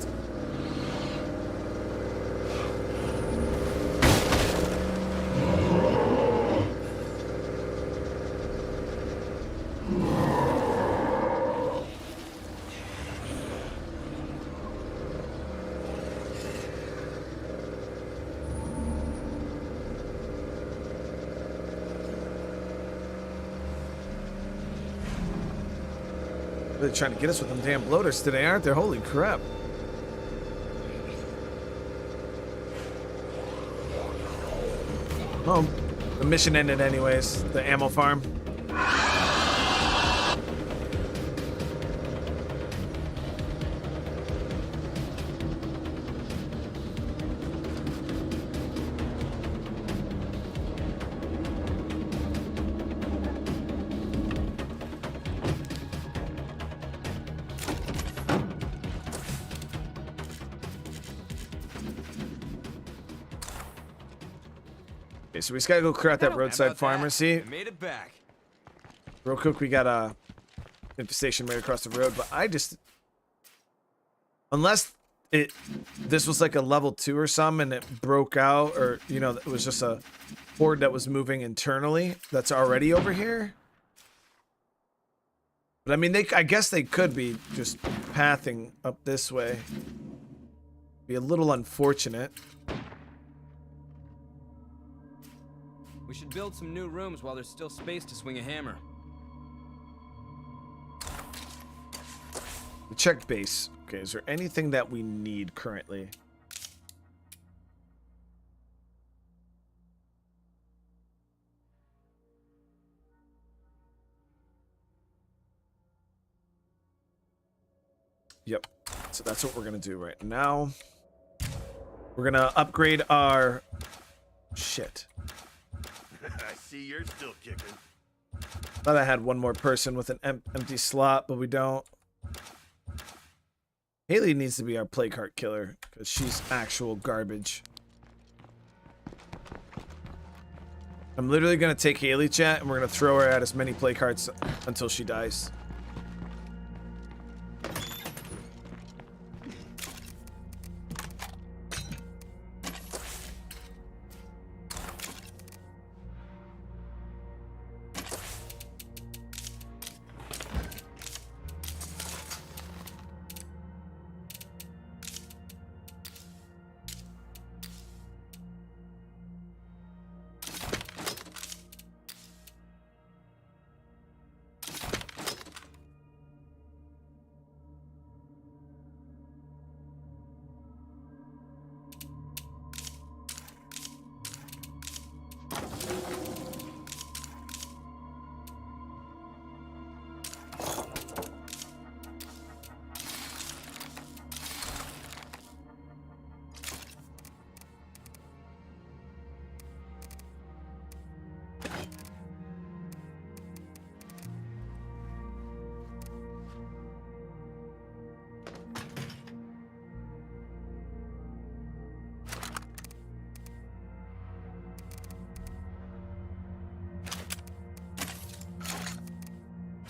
Really trying to get us with them damn bloaters today, aren't they? Holy crap. Oh, the mission ended anyways. The ammo farm. So we just gotta go clear out that roadside pharmacy. Made it back. Real quick, we got a infestation right across the road, but I just, unless this was like a level 2 or something and it broke out, or you know, it was just a horde that was moving internally that's already over here. But I mean, I guess they could be just pathing up this way. Be a little unfortunate. We should build some new rooms while there's still space to swing a hammer. We checked base. Okay, is there anything that we need currently? Yep. So that's what we're gonna do right now. We're gonna upgrade our shit. I see you're still kicking. Thought I had one more person with an empty slot, but we don't. Haley needs to be our play cart killer because she's actual garbage. I'm literally gonna take Haley, chat, and we're gonna throw her at as many play carts until she dies.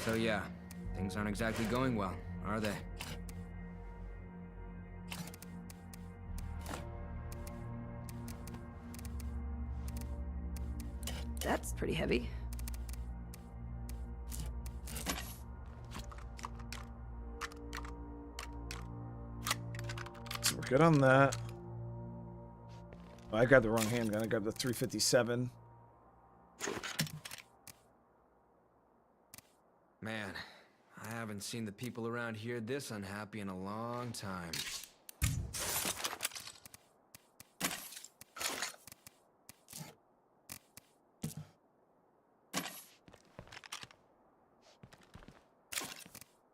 So yeah, things aren't exactly going well, are they? That's pretty heavy. So we're good on that. Oh, I grabbed the wrong handgun. I grabbed the 357. Man, I haven't seen the people around here this unhappy in a long time.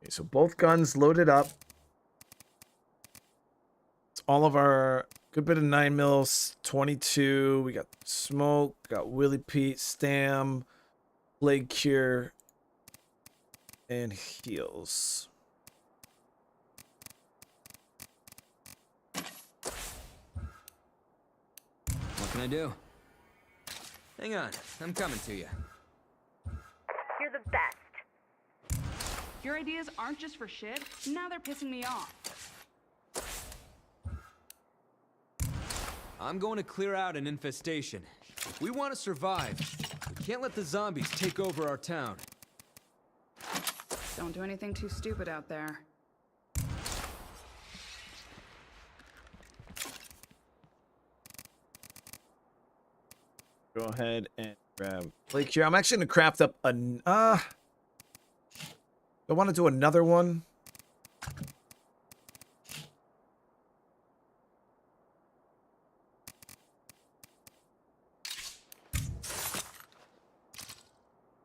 Okay, so both guns loaded up. It's all of our good bit of 9mm, 22. We got smoke, got Willie Pete, Stam, Plague Cure, and heals. What can I do? Hang on, I'm coming to you. You're the best. Your ideas aren't just for shit. Now they're pissing me off. I'm going to clear out an infestation. We want to survive. We can't let the zombies take over our town. Don't do anything too stupid out there. Go ahead and grab Plague Cure. I'm actually gonna craft up an I want to do another one.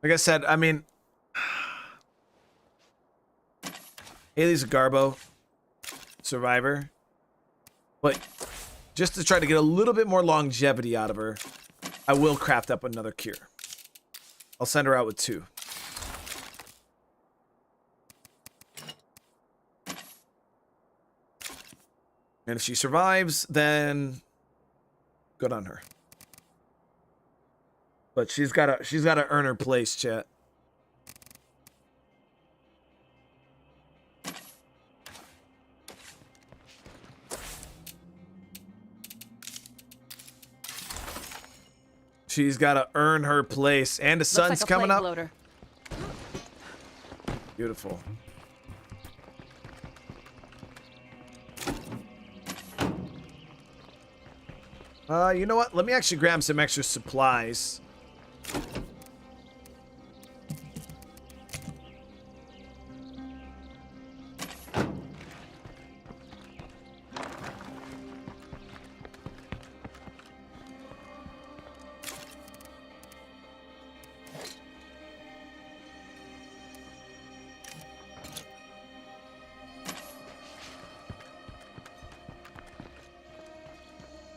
Like I said, I mean, Haley's a Garbo survivor, but just to try to get a little bit more longevity out of her, I will craft up another cure. I'll send her out with 2. And if she survives, then good on her. But she's gotta earn her place, chat. She's gotta earn her place, and the sun's coming up. Loader. Beautiful. You know what? Let me actually grab some extra supplies.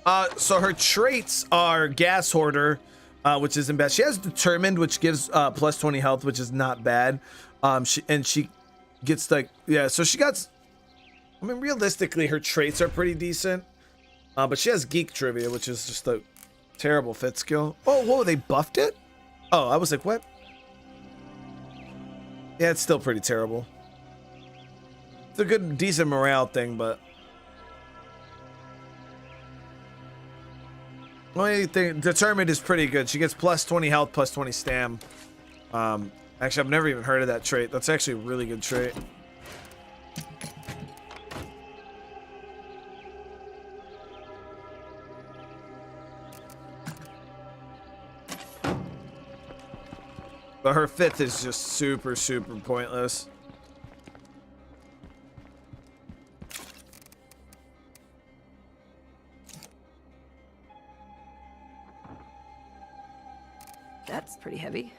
So her traits are gas hoarder, which isn't bad. She has determined, which gives plus 20 health, which is not bad. She gets like, yeah, so she got, I mean, realistically, her traits are pretty decent. But she has geek trivia, which is just a terrible fit skill. Oh, whoa, they buffed it? Oh, I was like, what? Yeah, it's still pretty terrible. It's a good, decent morale thing, but only thing, determined is pretty good. She gets plus 20 health, plus 20 stam. Actually, I've never even heard of that trait. That's actually a really good trait. But her fifth is just super, super pointless. That's pretty heavy.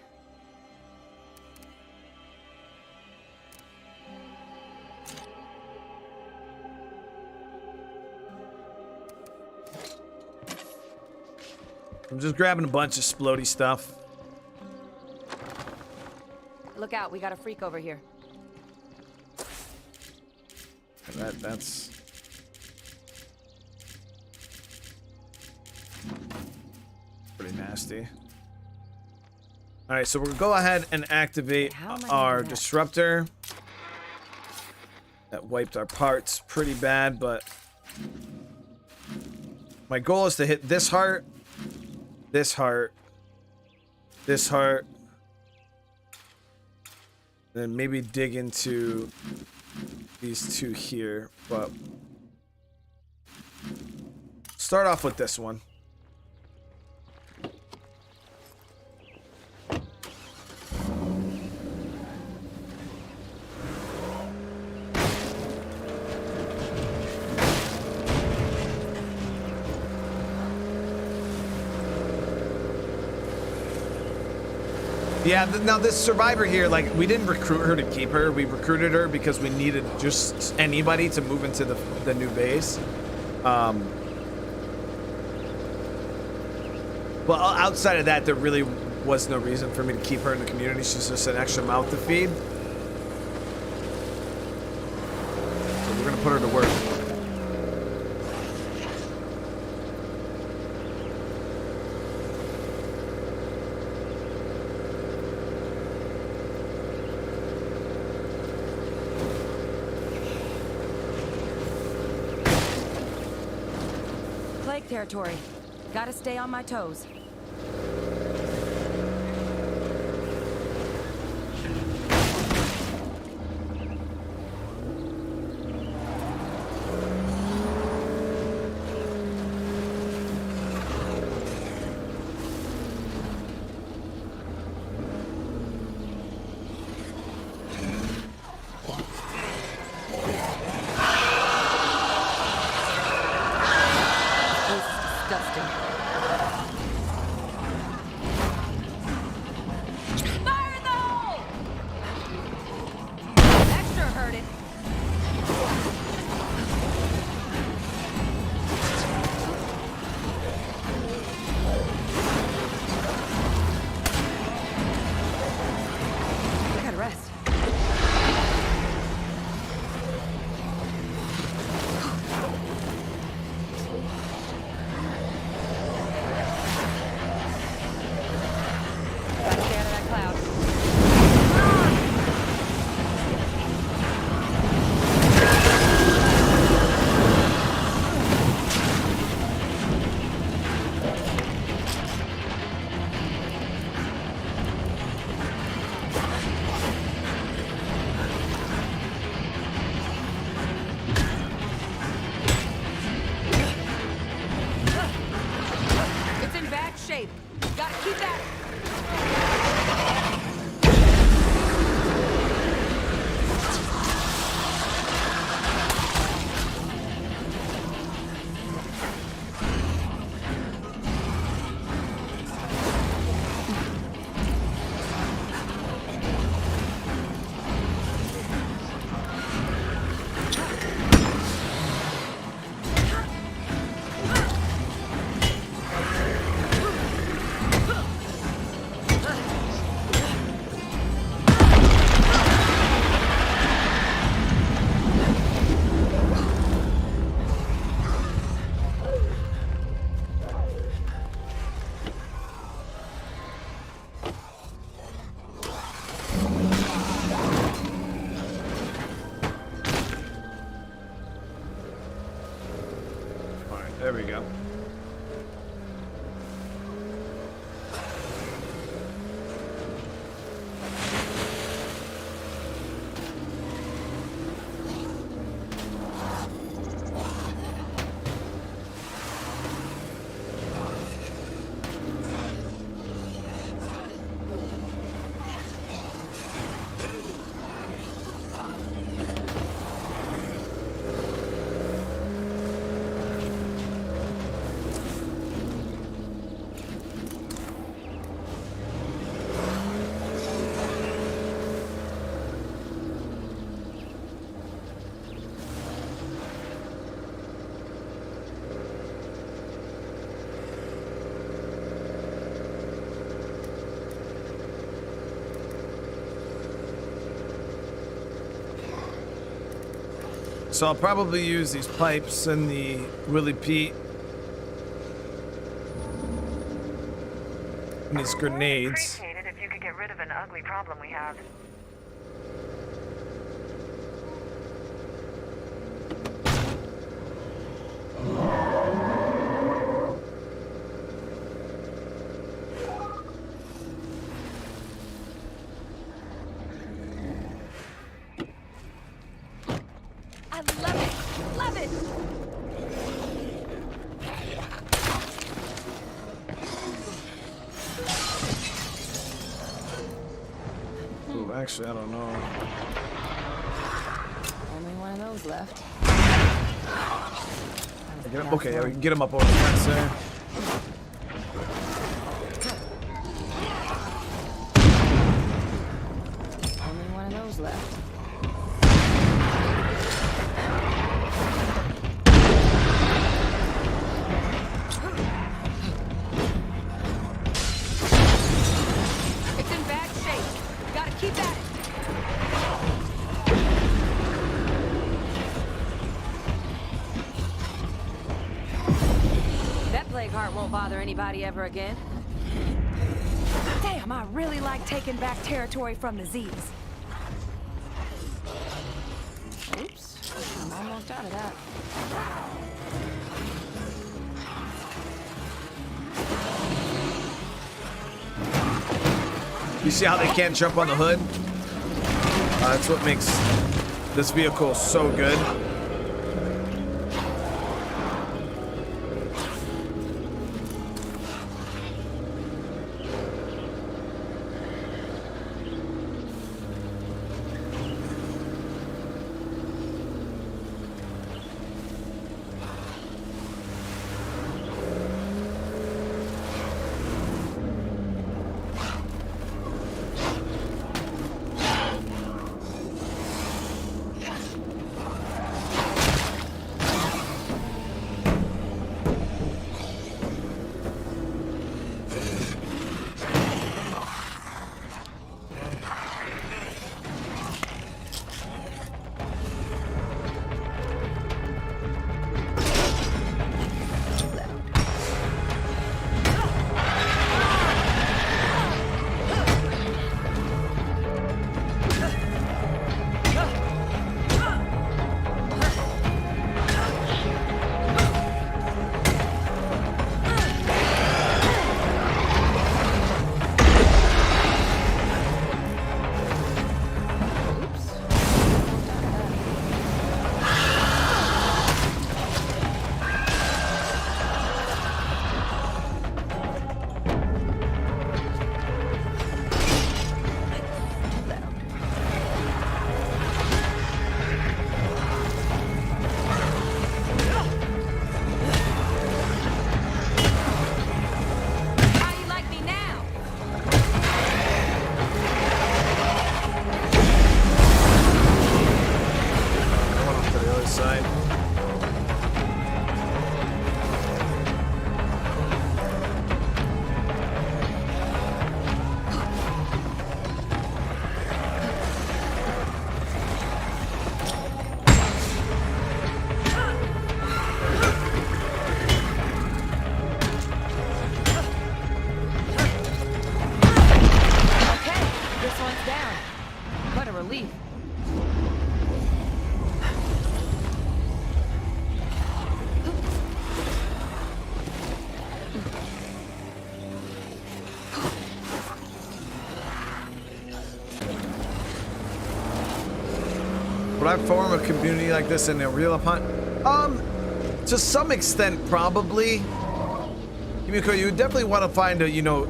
I'm just grabbing a bunch of splody stuff. Look out, we got a freak over here. That's pretty nasty. All right, so we're gonna go ahead and activate our disruptor. That wiped our parts pretty bad, but my goal is to hit this heart, this heart, this heart, and then maybe dig into these two here, but start off with this one. Yeah, now this survivor here, like, we didn't recruit her to keep her. We recruited her because we needed just anybody to move into the new base. But outside of that, there really was no reason for me to keep her in the community. She's just an extra mouth to feed. So we're gonna put her to work. Territory. Gotta stay on my toes. So I'll probably use these pipes and the Willy Pete. And these grenades. Appreciate it if you could get rid of an ugly problem we have. I love it! Love it! Ooh, actually, I don't know. Only one of those left. Get him, okay, yeah, we can get him up over the fence there. Only one of those left. It's in bad shape. Gotta keep at it. That plague heart won't bother anybody ever again. Damn, I really like taking back territory from the Z's. Oops, I'm almost out of that. You see how they can't jump on the hood? That's what makes this vehicle so good. Would I form a community like this in a real hunt? To some extent, probably. Yumiko, you would definitely want to find a, you know,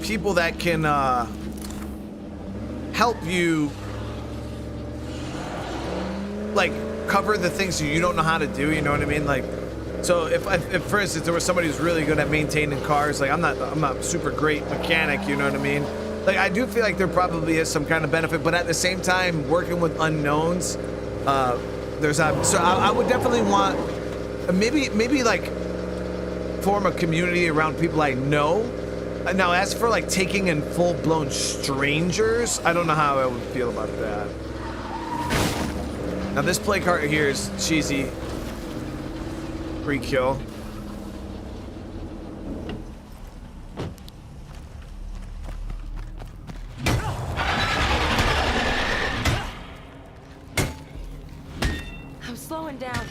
people that can help you, like, cover the things you don't know how to do. You know what I mean? Like, so if for instance there was somebody who's really good at maintaining cars, like I'm not super great mechanic. You know what I mean? Like, I do feel like there probably is some kind of benefit, but at the same time, working with unknowns, there's that. So I would definitely want maybe like form a community around people I know. Now, as for like taking in full-blown strangers, I don't know how I would feel about that. Now this plague heart here is cheesy. Free kill. I'm slowing down.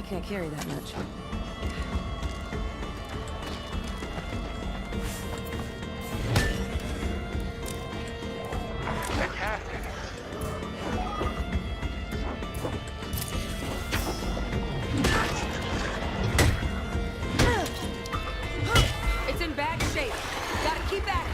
Can't carry that much. Fantastic. It's in bad shape. Gotta keep at it.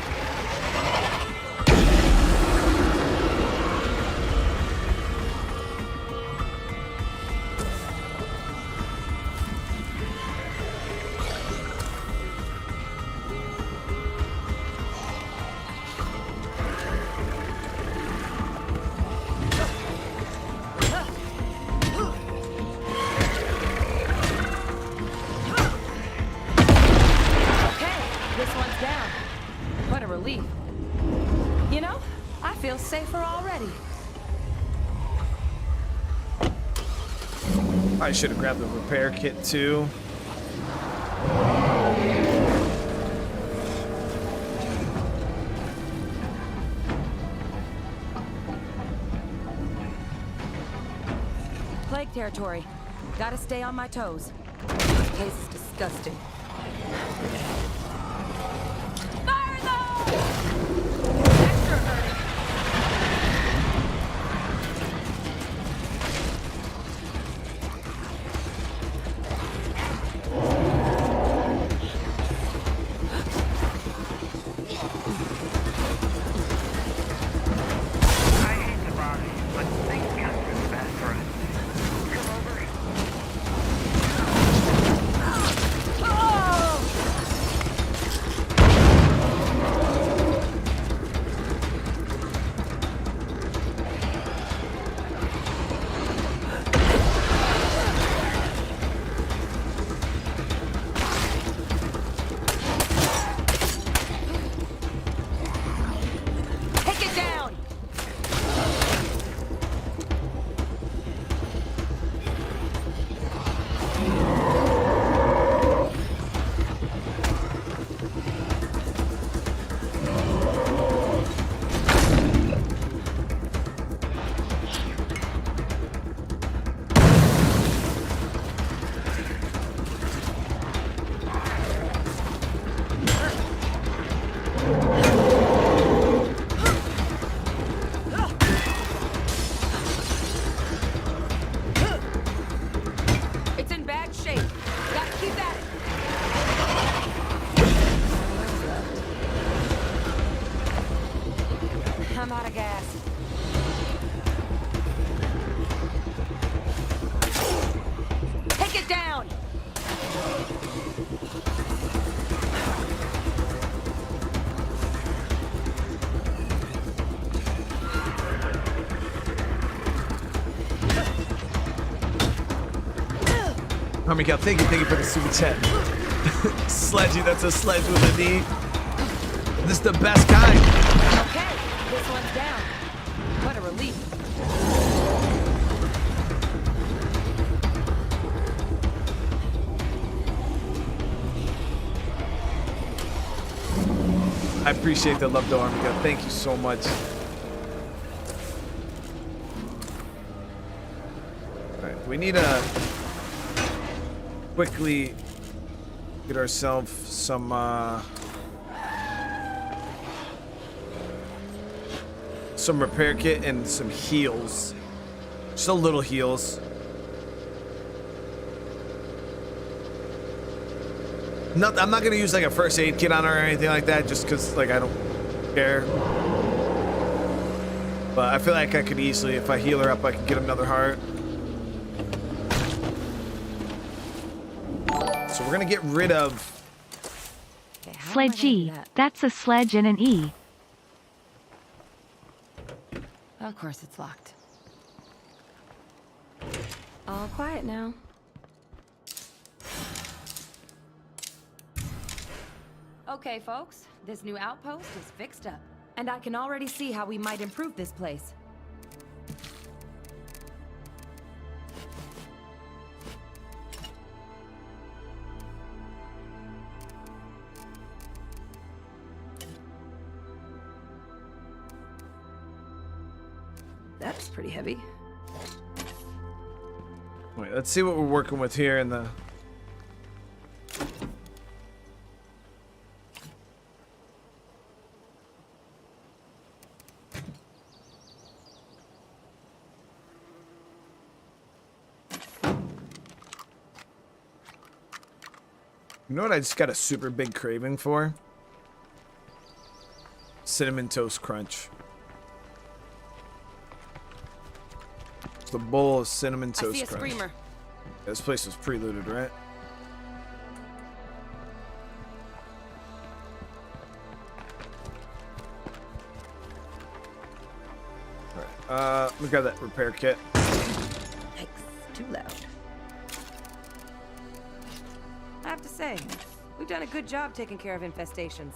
Safer already. I should have grabbed the repair kit too. Plague territory. Gotta stay on my toes. This place is disgusting. Fire those! Extra hurting. I'm out of gas. Take it down! Oh, Miguel, thank you for the super chat. Sledgy, that's a sledge with a knee. This is the best kind. Okay, this one's down. What a relief. I appreciate the love, though, Miguel. Thank you so much. All right, we need to quickly get ourselves some repair kit and some heals. Just a little heals. I'm not gonna use like a first aid kit on her or anything like that, just cause like I don't care. But I feel like I could easily, if I heal her up, I could get another heart. So we're gonna get rid of... Sledge E. That's a sledge and an E. Of course it's locked. All quiet now. Okay, folks. This new outpost is fixed up. And I can already see how we might improve this place. That's pretty heavy. Wait, let's see what we're working with here in the... You know what I just got a super big craving for? Cinnamon Toast Crunch. Just a bowl of Cinnamon Toast I see a Crunch. screamer. Yeah, this place was preluded, right? Alright, let me grab that repair kit. Yikes, too loud. I have to say, we've done a good job taking care of infestations.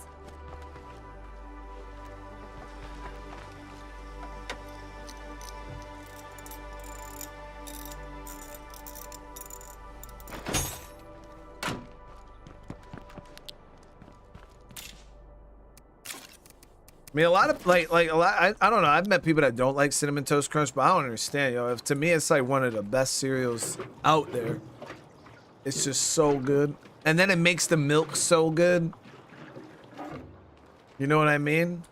I mean, a lot of I don't know. I've met people that don't like Cinnamon Toast Crunch, but I don't understand. Yo, if to me it's like one of the best cereals out there. It's just so good, and then it makes the milk so good. You know what I mean?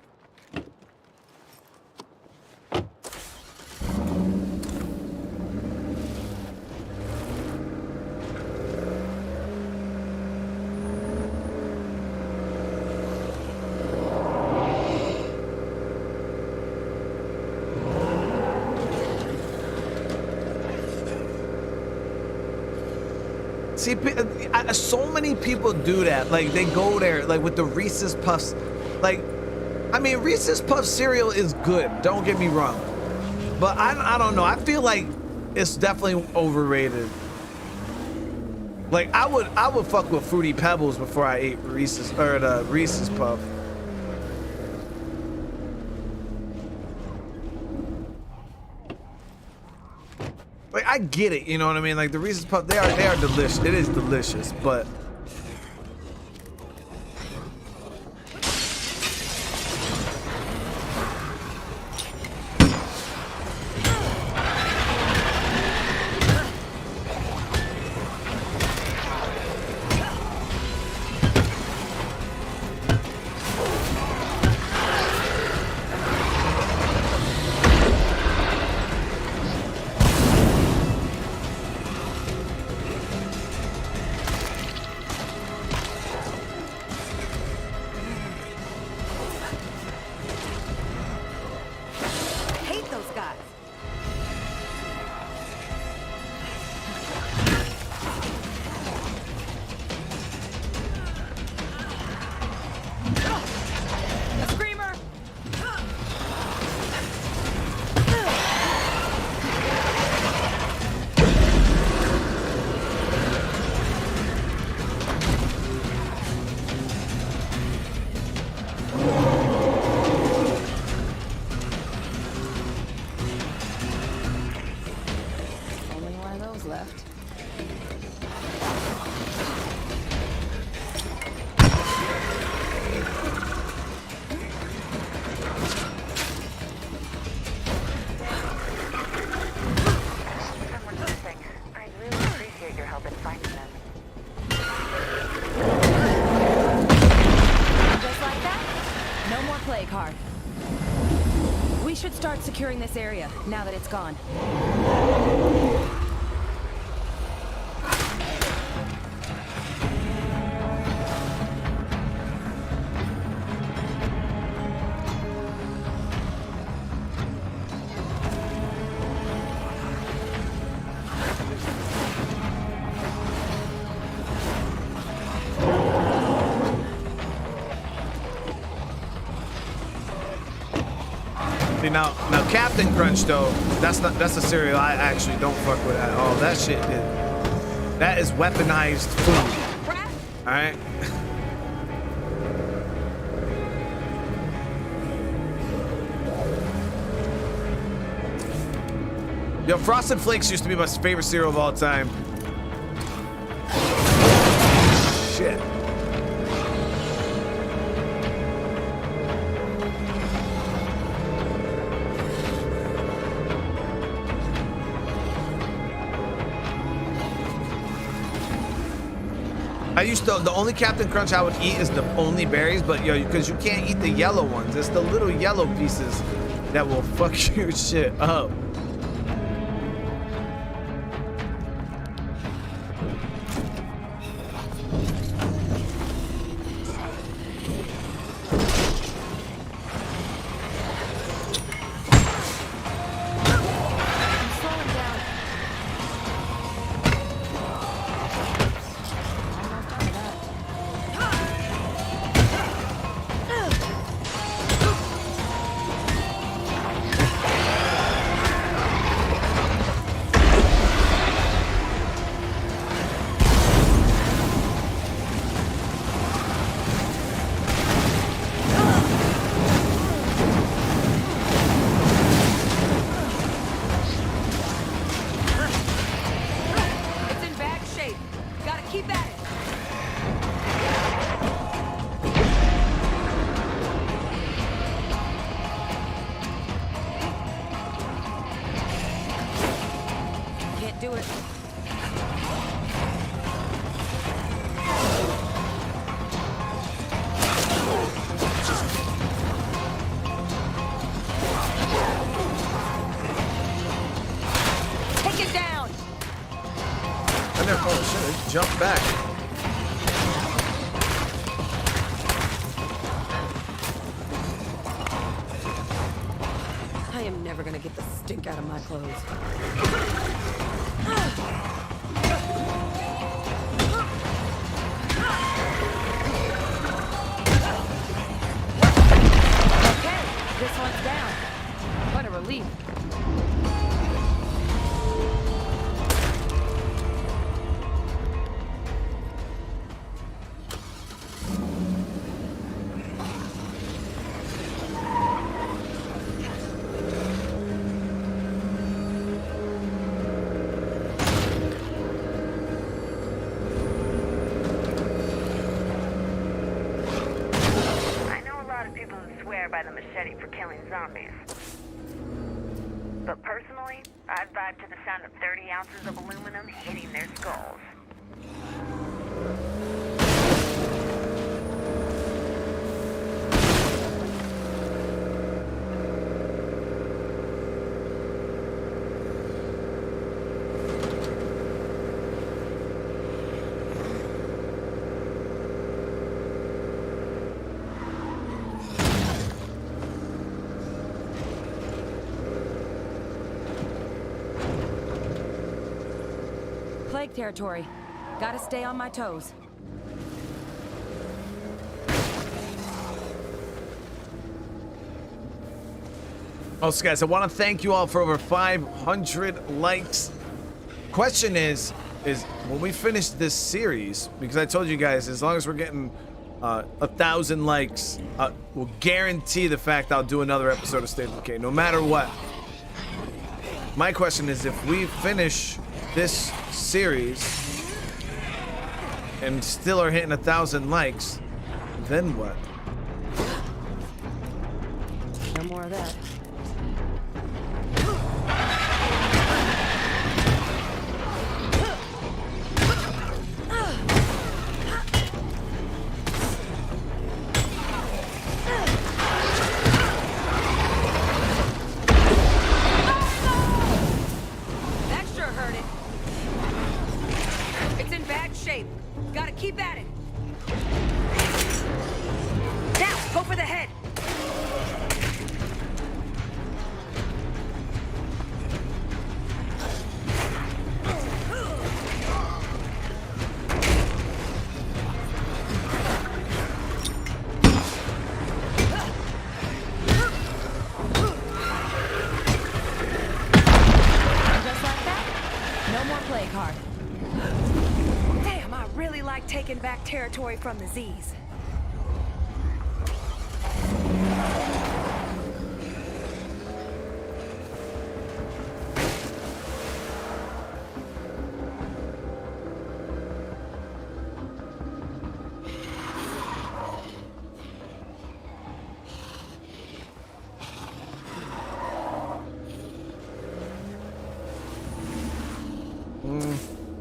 See, so many people do that. Like, they go there, like, with the Reese's Puffs. Like, I mean, Reese's Puff cereal is good. Don't get me wrong. But I don't know. I feel like it's definitely overrated. Like, I would fuck with Fruity Pebbles before I ate Reese's, or the Reese's Puff. Like, I get it, you know what I mean? Like, the Reese's Puff, they are delicious. It is delicious, but securing this area now that it's gone. now Captain Crunch though, that's a cereal I actually don't fuck with at all. That shit that is weaponized food. All right. Yo, Frosted Flakes used to be my favorite cereal of all time. Shit. I used to, the only Captain Crunch I would eat is the only berries, but yo, because you can't eat the yellow ones. It's the little yellow pieces that will fuck your shit up. Jump back. I am never gonna get the stink out of my clothes. Okay, this one's down. What a relief. By the machete for killing zombies. But personally, I vibe to the sound of 30 ounces of aluminum hitting their skulls. Plague territory. Gotta stay on my toes. Also, guys, I want to thank you all for over 500 likes. Question is when we finish this series, because I told you guys, as long as we're getting 1,000 likes, we'll guarantee the fact I'll do another episode of State of Decay, no matter what. My question is, if we finish this series and still are hitting 1,000 likes, then what? No more of that. Keep at it. Now, go for the head. taken back territory from the Z's.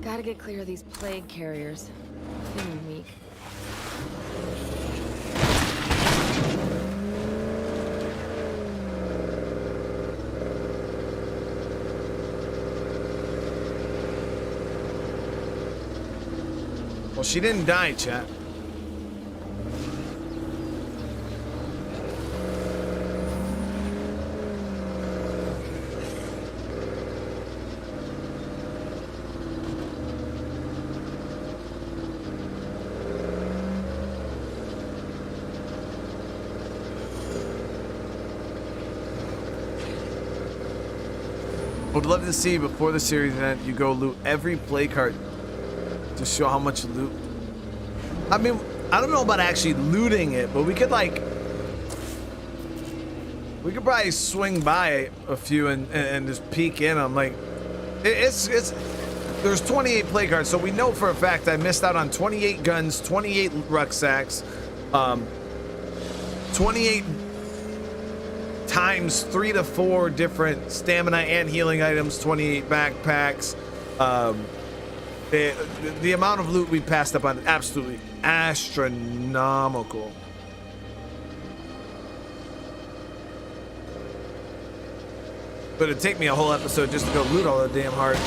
Gotta get clear of these plague carriers. Feeling weak. Well, she didn't die, chat. Would love to see before the series event you go loot every play card to show how much loot. I mean, I don't know about actually looting it, but we could probably swing by a few and just peek in them. Like, it's there's 28 play cards, so we know for a fact I missed out on 28 guns, 28 rucksacks, 28 times 3 to 4 different stamina and healing items, 28 backpacks. The amount of loot we passed up on is absolutely astronomical. But it'd take me a whole episode just to go loot all the damn hearts.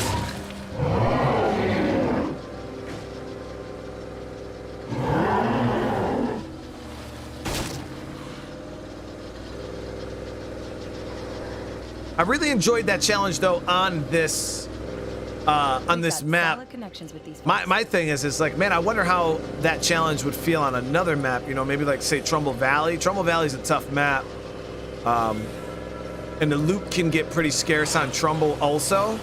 I really enjoyed that challenge though on this map. My thing is like, man, I wonder how that challenge would feel on another map, you know, maybe like say Trumbull Valley. Trumbull Valley's a tough map. And the loot can get pretty scarce on Trumbull also.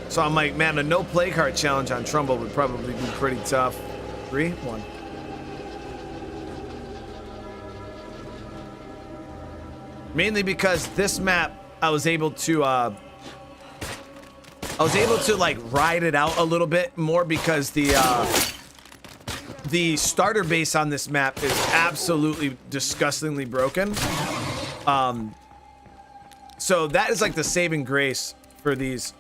So I'm like, man, a no play card challenge on Trumbull would probably be pretty tough. 3, 1. Mainly because this map, I was able to like ride it out a little bit more because the starter base on this map is absolutely disgustingly broken. So that is like the saving grace for these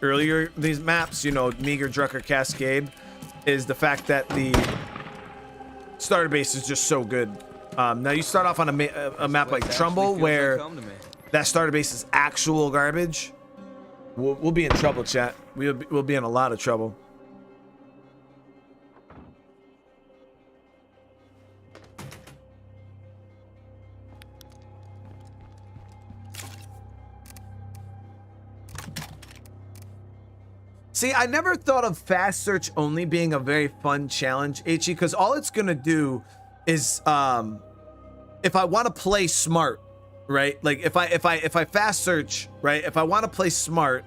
maps, you know, Meager, Drucker, Cascade, is the fact that the starter base is just so good. Now you start off on a map like Trumbull where that starter base is actual garbage. We'll be in trouble, chat. We'll be in a lot of trouble. See, I never thought of fast search only being a very fun challenge, HE, because all it's gonna do is if I want to play smart, right? Like if I fast search, right? If I want to play smart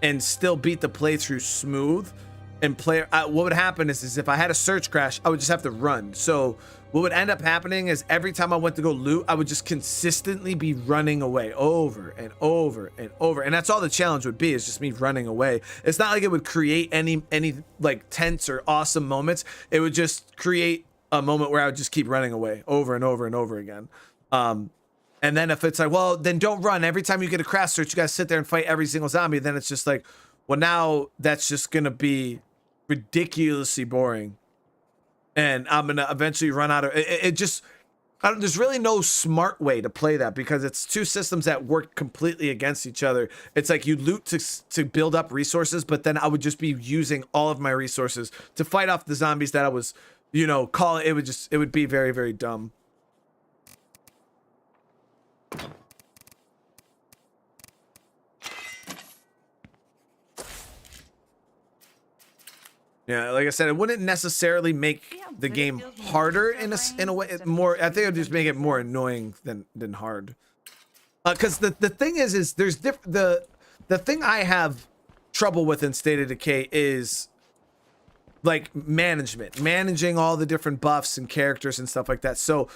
and still beat the playthrough smooth and play, what would happen is if I had a search crash, I would just have to run. So what would end up happening is every time I went to go loot, I would just consistently be running away over and over and over. And that's all the challenge would be, is just me running away. It's not like it would create any like tense or awesome moments. It would just create a moment where I would just keep running away over and over and over again. And then if it's like, well, then don't run. Every time you get a crash search, you gotta sit there and fight every single zombie. Then it's just like, well, now that's just gonna be ridiculously boring. And I'm gonna eventually run out of it. There's really no smart way to play that because it's two systems that work completely against each other. It's like you loot to build up resources, but then I would just be using all of my resources to fight off the zombies that I was, you know, calling. It would be very, very dumb. Yeah, like I said, it wouldn't necessarily make the game harder in a way. More, I think it would just make it more annoying than hard. Because the thing is there's the thing I have trouble with in State of Decay is like managing all the different buffs and characters and stuff like that. So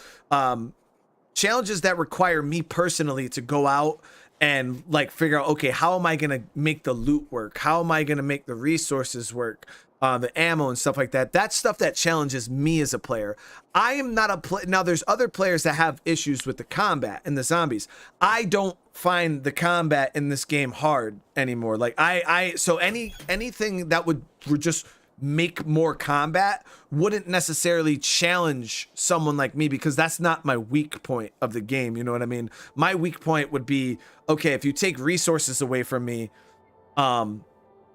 challenges that require me personally to go out and like figure out, okay, how am I gonna make the loot work? How am I gonna make the resources work? The ammo and stuff like that. That's stuff that challenges me as a player. I am not a player. Now there's other players that have issues with the combat and the zombies. I don't find the combat in this game hard anymore. Like so anything that would just make more combat wouldn't necessarily challenge someone like me, because that's not my weak point of the game. You know what I mean? My weak point would be, okay, if you take resources away from me,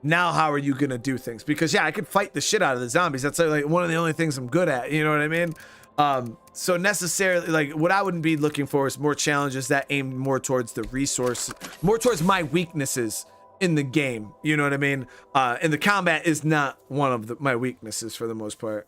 now how are you gonna do things? Because yeah, I could fight the shit out of the zombies. That's like one of the only things I'm good at. You know what I mean? So necessarily, like, what I wouldn't be looking for is more challenges that aim more towards the resource, more towards my weaknesses in the game. You know what I mean? And the combat is not one of my weaknesses for the most part.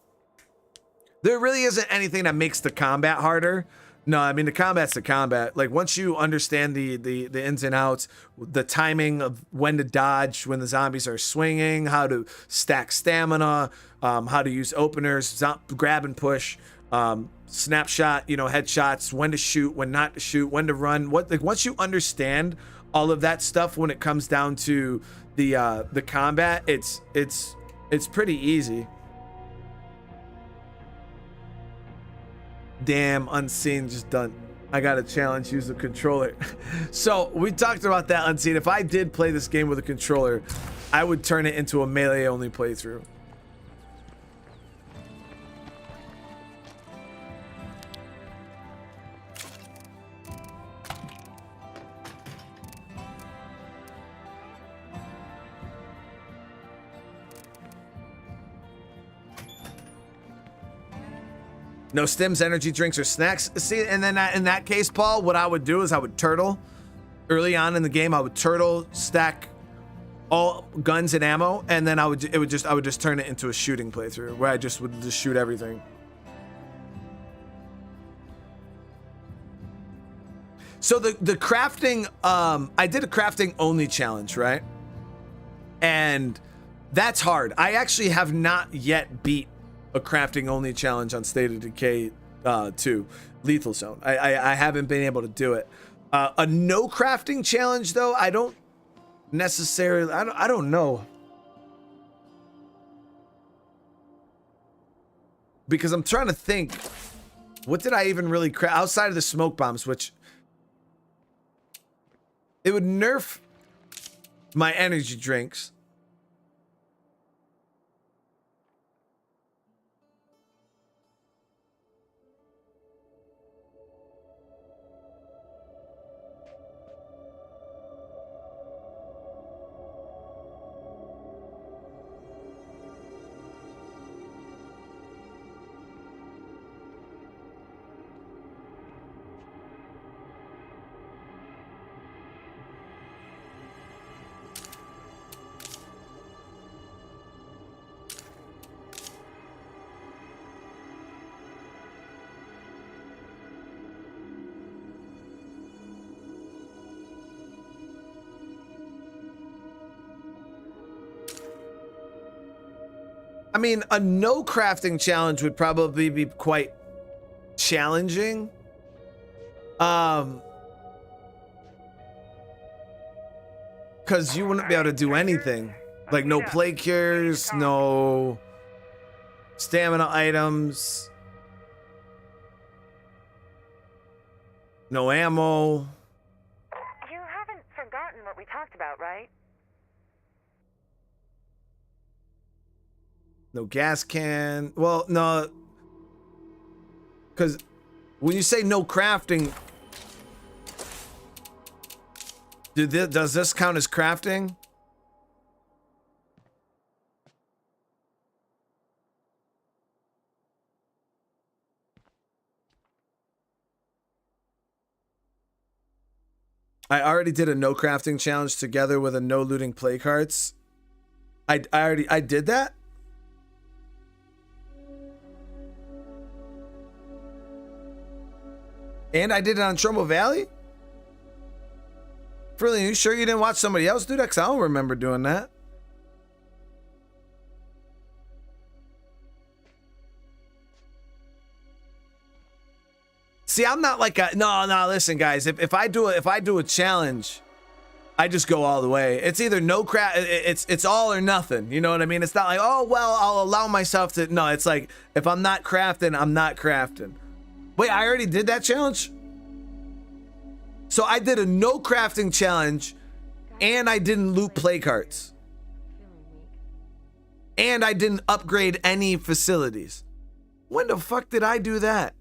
There really isn't anything that makes the combat harder. No, I mean, the combat's the combat. Like, once you understand the ins and outs, the timing of when to dodge when the zombies are swinging, how to stack stamina, how to use openers, grab and push, snapshot, you know, headshots, when to shoot, when not to shoot, when to run. Like, once you understand all of that stuff, when it comes down to the combat, it's pretty easy. Damn, Unseen just done. I got a challenge, use the controller. So we talked about that, Unseen. If I did play this game with a controller, I would turn it into a melee only playthrough. No stims, energy drinks, or snacks. See, and then in that case, Paul, what I would do is I would turtle. Early on in the game, I would turtle, stack all guns and ammo, and then I would just turn it into a shooting playthrough where I just would just shoot everything. So the crafting, I did a crafting only challenge, right? And that's hard. I actually have not yet beat a crafting only challenge on State of Decay 2 Lethal Zone. I haven't been able to do it. A no crafting challenge though, I don't necessarily, I don't know, because I'm trying to think, what did I even really craft outside of the smoke bombs, which it would nerf my energy drinks. I mean, a no crafting challenge would probably be quite challenging. Because you wouldn't be able to do anything. Like, no plague cures, no stamina items, no ammo. You haven't forgotten what we talked about, right? No gas can. Well, no. Because when you say no crafting, does this count as crafting? I already did a no crafting challenge together with a no looting play cards. I did that? And I did it on Trumbull Valley? Really, you sure you didn't watch somebody else do that? Because I don't remember doing that. See, I'm not like a no. Listen, guys, if I do a challenge, I just go all the way. It's either no craft. It's all or nothing. You know what I mean? It's not like, oh well, I'll allow myself to. No, it's like if I'm not crafting, I'm not crafting. Wait, I already did that challenge. So I did a no crafting challenge, and I didn't loot play carts, and I didn't upgrade any facilities. When the fuck did I do that?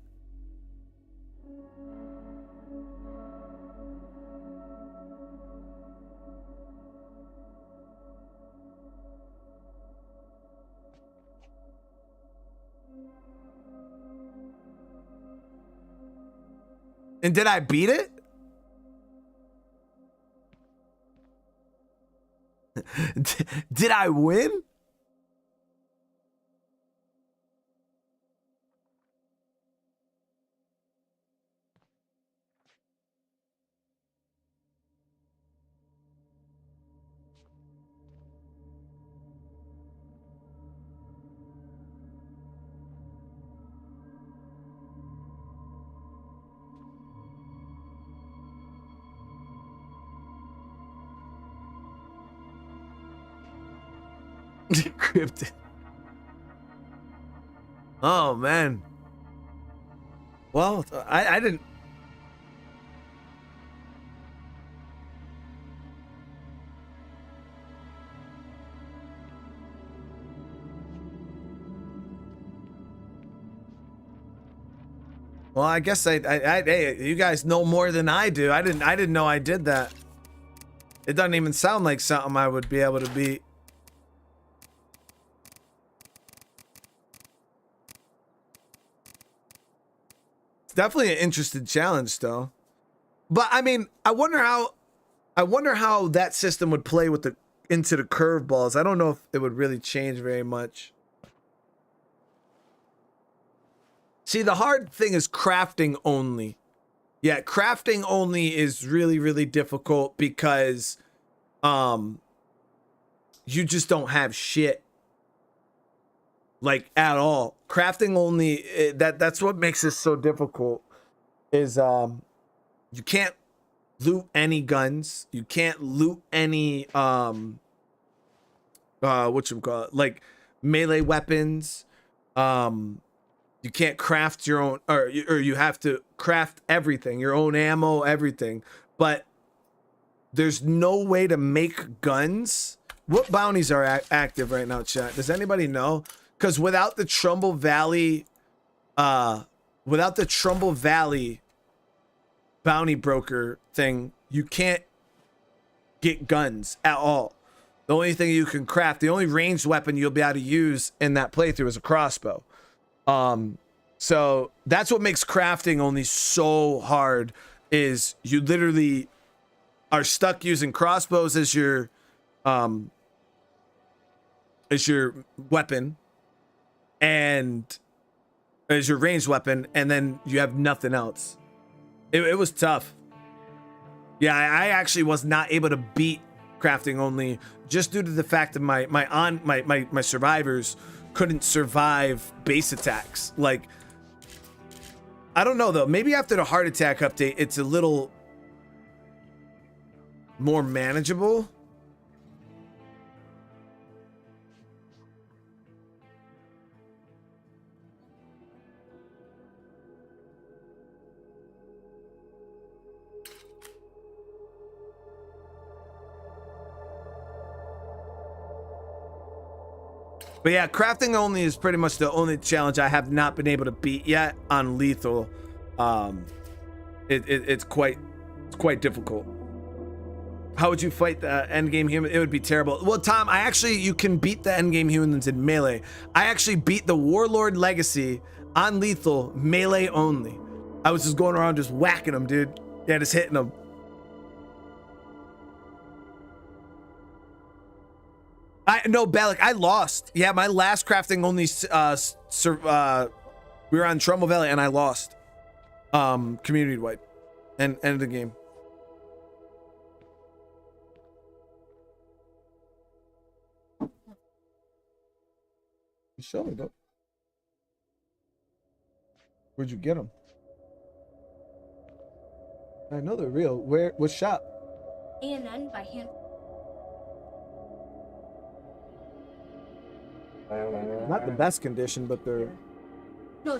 And did I beat it? Did I win? Cryptid. Oh man. Well, I didn't. Well, I guess hey, you guys know more than I do. I didn't know I did that. It doesn't even sound like something I would be able to beat. It's definitely an interesting challenge, though. But I mean, I wonder how that system would play with into the curveballs. I don't know if it would really change very much. See, the hard thing is crafting only. Yeah, crafting only is really, really difficult because you just don't have shit. Like at all. Crafting only, that's what makes this so difficult. Is you can't loot any guns. You can't loot any like melee weapons. You can't craft your own, or you have to craft everything, your own ammo, everything. But there's no way to make guns. What bounties are active right now, chat? Does anybody know? Because without the Trumbull Valley bounty broker thing, you can't get guns at all. The only thing you can craft, the only ranged weapon you'll be able to use in that playthrough is a crossbow. So that's what makes crafting only so hard, is you literally are stuck using crossbows as your weapon and as your ranged weapon, and then you have nothing else. It was tough. Yeah, I actually was not able to beat crafting only just due to the fact that my survivors couldn't survive base attacks. Like, I don't know though, maybe after the heart attack update it's a little more manageable. But yeah, crafting only is pretty much the only challenge I have not been able to beat yet on lethal. It's quite difficult. How would you fight the endgame human? It would be terrible. Well, Tom, you can beat the endgame humans in melee. I actually beat the Warlord Legacy on lethal melee only. I was just going around just whacking them, dude. Yeah, just hitting them. No, Balak, I lost. Yeah, my last crafting only we were on Trumbull Valley and I lost. Community wipe. And end of the game. You showed me though. Where'd you get them? I know they're real. Where? What shop? A&N by hand. Not the best condition, but they're. No,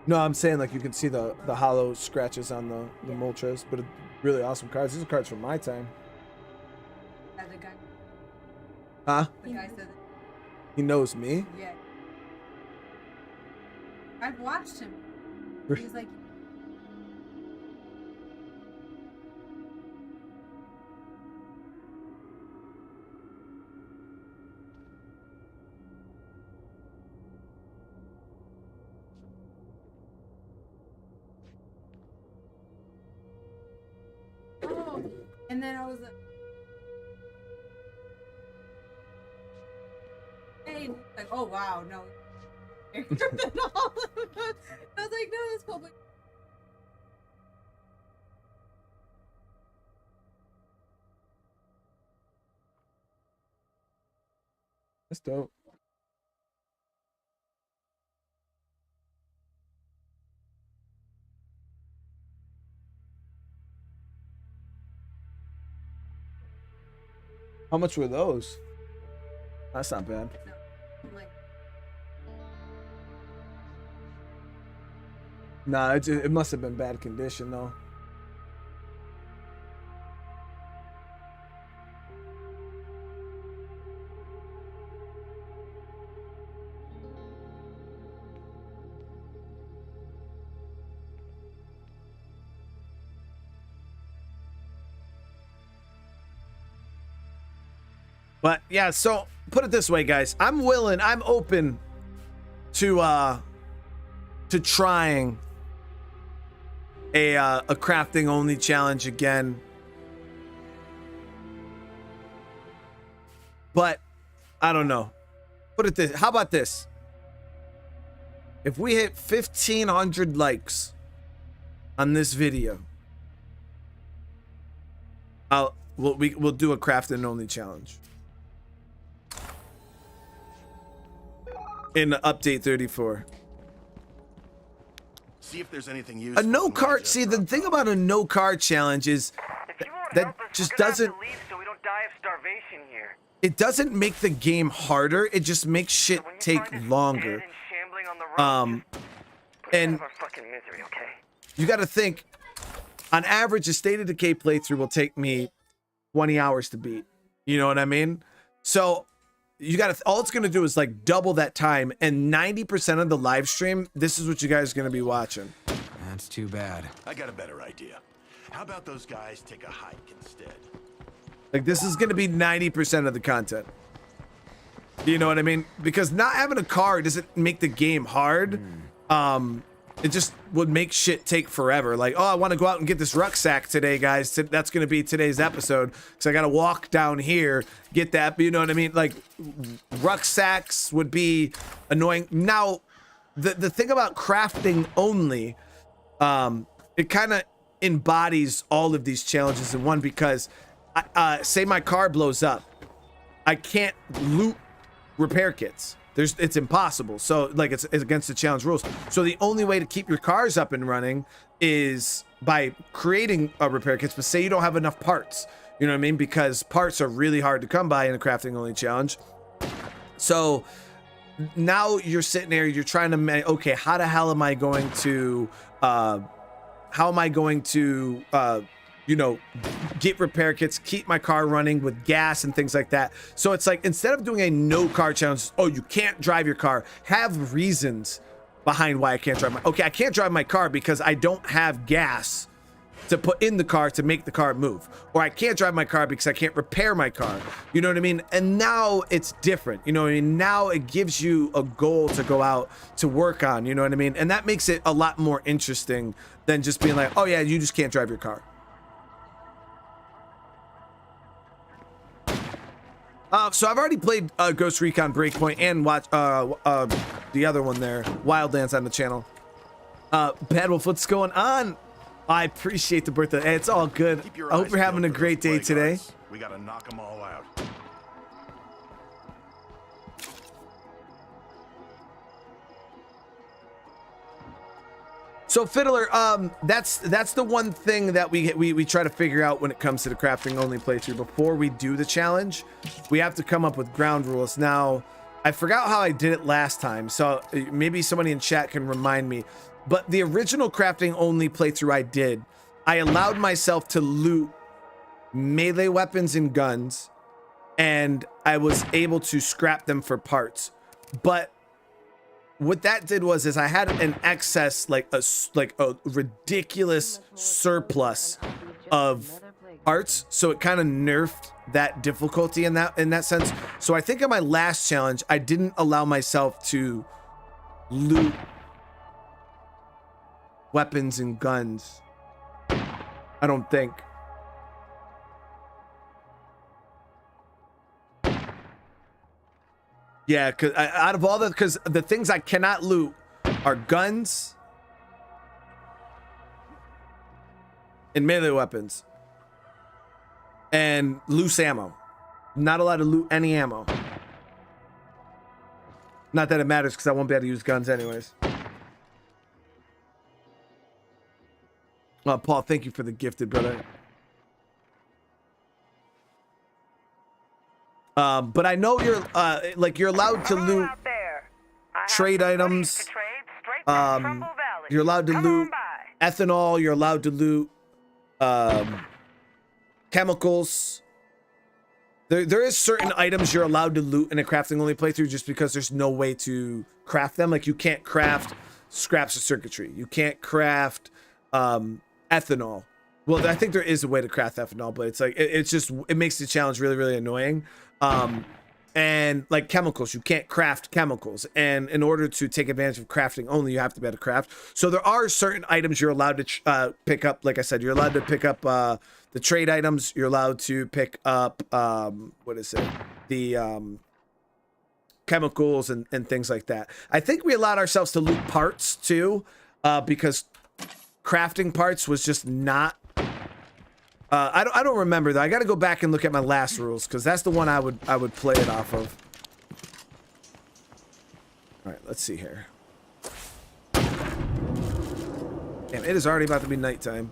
No, I'm saying like you can see the hollow scratches on the Moltres, but really awesome cards. These are cards from my time. the guy. Huh? The guy said. He knows me. Yeah. I've watched him. He's like. Oh, and then I was like, hey, like, oh wow, no. Than all of us. I was like, no, that's cool, but That's dope. How much were those? That's not bad. no. I'm like, Nah, it must have been bad condition though. But yeah, so put it this way, guys. I'm open to trying a crafting only challenge again. But I don't know. Put it this. How about this? If we hit 1,500 likes on this video, we'll do a crafting only challenge. In update 34. See if there's anything useful. A no card. See, the thing about a no card challenge is that just doesn't. So we don't die of starvation here. It doesn't make the game harder. It just makes shit take longer. And you got to think. On average, a State of Decay playthrough will take me 20 hours to beat. You know what I mean? So you got to. All it's gonna do is like double that time, and 90% of the live stream, this is what you guys are gonna be watching. That's too bad. I got a better idea. How about those guys take a hike instead? Like this is gonna be 90% of the content. You know what I mean? Because not having a car doesn't make the game hard. It just would make shit take forever. Like, oh, I want to go out and get this rucksack today, guys. That's going to be today's episode. Because I got to walk down here, get that. You know what I mean? Like, rucksacks would be annoying. Now, the thing about crafting only, it kind of embodies all of these challenges in one. Because, say my car blows up. I can't loot repair kits. It's impossible. So like it's against the challenge rules. So the only way to keep your cars up and running is by creating a repair kits. But say you don't have enough parts, you know what I mean? Because parts are really hard to come by in a crafting only challenge. So now you're sitting there, you're trying to, okay, how the hell am I going to, you know, get repair kits, keep my car running with gas and things like that. So it's like, instead of doing a no car challenge, oh, you can't drive your car, have reasons behind why I can't drive okay, I can't drive my car because I don't have gas to put in the car to make the car move. Or I can't drive my car because I can't repair my car. You know what I mean? And now it's different. You know what I mean? Now it gives you a goal to go out to work on. You know what I mean? And that makes it a lot more interesting than just being like, oh yeah, you just can't drive your car. So I've already played Ghost Recon Breakpoint and watched the other one there, Wildlands, on the channel. Bad Wolf, what's going on? I appreciate the birthday. Hey, it's all good. I hope you're having a great day today. We gotta knock them all out. So Fiddler, that's the one thing that we try to figure out when it comes to the crafting only playthrough. Before we do the challenge, we have to come up with ground rules. Now, I forgot how I did it last time, so maybe somebody in chat can remind me. But the original crafting only playthrough I did, I allowed myself to loot melee weapons and guns, and I was able to scrap them for parts. But what that did was I had an excess, like a ridiculous surplus of parts, so it kind of nerfed that difficulty in that sense. So I think in my last challenge, I didn't allow myself to loot weapons and guns. I don't think. Yeah, because the things I cannot loot are guns and melee weapons and loose ammo. Not allowed to loot any ammo. Not that it matters, because I won't be able to use guns anyways. Paul, thank you for the gifted, brother. But I know you're you're allowed to loot trade items. You're allowed to loot ethanol. You're allowed to loot chemicals. There is certain items you're allowed to loot in a crafting only playthrough, just because there's no way to craft them. Like, you can't craft scraps of circuitry. You can't craft ethanol. Well, I think there is a way to craft ethanol, but it's like it makes the challenge really, really annoying. And like chemicals, you can't craft chemicals, and in order to take advantage of crafting only, you have to be able to craft. So there are certain items you're allowed to pick up. Like I said, you're allowed to pick up the trade items. You're allowed to pick up the chemicals and things like that. I think we allowed ourselves to loot parts too, because crafting parts was just not. I don't remember though. I got to go back and look at my last rules, because that's the one I would play it off of. All right, let's see here. Damn, it is already about to be nighttime.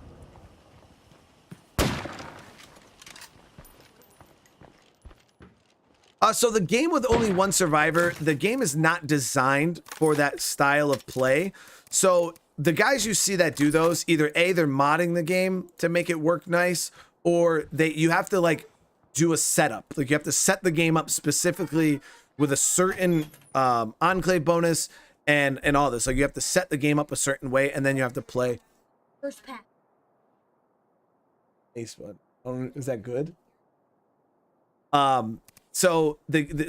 So the game with only one survivor, the game is not designed for that style of play. So the guys you see that do those, either A, they're modding the game to make it work nice, or you have to like do a setup. Like, you have to set the game up specifically with a certain enclave bonus and all this. Like, you have to set the game up a certain way, and then you have to play. First pack. Ace one. Oh, is that good? So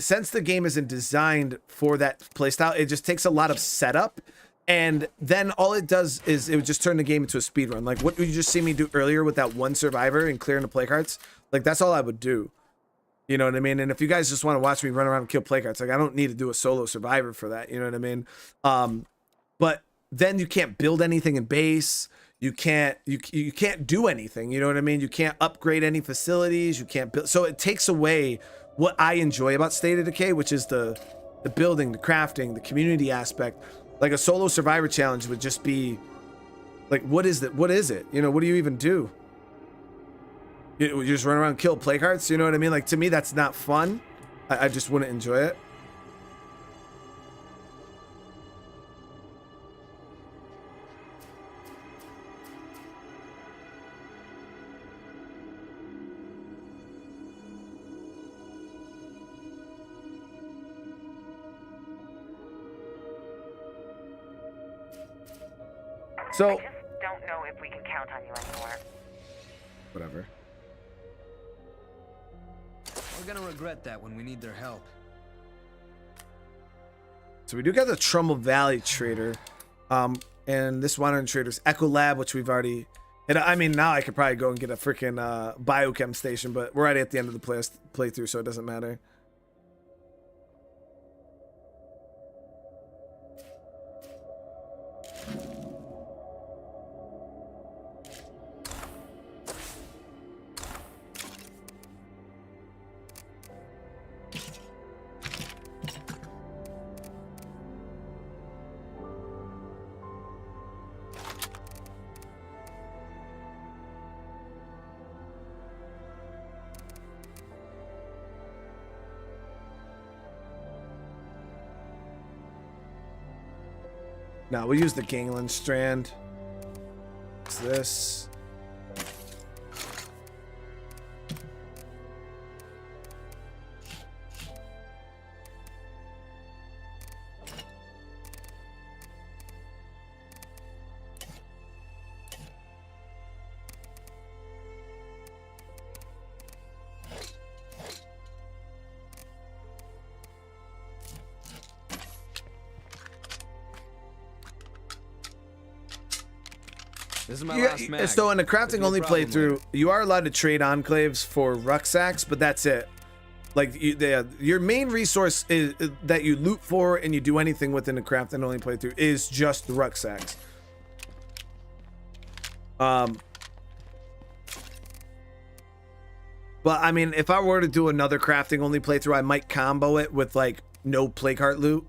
since the game isn't designed for that playstyle, it just takes a lot of setup. And then all it does is it would just turn the game into a speed run. Like what you just see me do earlier with that one survivor and clearing the play cards. Like, that's all I would do. You know what I mean? And if you guys just want to watch me run around and kill play cards, like, I don't need to do a solo survivor for that. You know what I mean? But then you can't build anything in base. You can't do anything. You know what I mean? You can't upgrade any facilities. You can't build. So it takes away what I enjoy about State of Decay, which is the building, the crafting, the community aspect. Like, a solo survivor challenge would just be like, what is it? What is it? You know, what do you even do? You just run around and kill play cards? You know what I mean? Like, to me, that's not fun. I just wouldn't enjoy it. So, I just don't know if we can count on you anymore. Whatever. We're gonna regret that when we need their help. So we do got the Trumbull Valley Trader. And this Wandering Trader's Echo Lab, which we've already... And I mean, now I could probably go and get a freaking biochem station, but we're already at the end of the playthrough, so it doesn't matter. No, we'll use the gangland strand. What's this? This is my last mag. So in the crafting only playthrough, you are allowed to trade enclaves for rucksacks, but that's it. Like your main resource is that you loot for and you do anything within the crafting only playthrough is just the rucksacks. But I mean, if I were to do another crafting only playthrough, I might combo it with like no plague heart loot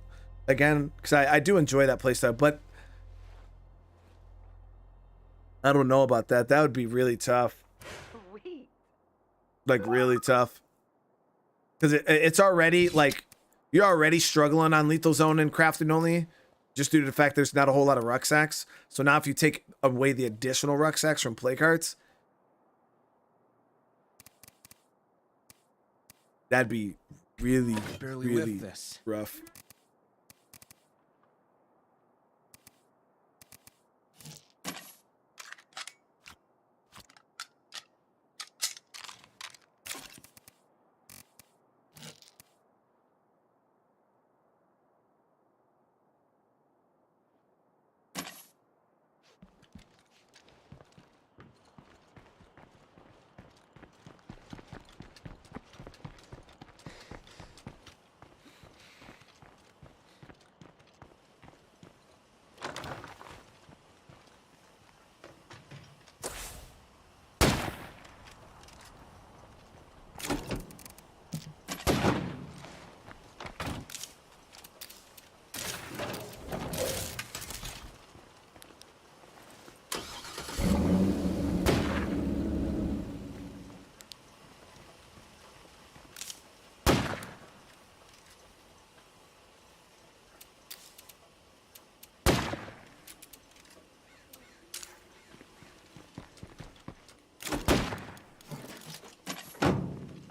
again, because I do enjoy that playstyle, but I don't know about that. That would be really tough. Like really tough. Because it's already like you're already struggling on lethal zone and crafting only, just due to the fact there's not a whole lot of rucksacks. So now if you take away the additional rucksacks from plague hearts, that'd be really, really rough.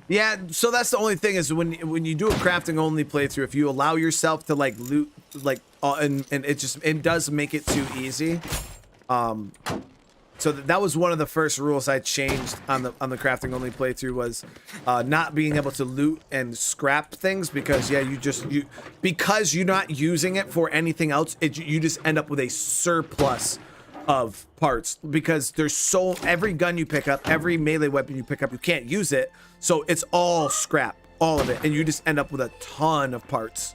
Yeah, so that's the only thing is when you do a crafting only playthrough, if you allow yourself to like loot like and it does make it too easy. So that was one of the first rules I changed on the crafting only playthrough was not being able to loot and scrap things because yeah, because you're not using it for anything else, you just end up with a surplus of parts because there's every gun you pick up, every melee weapon you pick up, you can't use it, so it's all scrap, all of it, and you just end up with a ton of parts.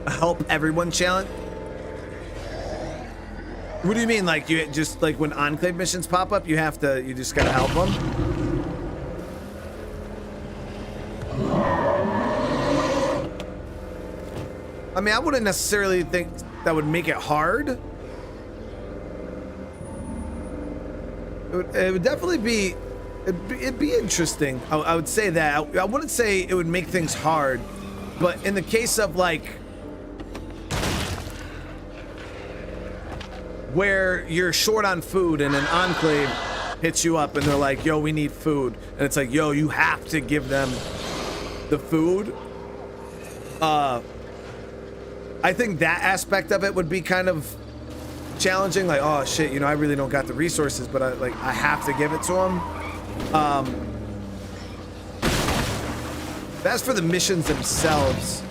Help everyone challenge? What do you mean? Like you just like when Enclave missions pop up, you just gotta help them? I mean, I wouldn't necessarily think that would make it hard. It would definitely be, it'd be interesting. I would say that. I wouldn't say it would make things hard, but in the case of like, where you're short on food and an Enclave hits you up and they're like, yo, we need food. And it's like, yo, you have to give them the food. I think that aspect of it would be kind of challenging. Like, oh shit, you know, I really don't got the resources, but I have to give it to them. That's for the missions themselves.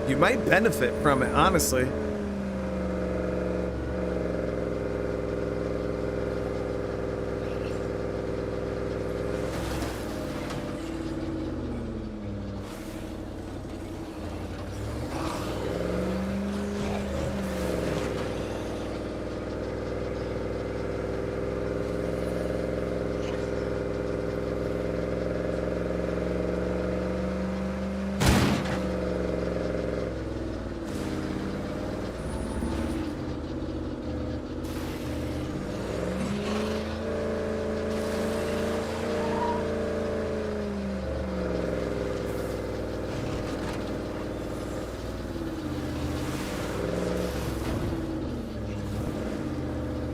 You might benefit from it, honestly.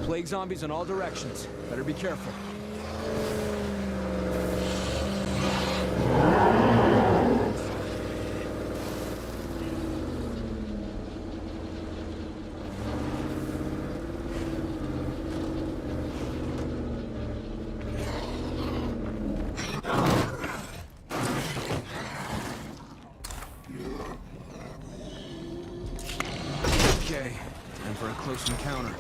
Plague zombies in all directions. Better be careful. Okay, time for a close encounter.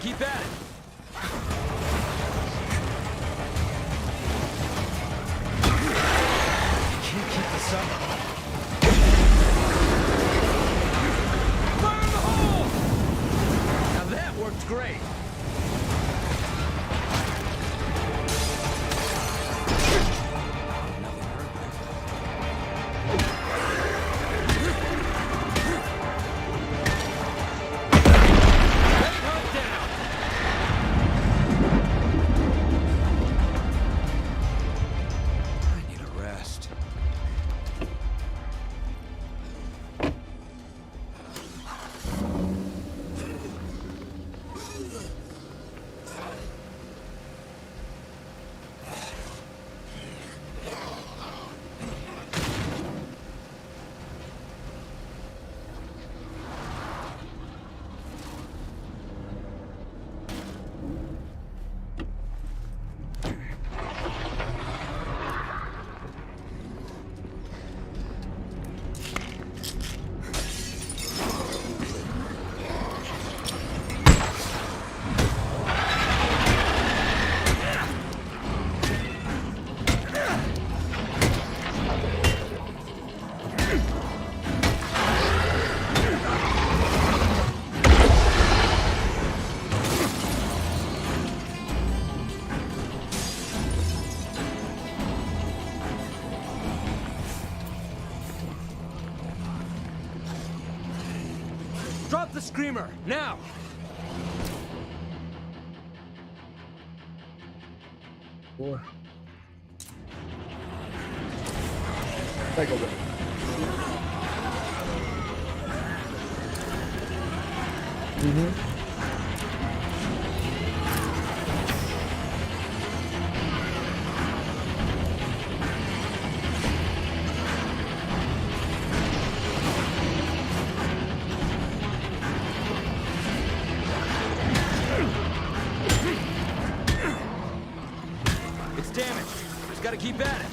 Keep at it. Can't keep this up. Fire in the hole! Now that worked great. Drop the screamer, now! Four. Take a look. It's damaged. Just gotta keep at it.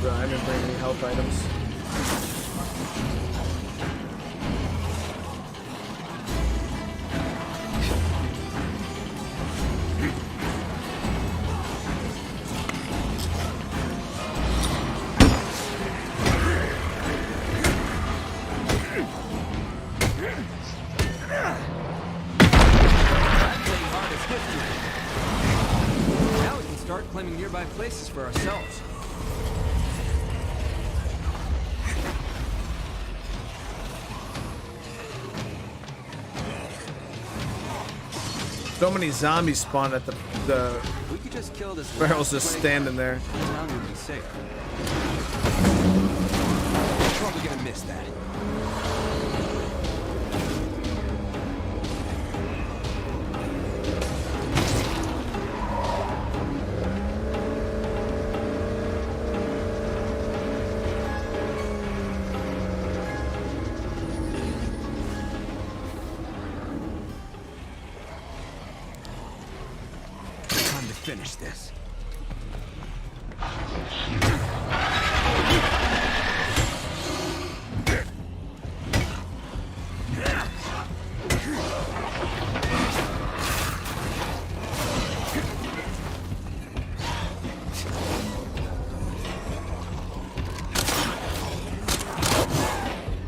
Bro, I didn't bring any health items. So many zombies spawn at the We could just kill this. barrels just standing there. The town would be safe. Probably gonna miss that. Finish this.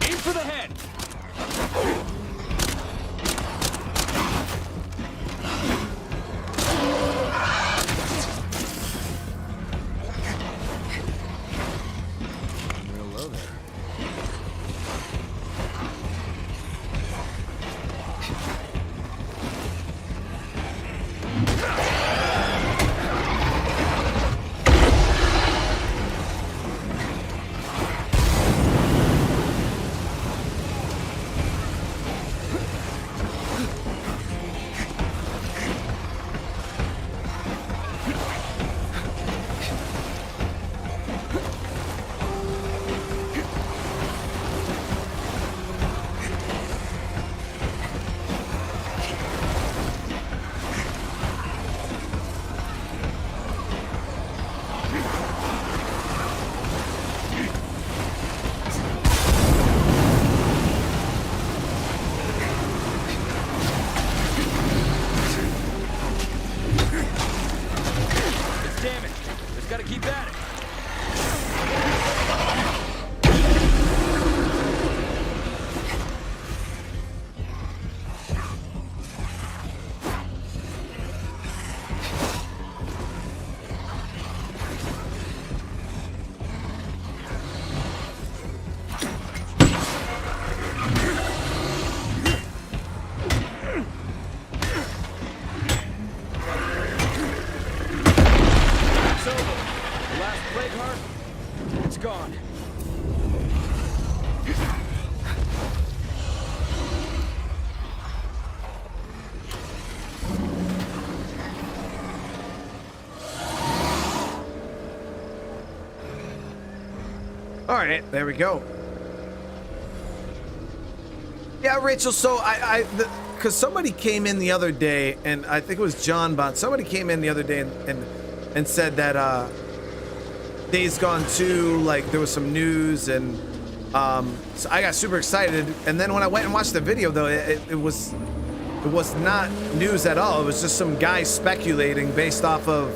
Aim for the head. All right, there we go. Yeah, Rachel, so because somebody came in the other day, and I think it was John Bond, somebody came in the other day and said that Days Gone 2, like there was some news, and so I got super excited, and then when I went and watched the video though, it was not news at all. It was just some guy speculating based off of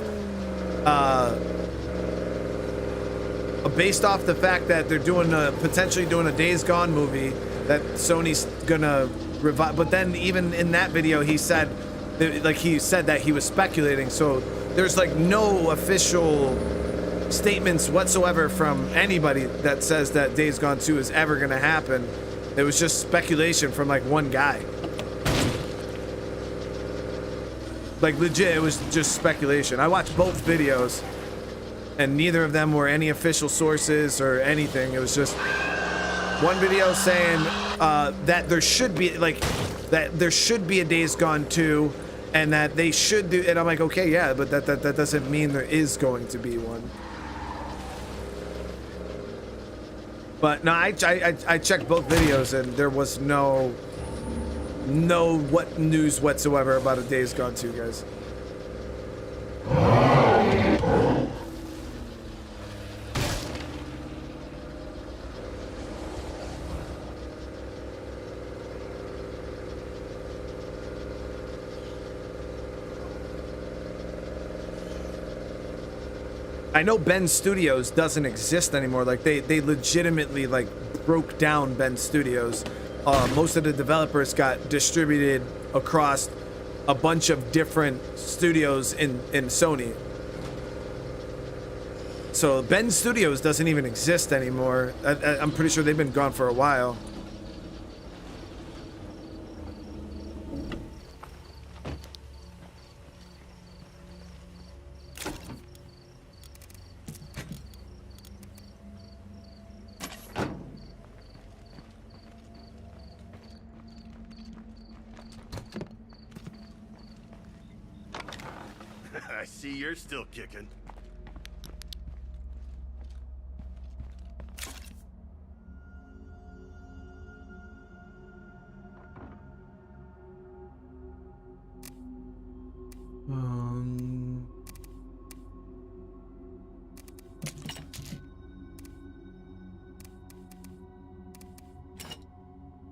the fact that they're potentially doing a Days Gone movie that Sony's gonna revive. But then even in that video, he said that he was speculating. So there's like no official statements whatsoever from anybody that says that Days Gone 2 is ever gonna happen. It was just speculation from like one guy. Like legit, it was just speculation. I watched both videos, and neither of them were any official sources or anything. It was just one video saying that there should be a Days Gone 2, and that they should do. And I'm like, okay, yeah, but that doesn't mean there is going to be one. But no, I checked both videos, and there was no news whatsoever about a Days Gone 2, guys. I know Ben Studios doesn't exist anymore. Like they legitimately like broke down Ben Studios. Most of the developers got distributed across a bunch of different studios in Sony. So Ben Studios doesn't even exist anymore. I'm pretty sure they've been gone for a while. see you're still kicking.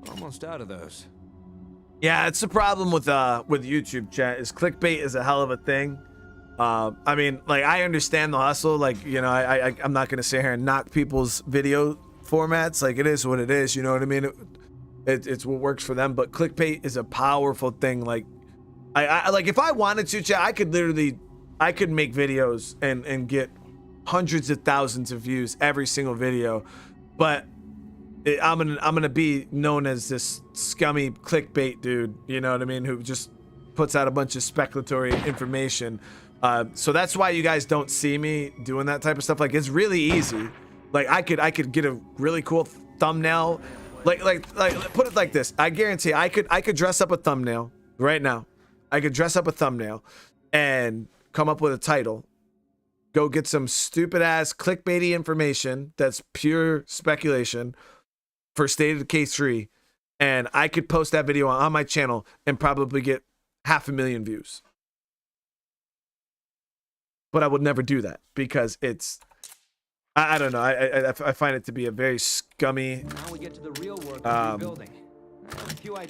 Almost out of those. Yeah, it's the problem with YouTube chat is clickbait is a hell of a thing. I mean, like, I understand the hustle. Like, you know, I'm not gonna sit here and knock people's video formats. Like, it is what it is. You know what I mean? It's what works for them. But clickbait is a powerful thing. Like, I like, if I wanted to, chat, I could make videos and get hundreds of thousands of views every single video, but I'm gonna be known as this scummy clickbait dude, you know what I mean, who just puts out a bunch of speculatory information. So that's why you guys don't see me doing that type of stuff. Like, it's really easy. Like, I could get a really cool thumbnail. Like put it like this. I guarantee I could dress up a thumbnail right now. I could dress up a thumbnail and come up with a title. Go get some stupid ass clickbaity information that's pure speculation for State of Decay 3, and I could post that video on my channel and probably get 500,000 views. But I would never do that because it's, I don't know, I find it to be a very scummy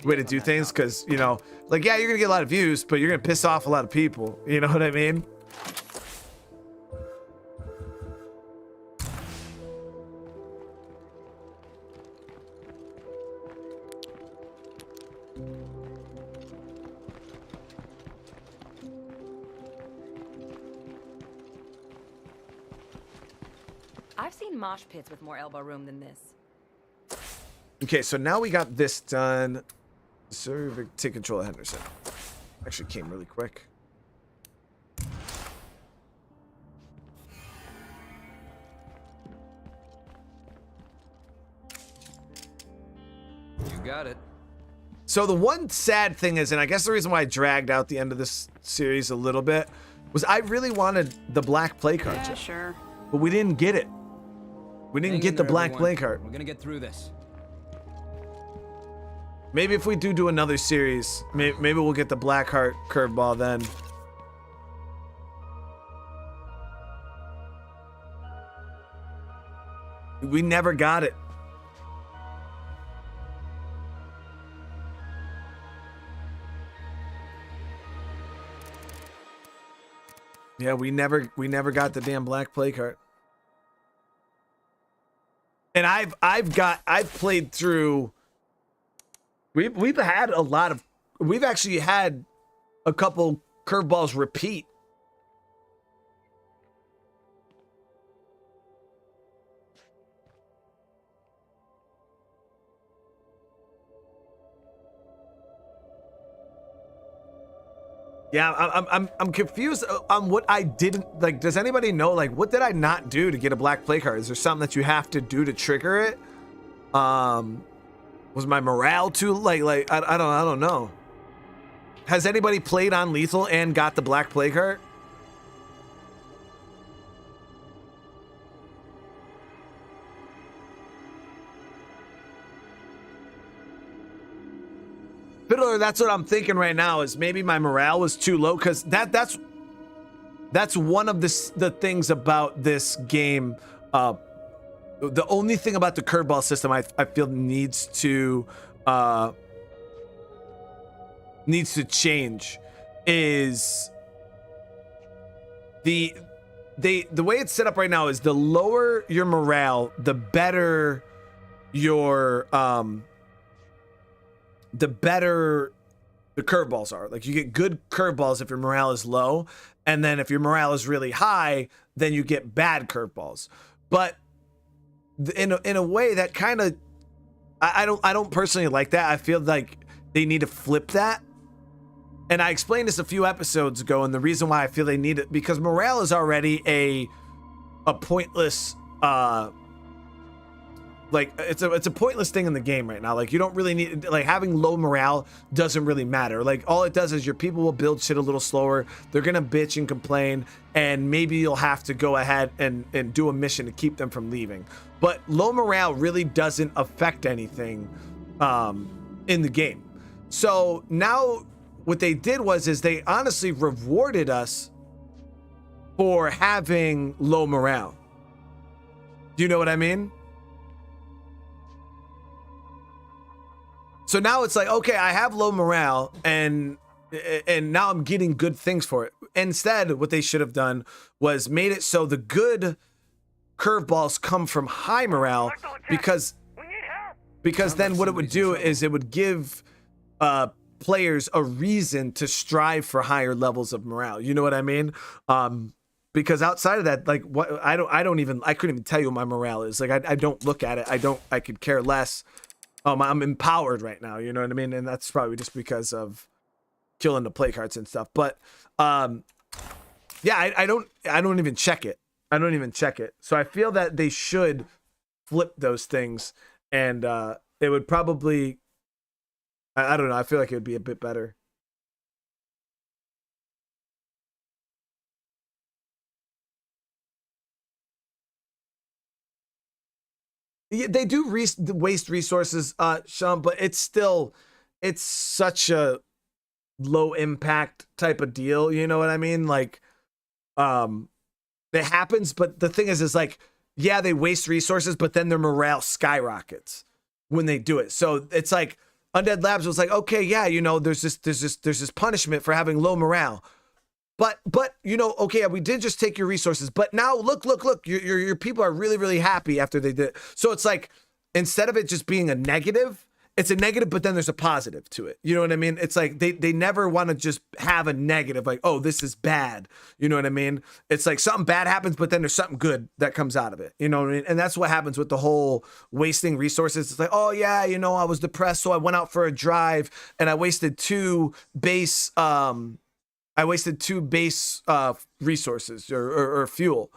way to do things, because, you know, like, yeah, you're gonna get a lot of views, but you're gonna piss off a lot of people, you know what I mean? I've seen mosh pits with more elbow room than this. Okay, so now we got this done. Serve, take control of Henderson. Actually came really quick. You got it. So the one sad thing is, and I guess the reason why I dragged out the end of this series a little bit, was I really wanted the black play card. Yeah, sure. But we didn't get it. We didn't get the black play card. We're gonna get through this. Maybe if we do another series, maybe we'll get the black heart curveball then. We never got it. Yeah, we never got the damn black play card. And I've played through. We've had a lot of. We've actually had a couple curveballs repeat. Yeah, I'm confused on what I didn't like. Does anybody know, like, what did I not do to get a black play card? Is there something that you have to do to trigger it? Was my morale too like I don't know. Has anybody played on lethal and got the black play card? Fiddler, that's what I'm thinking right now, is maybe my morale was too low, because that's one of the things about this game. The only thing about the curveball system I feel needs to change is the way it's set up right now is the lower your morale, the better your the curveballs are. Like, you get good curveballs if your morale is low, and then if your morale is really high, then you get bad curveballs. But in a way that kind of, I don't personally like that. I feel like they need to flip that. And I explained this a few episodes ago, and the reason why I feel they need it, because morale is already a pointless like it's a pointless thing in the game right now. Like you don't really need, like having low morale doesn't really matter. Like all it does is your people will build shit a little slower. They're gonna bitch and complain, and maybe you'll have to go ahead and do a mission to keep them from leaving. But low morale really doesn't affect anything in the game. So now what they did is they honestly rewarded us for having low morale. Do you know what I mean? So now it's like, okay, I have low morale and now I'm getting good things for it. Instead, what they should have done was made it so the good curveballs come from high morale, because then what it would do is it would give players a reason to strive for higher levels of morale. You know what I mean? Because outside of that, like what I couldn't even tell you what my morale is. Like I don't look at it. I could care less. I'm empowered right now, you know what I mean? And that's probably just because of killing the play cards and stuff. But yeah, I don't even check it. I don't even check it. So I feel that they should flip those things, and it would probably, I don't know, I feel like it would be a bit better. Yeah, they do waste resources, Sean, but it's such a low impact type of deal. You know what I mean? Like, it happens, but the thing is like, yeah, they waste resources, but then their morale skyrockets when they do it. So it's like Undead Labs was like, okay, yeah, you know, there's this punishment for having low morale. But you know, okay, we did just take your resources, but now look, your people are really, really happy after they did. So it's like, instead of it just being a negative, it's a negative, but then there's a positive to it. You know what I mean? It's like they never want to just have a negative, like, oh, this is bad. You know what I mean? It's like something bad happens, but then there's something good that comes out of it. You know what I mean? And that's what happens with the whole wasting resources. It's like, oh yeah, you know, I was depressed, so I went out for a drive and I wasted two base resources or fuel,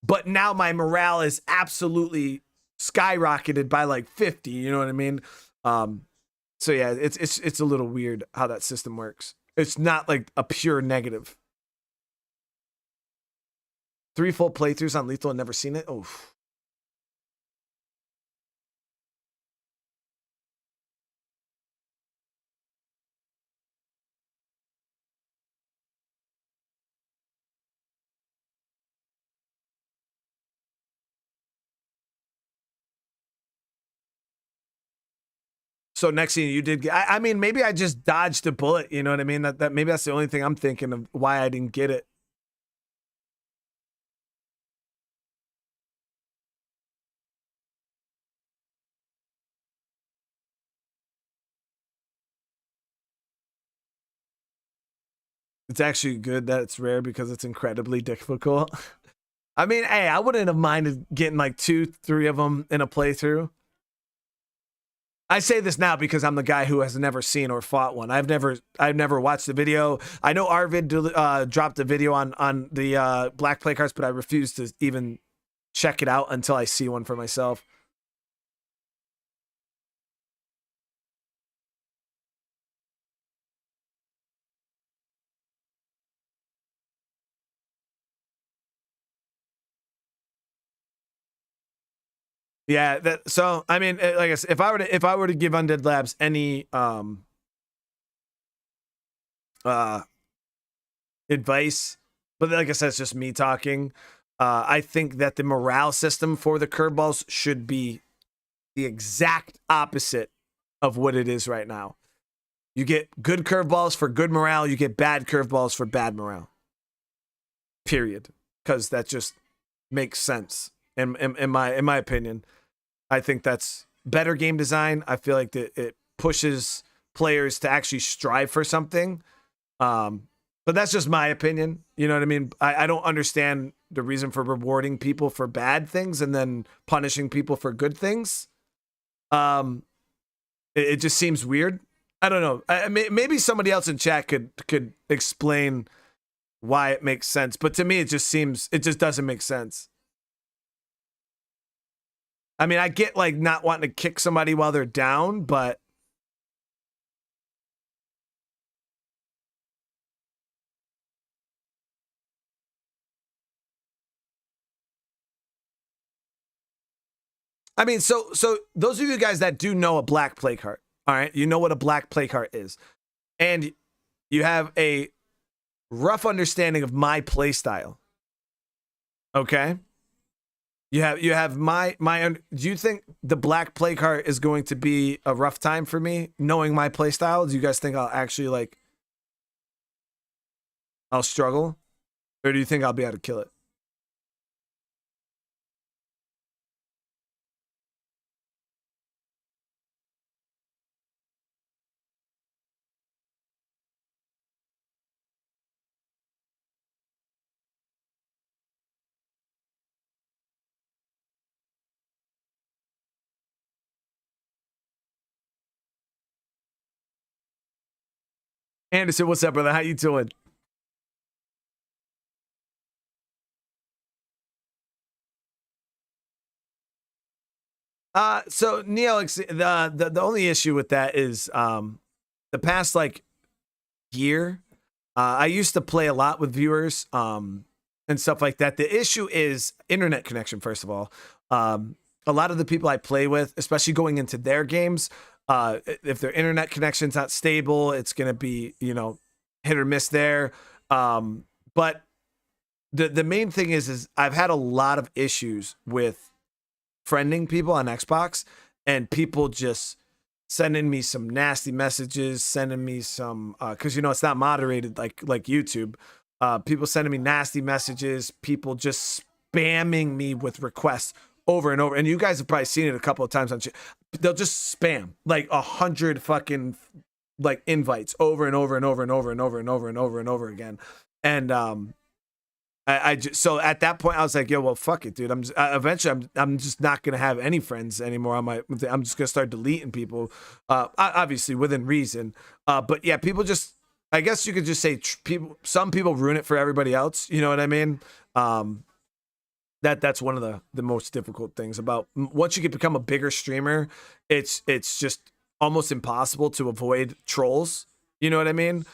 but now my morale is absolutely skyrocketed by like 50. You know what I mean? So yeah, it's a little weird how that system works. It's not like a pure negative. 3 full playthroughs on Lethal and never seen it. Oh. So next thing you did, I mean, maybe I just dodged a bullet. You know what I mean? That maybe that's the only thing I'm thinking of why I didn't get it. It's actually good that it's rare because it's incredibly difficult. I mean, hey, I wouldn't have minded getting like 2-3 of them in a playthrough. I say this now because I'm the guy who has never seen or fought one. I've never watched the video. I know Arvid dropped a video on the black play cards, but I refuse to even check it out until I see one for myself. Yeah, so I mean, like I said, if I were to give Undead Labs any advice, but like I said, it's just me talking. I think that the morale system for the curveballs should be the exact opposite of what it is right now. You get good curveballs for good morale. You get bad curveballs for bad morale. Period. Because that just makes sense in my opinion. I think that's better game design. I feel like it pushes players to actually strive for something. But that's just my opinion. You know what I mean? I don't understand the reason for rewarding people for bad things and then punishing people for good things. It just seems weird. I don't know. Maybe somebody else in chat could explain why it makes sense. But to me, it just doesn't make sense. I mean, I get like not wanting to kick somebody while they're down, but I mean, so those of you guys that do know a black plague heart, all right, you know what a black plague heart is, and you have a rough understanding of my play style. Okay, you have my do you think the black plague heart is going to be a rough time for me knowing my play style? Do you guys think I'll actually like I'll struggle, or do you think I'll be able to kill it? Anderson, what's up, brother? How you doing? So Neelix, the only issue with that is the past like year, I used to play a lot with viewers and stuff like that. The issue is internet connection, first of all. A lot of the people I play with, especially going into their games, if their internet connection's not stable, it's gonna be, you know, hit or miss there. But the main thing is I've had a lot of issues with friending people on Xbox, and people just sending me some nasty messages, sending me some because you know it's not moderated like YouTube. People sending me nasty messages, people just spamming me with requests over and over. And you guys have probably seen it a couple of times on they'll just spam like 100 fucking like invites over and over and over and over and over and over and over and over again. And I just, so at that point I was like, yo, well, fuck it, dude. Eventually I'm just not gonna have any friends anymore. I'm just gonna start deleting people, obviously within reason. But yeah, people just, I guess you could just say some people ruin it for everybody else. You know what I mean? That's one of the most difficult things about once you become a bigger streamer, it's just almost impossible to avoid trolls. You know what I mean?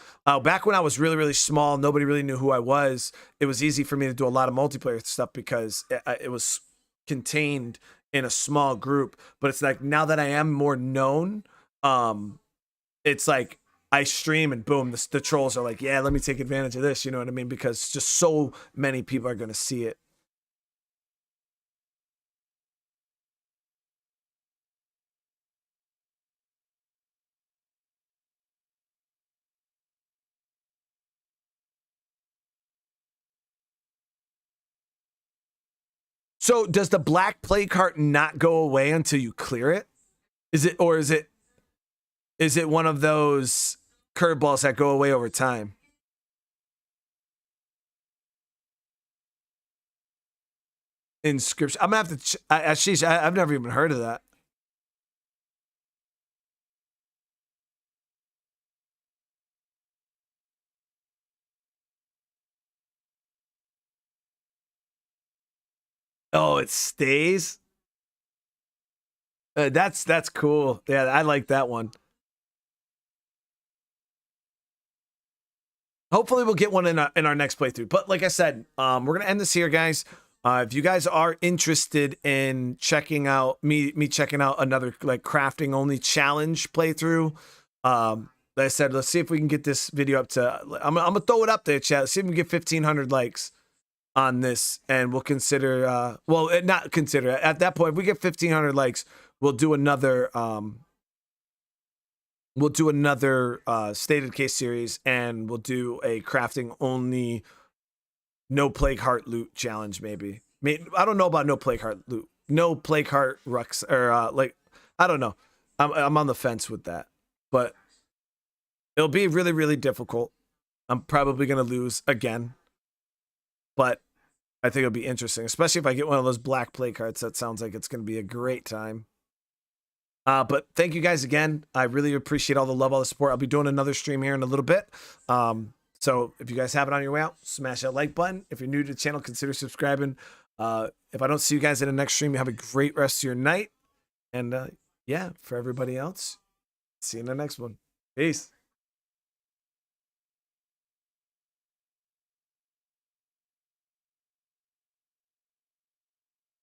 Back when I was really, really small, nobody really knew who I was. It was easy for me to do a lot of multiplayer stuff because it was contained in a small group. But it's like now that I am more known, it's like I stream and boom, the trolls are like, yeah, let me take advantage of this. You know what I mean? Because just so many people are going to see it. So does the black plague heart not go away until you clear it? Is it one of those curveballs that go away over time? Inscription. I'm gonna have to. I've never even heard of that. Oh, it stays. That's cool. Yeah, I like that one. Hopefully, we'll get one in our next playthrough. But like I said, we're gonna end this here, guys. If you guys are interested in checking out me checking out another like crafting only challenge playthrough, like I said, let's see if we can get this video up to. I'm gonna throw it up there, chat. Let's see if we can get 1,500 likes on this, and we'll consider. Well, not consider. At that point, if we get 1,500 likes, we'll do another. We'll do another State of Decay series, and we'll do a crafting only, no plague heart loot challenge. Maybe I don't know about no plague heart loot, no plague heart rucks, or like I don't know. I'm on the fence with that, but it'll be really, really difficult. I'm probably gonna lose again, but I think it'll be interesting, especially if I get one of those black plague hearts. That sounds like it's gonna be a great time. But thank you guys again. I really appreciate all the love, all the support. I'll be doing another stream here in a little bit. So if you guys have it on your way out, smash that like button. If you're new to the channel, consider subscribing. If I don't see you guys in the next stream, you have a great rest of your night. And yeah, for everybody else, see you in the next one. Peace.